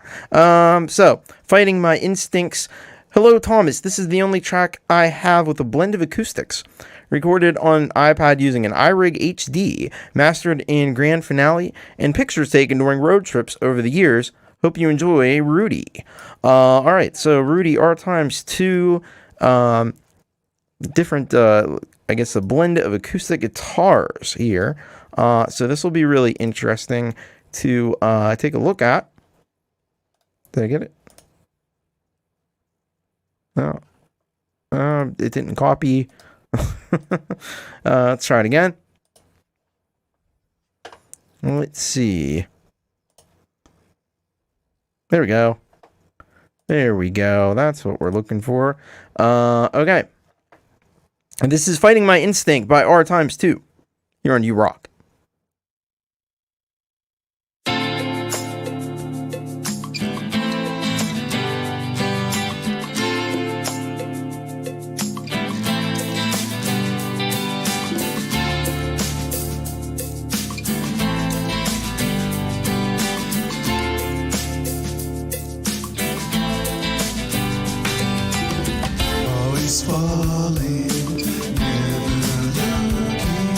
A: So, Fighting My Instincts. Hello, Thomas. This is the only track I have with a blend of acoustics. Recorded on iPad using an iRig HD, mastered in Grand Finale, and pictures taken during road trips over the years. Hope you enjoy, Rudy. Alright, so Rudy, R times 2, different, I guess a blend of acoustic guitars here. So this will be really interesting to take a look at. Did I get it? No. It didn't copy. Let's try it again. Let's see. There we go. There we go. That's what we're looking for. Okay. And this is Fighting My Instinct by R times 2 here on You Rock.
K: Falling, never looking,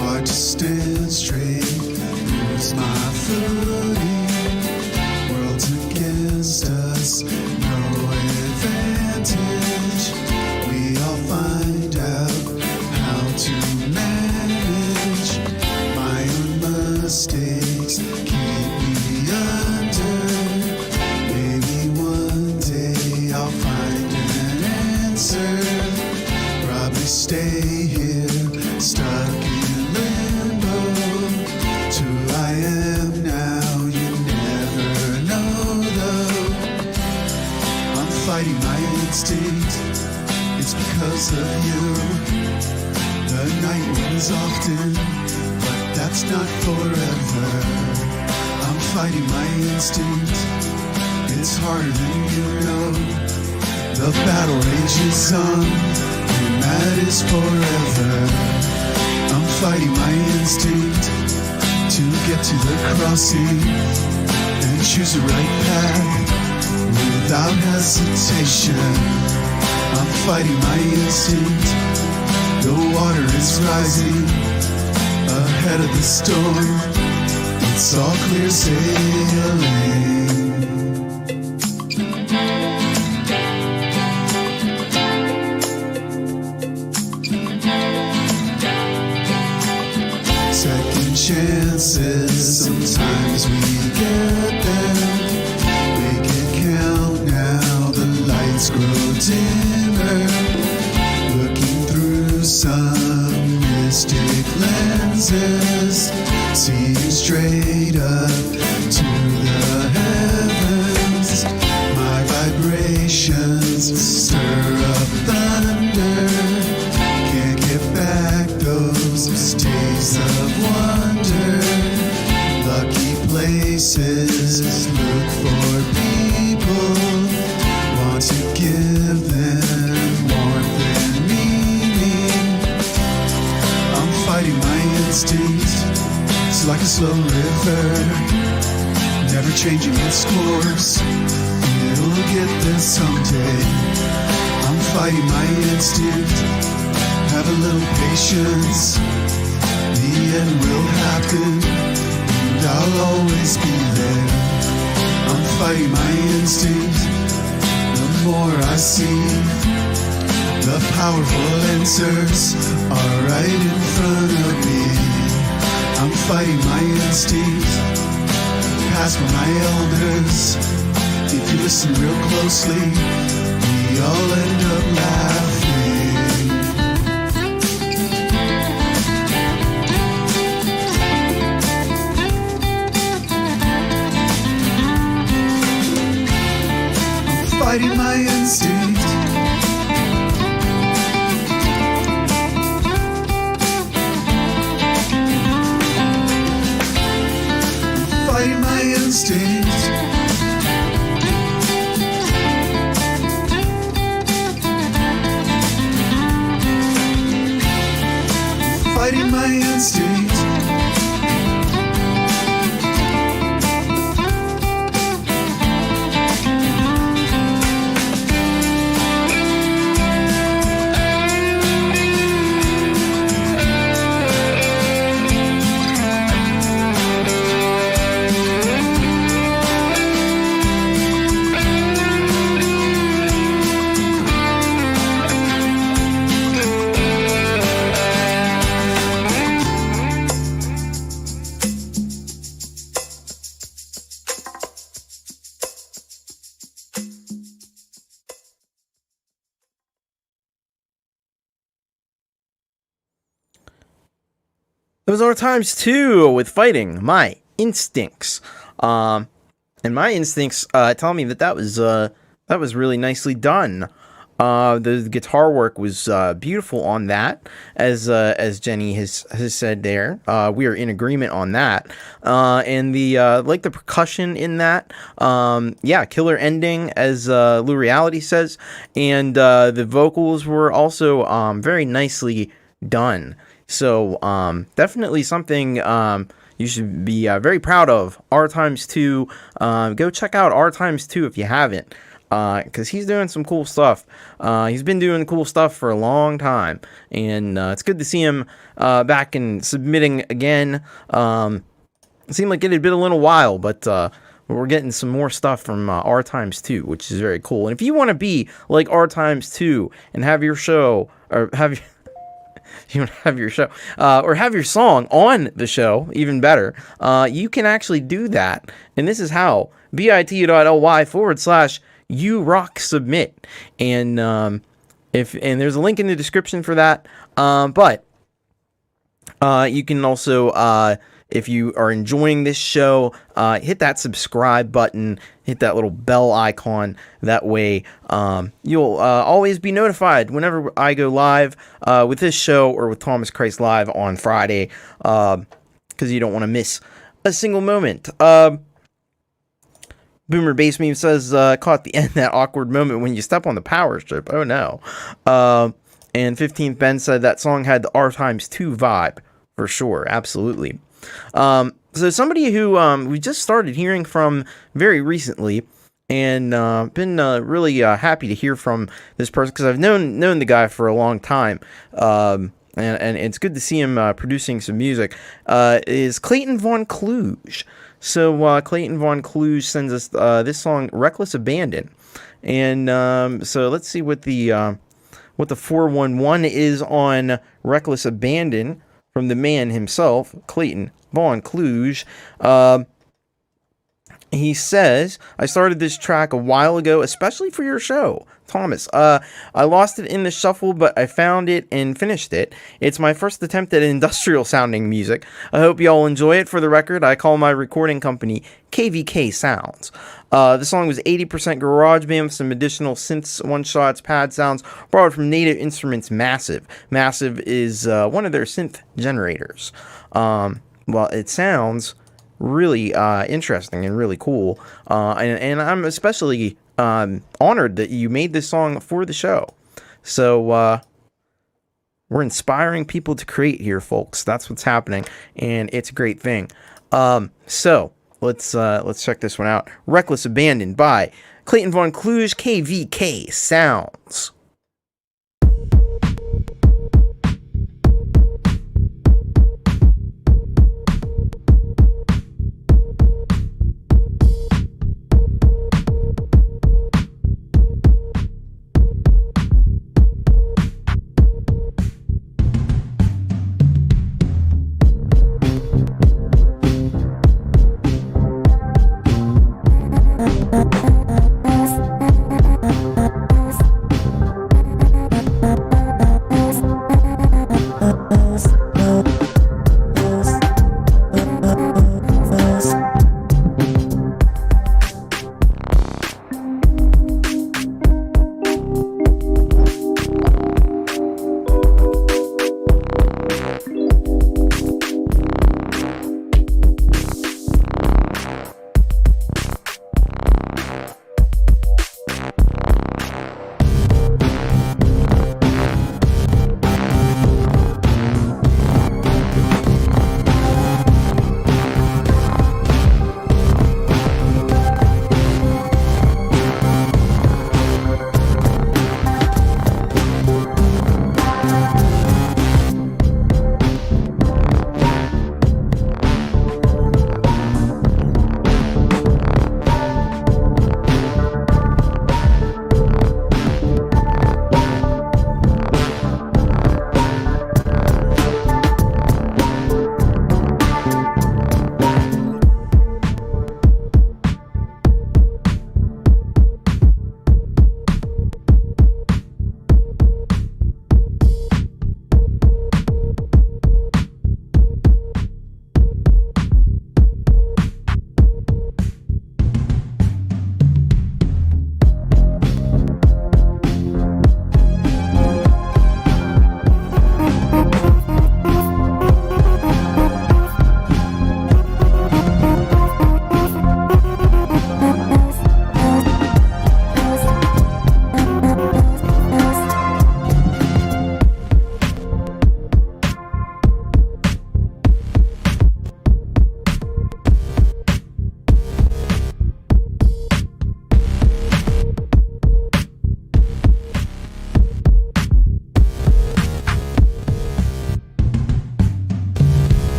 K: hard to stand straight, lose my footing, world's against us, no advantage, we all find out how to manage, my own mistakes keep me under, maybe one day I'll find probably stay here, stuck in limbo. To who I am now, you never know though. I'm fighting my instinct, it's because of you. The night winds often, but that's not forever. I'm fighting my instinct, it's harder than you know. The battle rages on, and that is forever. I'm fighting my instinct to get to the crossing and choose the right path without hesitation. I'm fighting my instinct, the water is rising ahead of the storm. It's all clear sailing. Chances, sometimes we get them. Make it count now, the lights grow dimmer. Looking through some mystic lenses, seeing straight up to the heavens. My vibrations stir up thunder. Can't get back those days of wonder. Lucky places look for people, want to give them warmth and meaning. I'm fighting my instinct, it's like a slow river, never changing its course. It'll get there someday. I'm fighting my instinct, have a little patience, the end will happen. I'll always be there. I'm fighting my instinct. The more I see, the powerful answers are right in front of me. I'm fighting my instinct, passed by my elders. If you listen real closely, we all end up laughing. Fighting my instinct. Fighting my instinct. Fighting my instinct.
A: was our times 2 with Fighting My Instincts. And my instincts tell me that was really nicely done. The guitar work was beautiful on that, as Jenny has said there. We are in agreement on that. And the the percussion in that, killer ending, as Lureeality says, and the vocals were also very nicely done. So definitely something you should be very proud of. R times 2. Go check out R times 2 if you haven't. Because he's doing some cool stuff. He's been doing cool stuff for a long time, and it's good to see him back and submitting again. It seemed like it had been a little while, but we're getting some more stuff from R times 2, which is very cool. And if you want to be like R times 2 and have your show, or have your show, or have your song on the show, even better, you can actually do that. And this is how: bit.ly/YouRockSubmit, and there's a link in the description for that. But you can also, if you are enjoying this show, hit that subscribe button, hit that little bell icon. That way, you'll always be notified whenever I go live with this show or with Thomas Christ Live on Friday, because you don't want to miss a single moment. Boomer Bass Meme says, caught the end, that awkward moment when you step on the power strip. Oh no. And 15th Ben said that song had the R times 2 vibe, for sure. Absolutely. So somebody who we just started hearing from very recently, and been really happy to hear from this person, because I've known the guy for a long time. And it's good to see him producing some music, is Clayton Von Kluge. So Clayton Von Kluge sends us this song, Reckless Abandon. And so let's see what the 411 is on Reckless Abandon from the man himself, Clayton Von Kluge. He says, I started this track a while ago, especially for your show, Thomas. I lost it in the shuffle, but I found it and finished it. It's my first attempt at industrial sounding music. I hope you all enjoy it. For the record, I call my recording company KVK Sounds. The song was 80% GarageBand with some additional synths, one-shots, pad sounds, borrowed from Native Instruments' Massive. Massive is one of their synth generators. Well, it sounds really interesting and really cool, and I'm especially honored that you made this song for the show. So we're inspiring people to create here, folks. That's what's happening, and it's a great thing. So let's check this one out. Reckless Abandon by Clayton Von Kluge, KVK Sounds.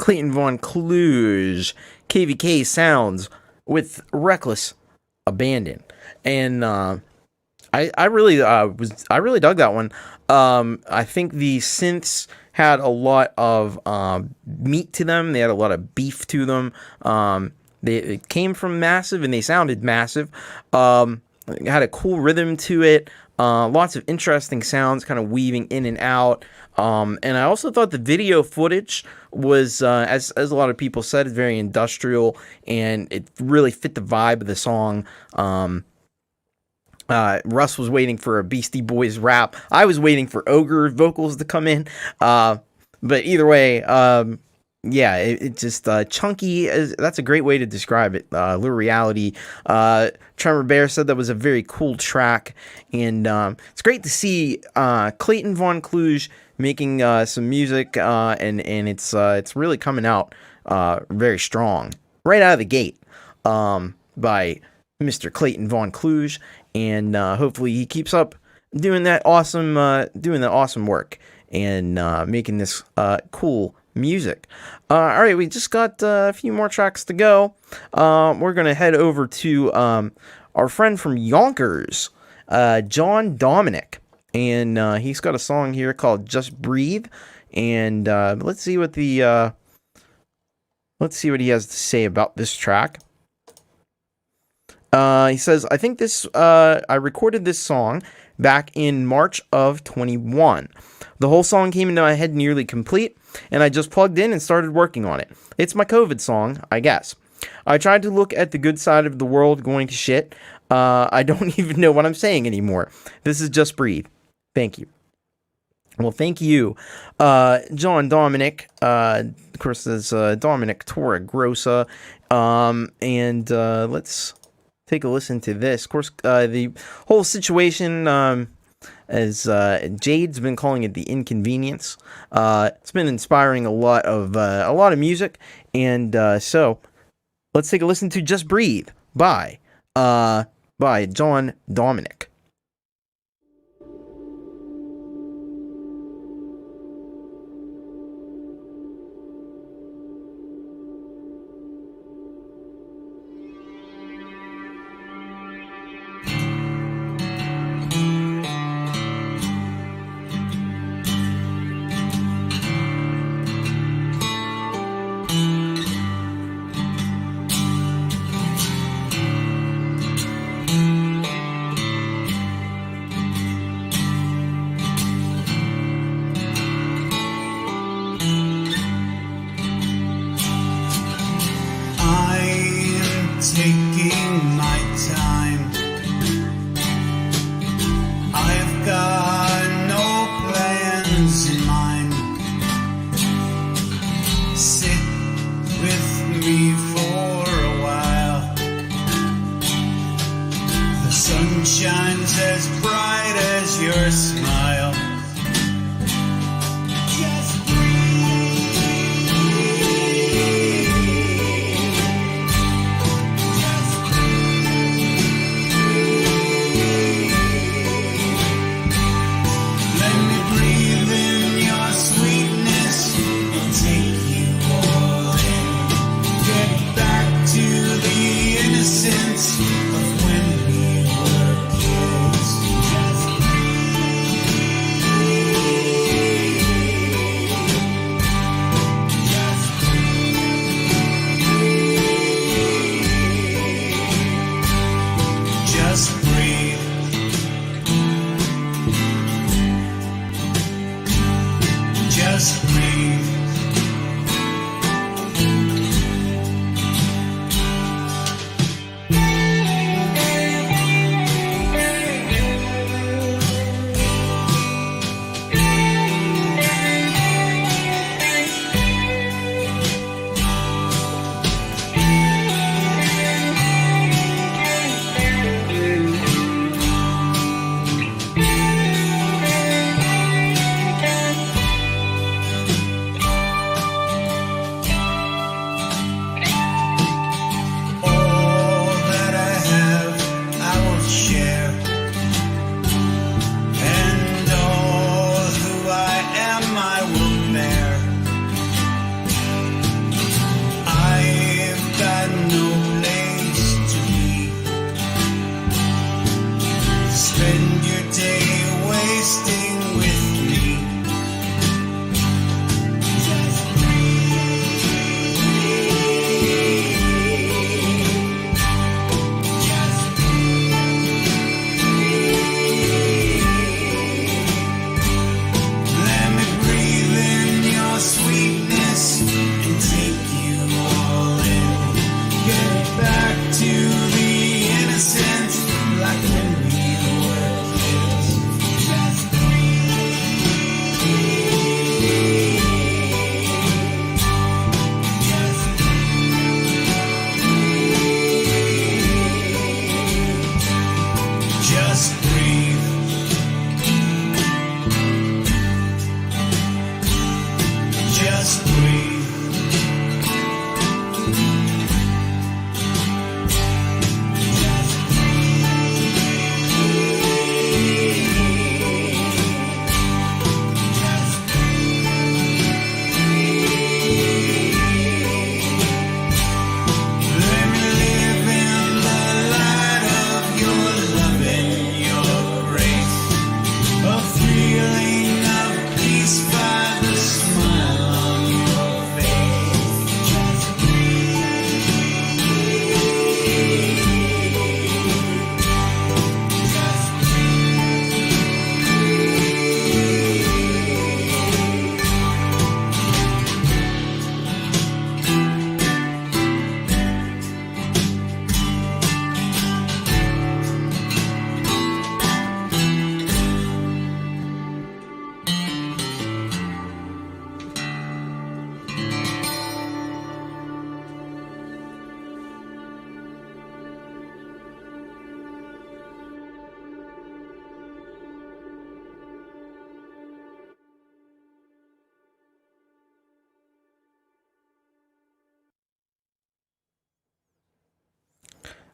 A: Clayton Von Kluge, KVK sounds with reckless abandon, and I really dug that one. I think the synths had a lot of meat to them. They had a lot of beef to them. It came from Massive, and they sounded massive. It had a cool rhythm to it. Lots of interesting sounds kind of weaving in and out. And I also thought the video footage was, as a lot of people said, very industrial, and it really fit the vibe of the song. Russ was waiting for a Beastie Boys rap. I was waiting for Ogre vocals to come in. But either way, yeah, it just chunky. That's a great way to describe it. Lureeality. Tremor Bear said that was a very cool track, and it's great to see Clayton Von Kluge making some music, and it's really coming out very strong right out of the gate by Mr. Clayton Von Kluge, and hopefully he keeps up doing that awesome work and making this cool music. All right, we just got a few more tracks to go. We're gonna head over to our friend from Yonkers, John Dominic, and he's got a song here called "Just Breathe." And let's see what he has to say about this track. He says, "I think I recorded this song back in March of 21. The whole song came into my head nearly complete, and I just plugged in and started working on it. It's my COVID song, I guess. I tried to look at the good side of the world going to shit. I don't even know what I'm saying anymore. This is Just Breathe. Thank you." Well, thank you, John Dominic. Of course, there's Dominic Torregrossa. And let's take a listen to this. Of course, the whole situation, as Jade's been calling it, the inconvenience. It's been inspiring a lot of music, and so let's take a listen to "Just Breathe" by John Dominic.
K: Taking my time. I've got no plans in mind. Sit with me for a while. The sun shines as bright as your smile. Just of when we were kids. Just breathe.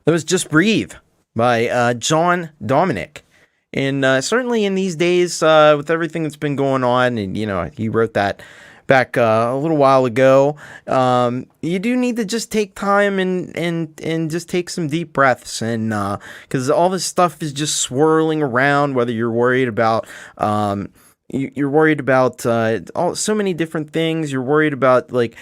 A: That was Just Breathe by John Dominic. And certainly in these days, with everything that's been going on, and he wrote that back a little while ago, you do need to just take time and just take some deep breaths, and because all this stuff is just swirling around, whether you're worried about you're worried about so many different things. You're worried about like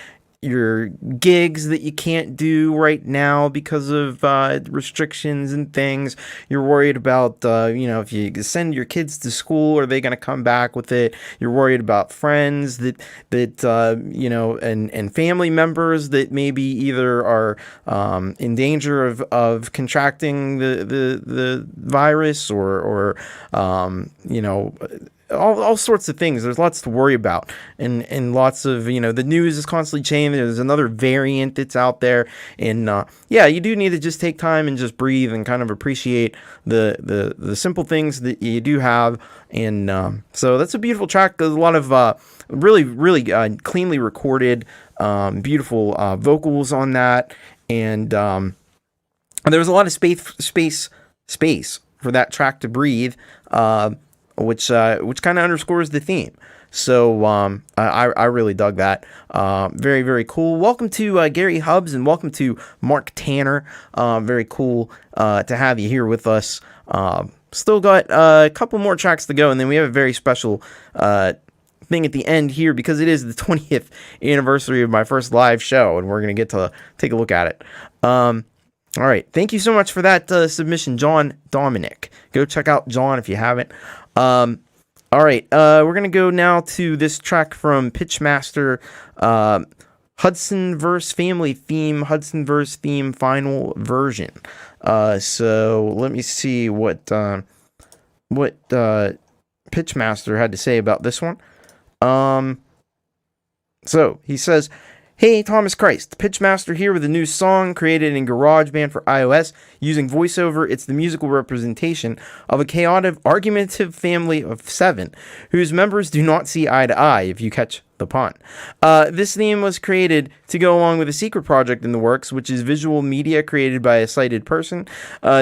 A: your gigs that you can't do right now because of restrictions and things. You're worried about, if you send your kids to school, are they going to come back with it? You're worried about friends that and family members that maybe either are in danger of contracting the virus or all sorts of things. There's lots to worry about, and lots of, the news is constantly changing. There's another variant that's out there, and you do need to just take time and just breathe and kind of appreciate the simple things that you do have. And so that's a beautiful track. There's a lot of really, really cleanly recorded, beautiful vocals on that, and there was a lot of space for that track to breathe, which kind of underscores the theme. So I really dug that. Very, very cool. Welcome to Gary Hubbs, and welcome to Mark Tanner. Very cool to have you here with us. Still got a couple more tracks to go, and then we have a very special thing at the end here because it is the 20th anniversary of my first live show, and we're going to get to take a look at it. All right. Thank you so much for that submission, John Dominic. Go check out John if you haven't. All right, we're gonna go now to this track from Pitchmaster, Hudsonverse Family Theme, Hudsonverse Theme Final Version. So let me see what Pitchmaster had to say about this one. So he says, "Hey, Thomas Christ, Pitchmaster here with a new song created in GarageBand for iOS using voiceover. It's the musical representation of a chaotic, argumentative family of 7 whose members do not see eye to eye, if you catch the pun. This theme was created to go along with a secret project in the works, which is visual media created by a sighted person.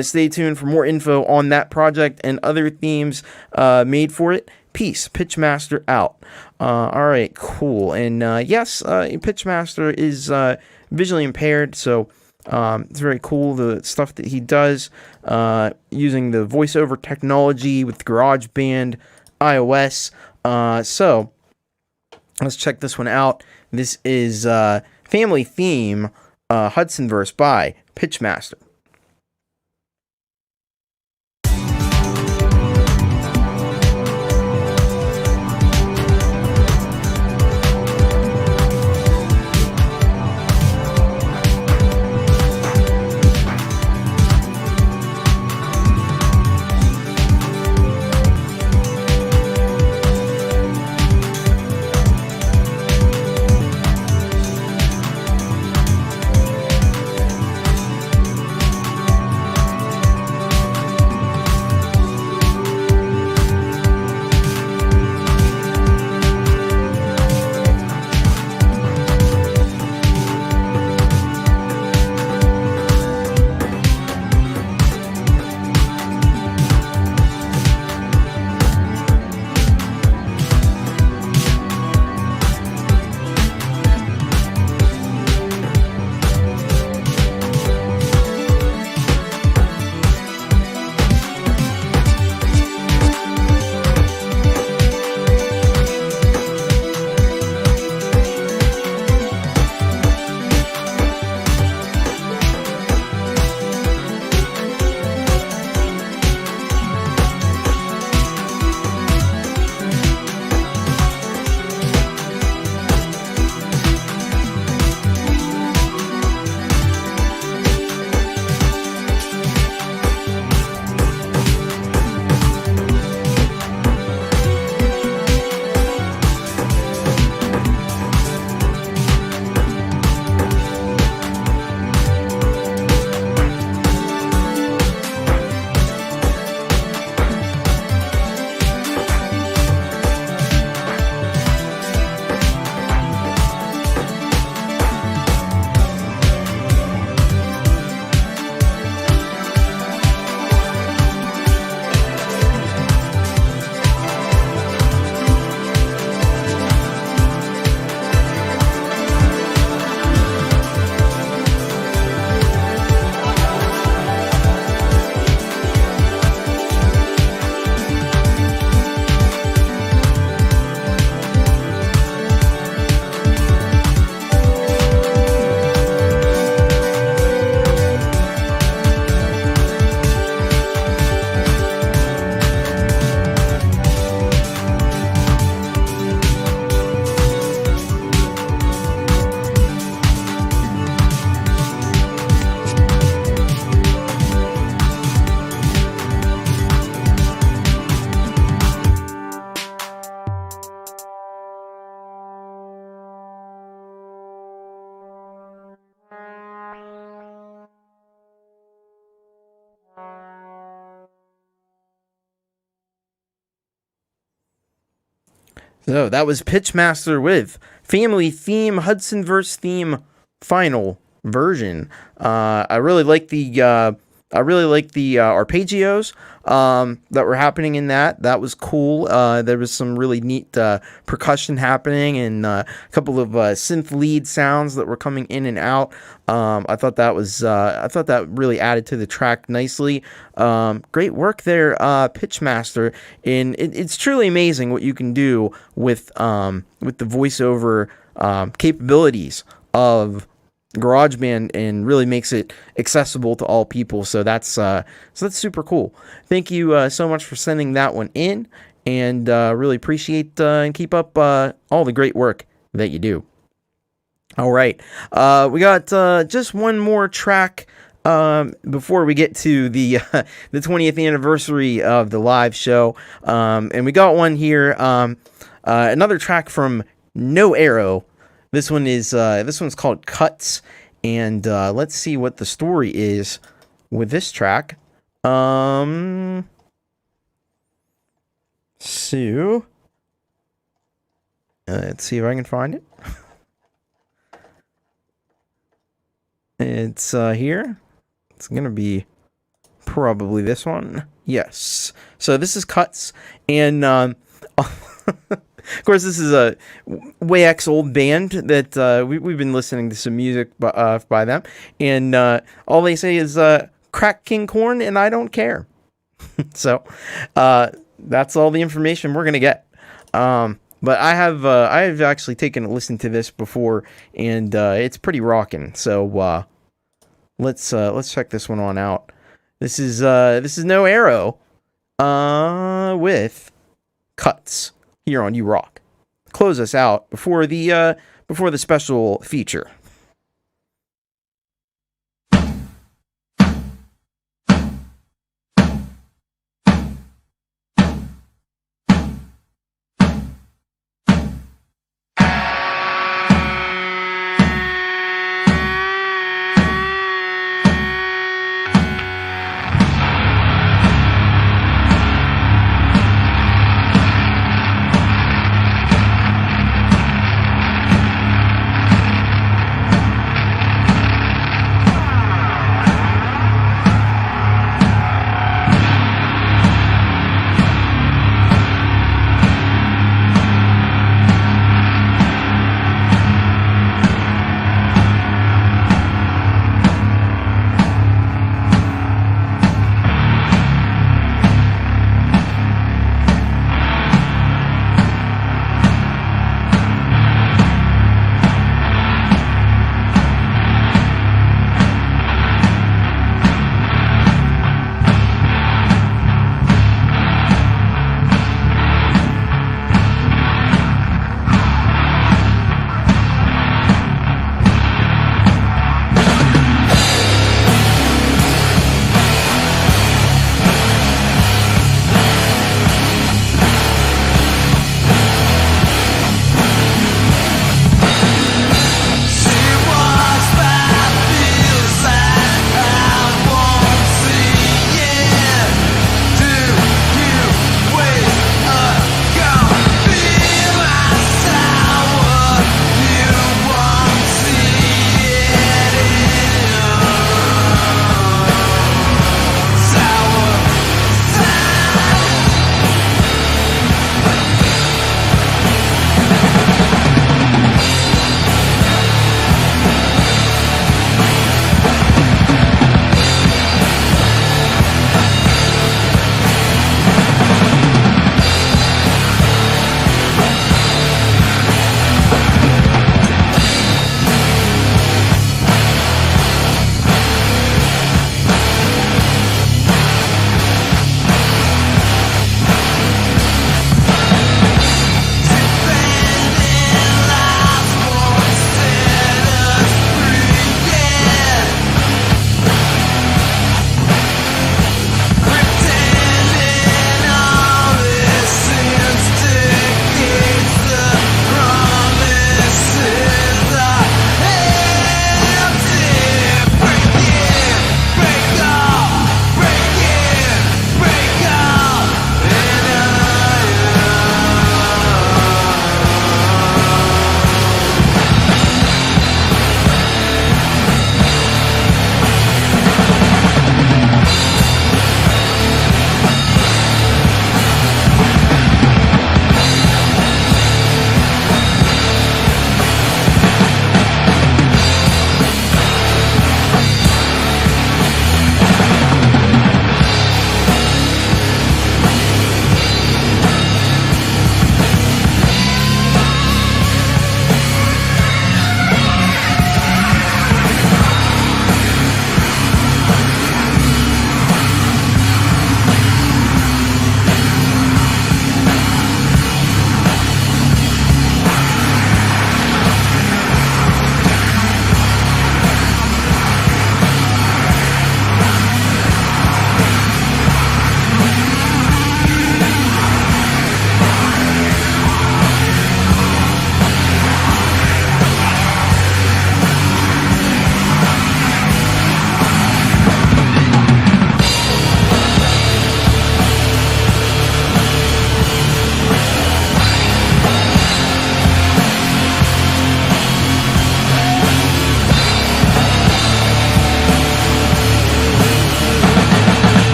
A: Stay tuned for more info on that project and other themes made for it. Peace, Pitchmaster out." All right, cool. And yes, Pitchmaster is visually impaired, so it's very cool, the stuff that he does using the voiceover technology with GarageBand iOS. So let's check this one out. This is Family Theme, Hudsonverse by Pitchmaster. So that was Pitchmaster with Family Theme, Hudsonverse Theme Final Version. I really like the arpeggios that were happening in that. That was cool. There was some really neat percussion happening and a couple of synth lead sounds that were coming in and out. I thought that really added to the track nicely. Great work there, Pitchmaster. And it's truly amazing what you can do with the voiceover capabilities of GarageBand, and really makes it accessible to all people. So that's super cool. Thank you so much for sending that one in, and really appreciate and keep up all the great work that you do. All right, we got just one more track before we get to the 20th anniversary of the live show, and we got one here, another track from No Arrow. This one's called Cuts, and let's see what the story is with this track. So let's see if I can find it. It's here. It's gonna be probably this one. Yes. So this is Cuts, and of course, this is a way old band that we've been listening to some music by them, and all they say is "crack King Corn," and I don't care. So that's all the information we're gonna get. But I have actually taken a listen to this before, and it's pretty rockin'. So let's check this one on out. This is No Arrow with Cuts here on You Rock. Close us out before the special feature.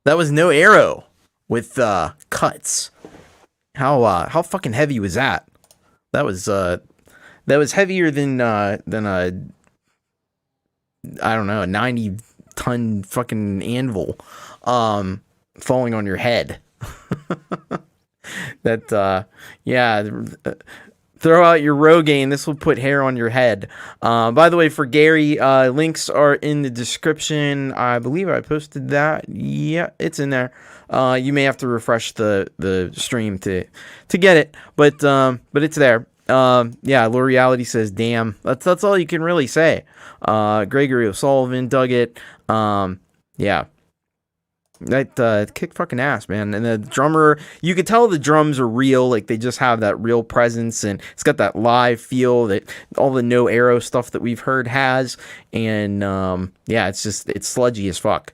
A: That was No Arrow with Cuts. How fucking heavy was that? That was heavier than I don't know, a 90-ton fucking anvil falling on your head. Throw out your Rogaine. This will put hair on your head. By the way, for Gary, links are in the description. I believe I posted that. Yeah, it's in there. You may have to refresh the stream to get it, but it's there. Lureeality says, "Damn." That's all you can really say. Gregory O'Sullivan dug it. That kicked fucking ass, man. And the drummer, you could tell the drums are real, like they just have that real presence, and it's got that live feel that all the No Arrow stuff that we've heard has. And it's sludgy as fuck.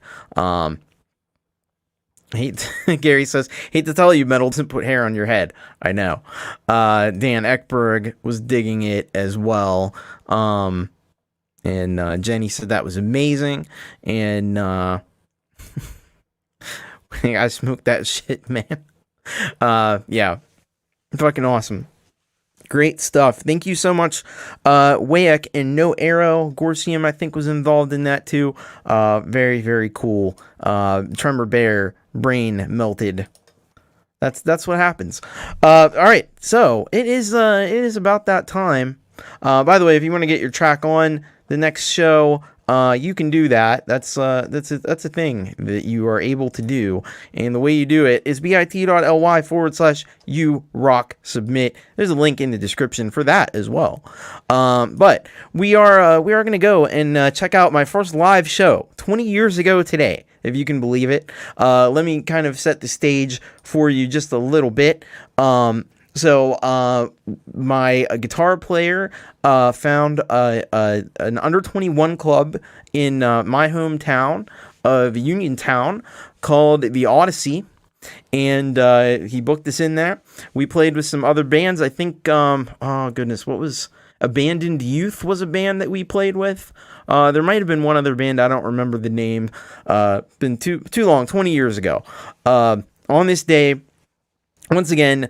A: Gary says, hate to tell you, metal doesn't put hair on your head. I know. Dan Eckberg was digging it as well. And Jenny said that was amazing. And I smoked that shit, man. Fucking awesome. Great stuff. Thank you so much, Wayek and No Arrow. Gorsium, I think, was involved in that too. Very, very cool. Tremor Bear, brain melted. That's what happens. All right, so it is about that time. By the way, if you want to get your track on the next show, you can do that. That's a thing that you are able to do, and the way you do it is bit.ly/urocksubmit. There's a link in the description for that as well. But we are going to go and check out my first live show 20 years ago today, if you can believe it. Let me kind of set the stage for you just a little bit. So my guitar player found an under 21 club in my hometown of Uniontown called the Odyssey, and he booked us in there. We played with some other bands. I think, what was Abandoned Youth was a band that we played with. There might have been one other band. I don't remember the name. Been too long, 20 years ago. On this day, once again,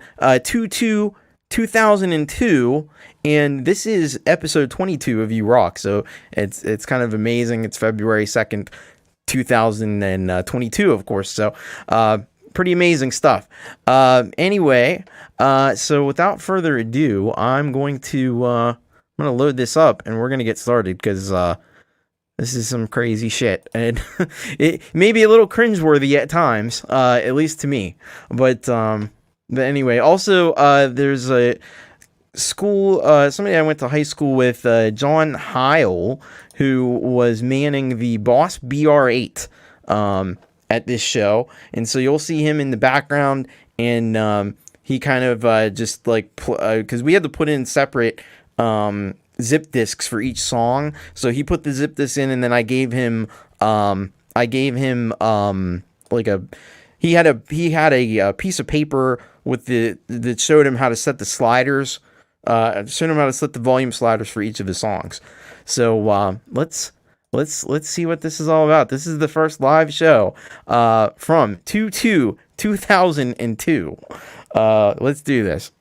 A: 2002, and this is episode 22 of You Rock, so it's kind of amazing. It's February 2nd, 2022, of course, so pretty amazing stuff. Anyway, so without further ado, I'm going to load this up, and we're going to get started, because this is some crazy shit, and it may be a little cringeworthy at times, at least to me, but anyway, also, there's a school, somebody I went to high school with, John Heil, who was manning the Boss BR8 at this show, and so you'll see him in the background, and he kind of just like, because we had to put in separate zip disks for each song, so he put the zip disks in, and then I gave him like a, he had a piece of paper with that showed him how to set the sliders, showed him how to set the volume sliders for each of his songs. So let's see what this is all about. This is the first live show from 2002. Let's do this.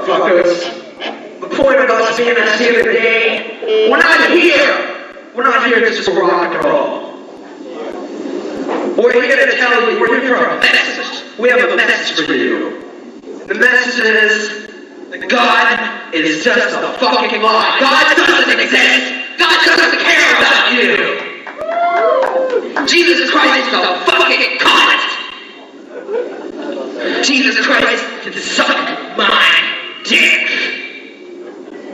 L: motherfuckers. The point of us being us here today, we're not here just for rock and roll. We're here to tell you, we're here for a message. We have a message for you. The message is that God is just a fucking lie. God doesn't exist. God doesn't care about you. Jesus Christ is a fucking cunt. Jesus Christ can suck my dick.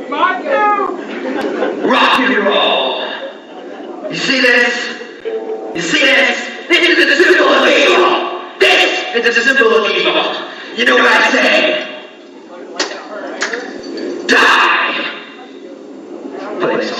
L: Rock and roll. You see this? You see this? This is the symbol of evil. This is the symbol of evil. You know what I say? Die. Please.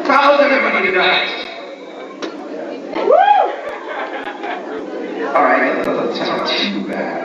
L: How's everybody tonight? Woo! Alright, that doesn't sound too bad.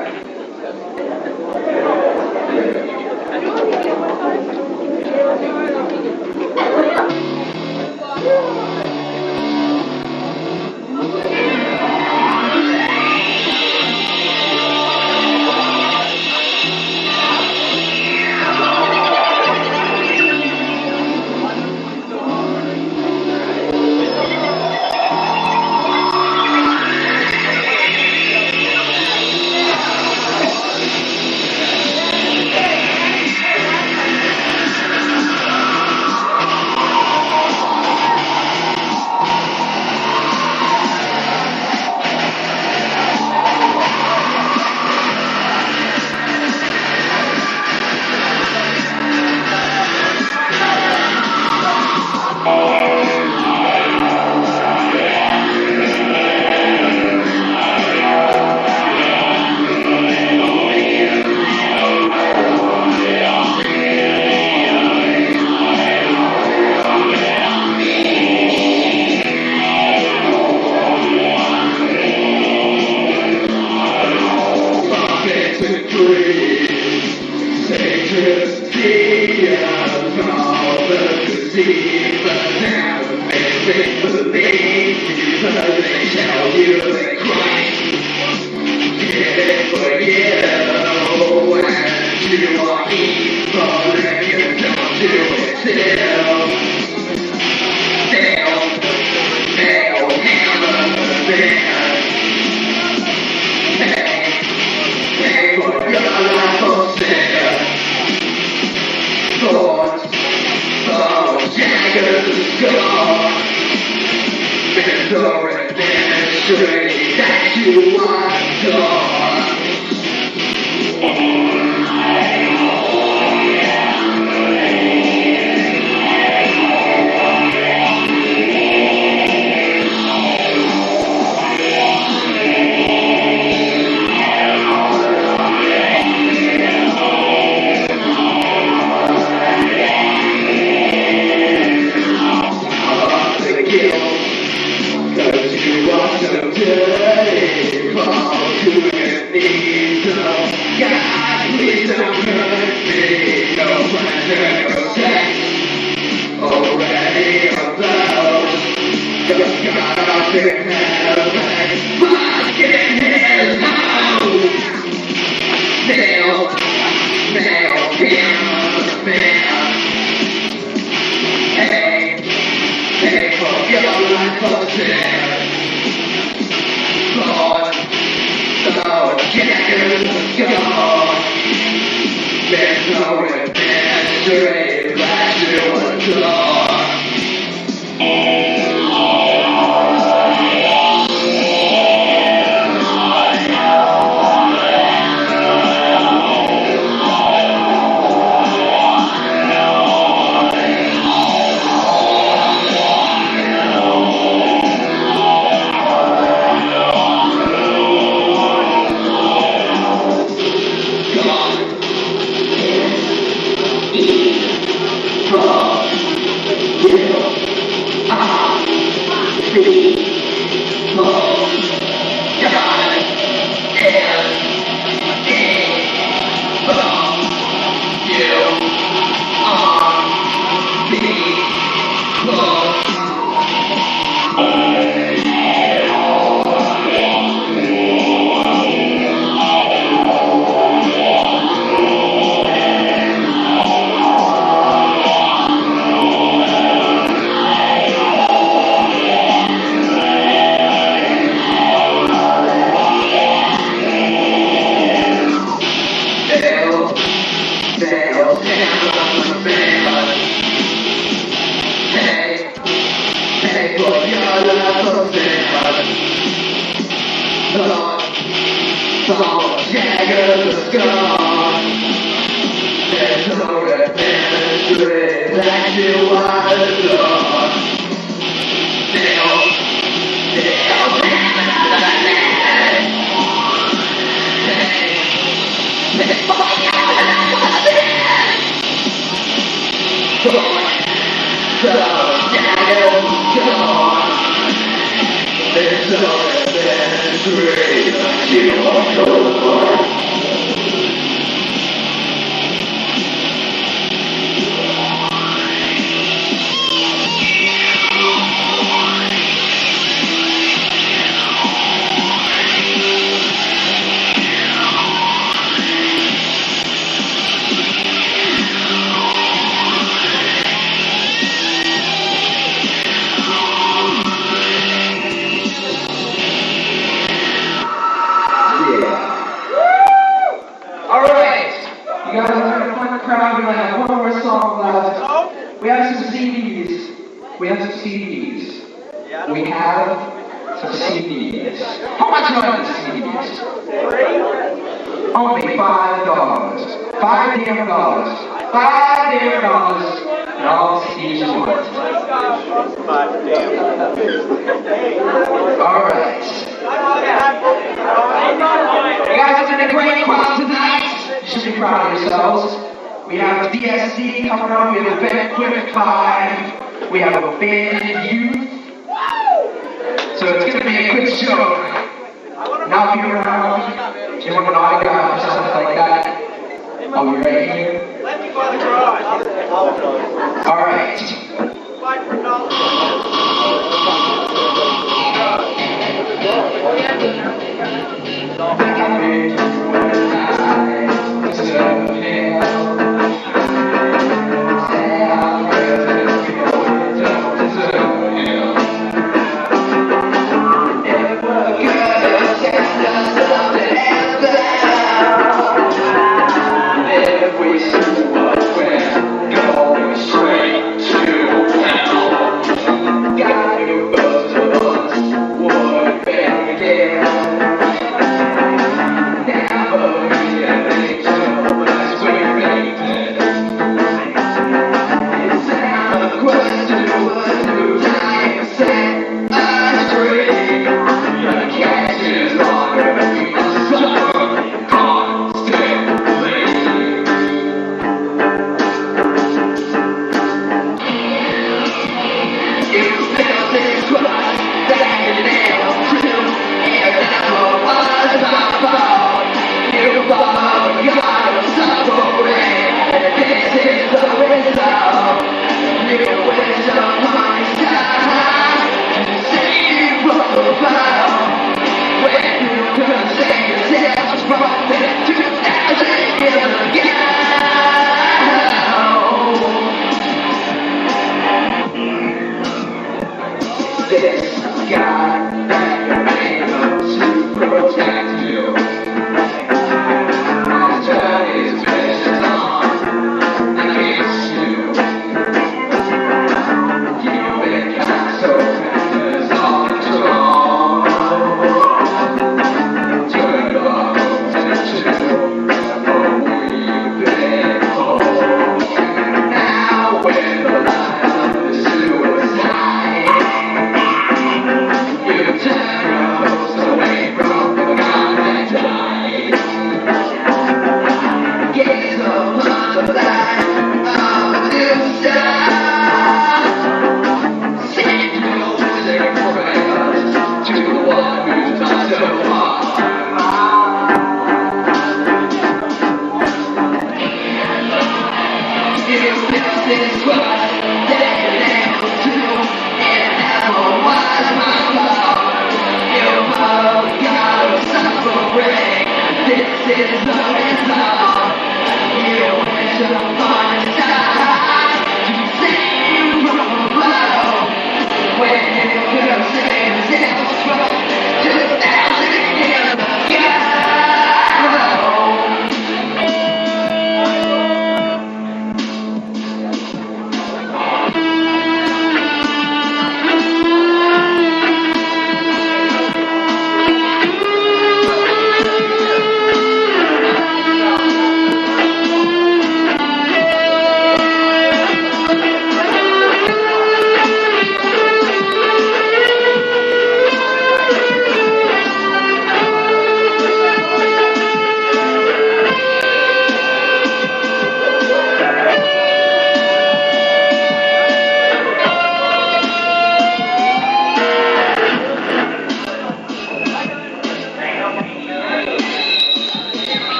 L: That you want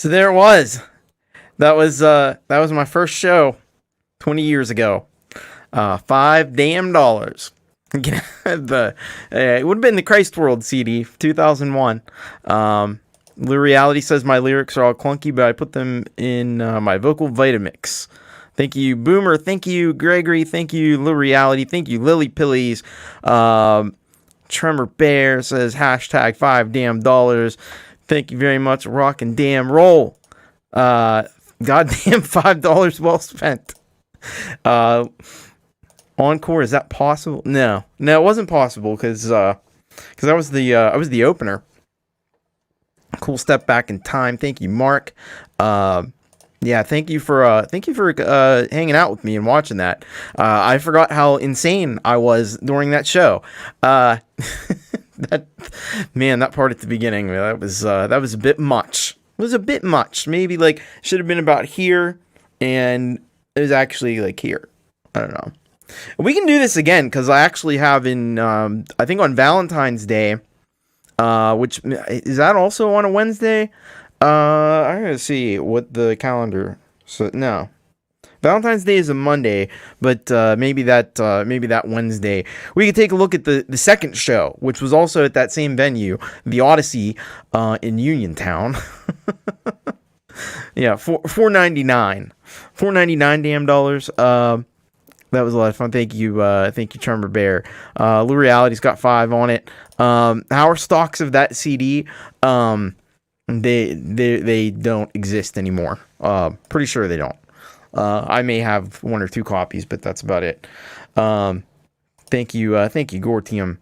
A: So there it was. That was my first show 20 years ago. $5 damn. It would have been the Christ World CD, 2001. Lureeality says my lyrics are all clunky, but I put them in my vocal Vitamix. Thank you, Boomer. Thank you, Gregory. Thank you, Lureeality. Thank you, Lily Pillies. Tremor Bear says hashtag $5 damn. Thank you very much. Rock and damn roll. Goddamn $5 well spent. Encore, is that possible? No, it wasn't possible because I was the opener. Cool step back in time. Thank you, Mark. Yeah, thank you for hanging out with me and watching that. I forgot how insane I was during that show. That part at the beginning, that was a bit much. It was a bit much. Maybe like should have been about here, and it was actually like here. I don't know. We can do this again because I actually have I think on Valentine's Day, which is that also on a Wednesday? I'm gonna see what the calendar. So no, Valentine's Day is a Monday, but maybe that Wednesday we could take a look at the second show, which was also at that same venue, the Odyssey, in Uniontown. Yeah, $4.99 damn dollars. That was a lot of fun. Thank you, Tremor Bear. Lureeality's got 5 on it. Our stocks of that CD, they don't exist anymore. Pretty sure they don't. I may have 1 or 2 copies, but that's about it. Thank you, Gortium.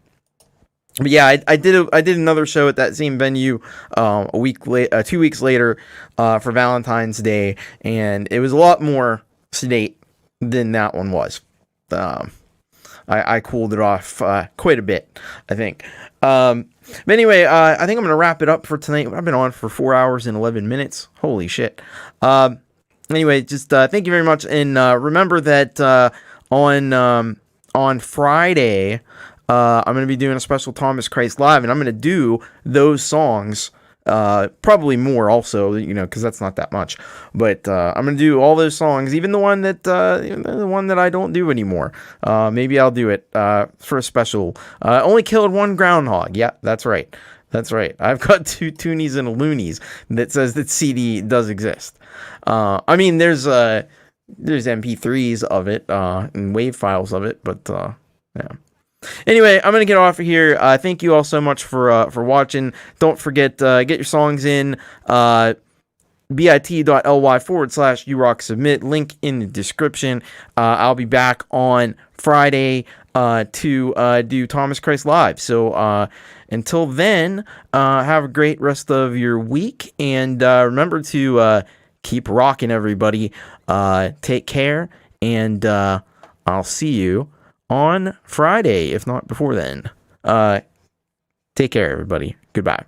A: But yeah, I did another show at that same venue 2 weeks later for Valentine's Day, and it was a lot more sedate than that one was. I cooled it off quite a bit, I think. But anyway, I think I'm going to wrap it up for tonight. I've been on for 4 hours and 11 minutes. Holy shit. Anyway, just thank you very much. And remember that on Friday, I'm going to be doing a special Thomas Christ Live, and I'm going to do those songs. Probably more also, because that's not that much. But I'm gonna do all those songs, even the one that I don't do anymore. Maybe I'll do it for a special. Only killed one groundhog. Yeah, that's right. I've got 2 toonies and a loonies that says that CD does exist. I mean, there's MP3s of it and WAV files of it, but yeah. Anyway, I'm going to get off of here. Thank you all so much for watching. Don't forget, get your songs in bit.ly/urocksubmit. Link in the description. I'll be back on Friday to do Thomas Christ Live. So until then, have a great rest of your week. And remember to keep rocking, everybody. Take care. And I'll see you on Friday, if not before then. Take care, everybody. Goodbye.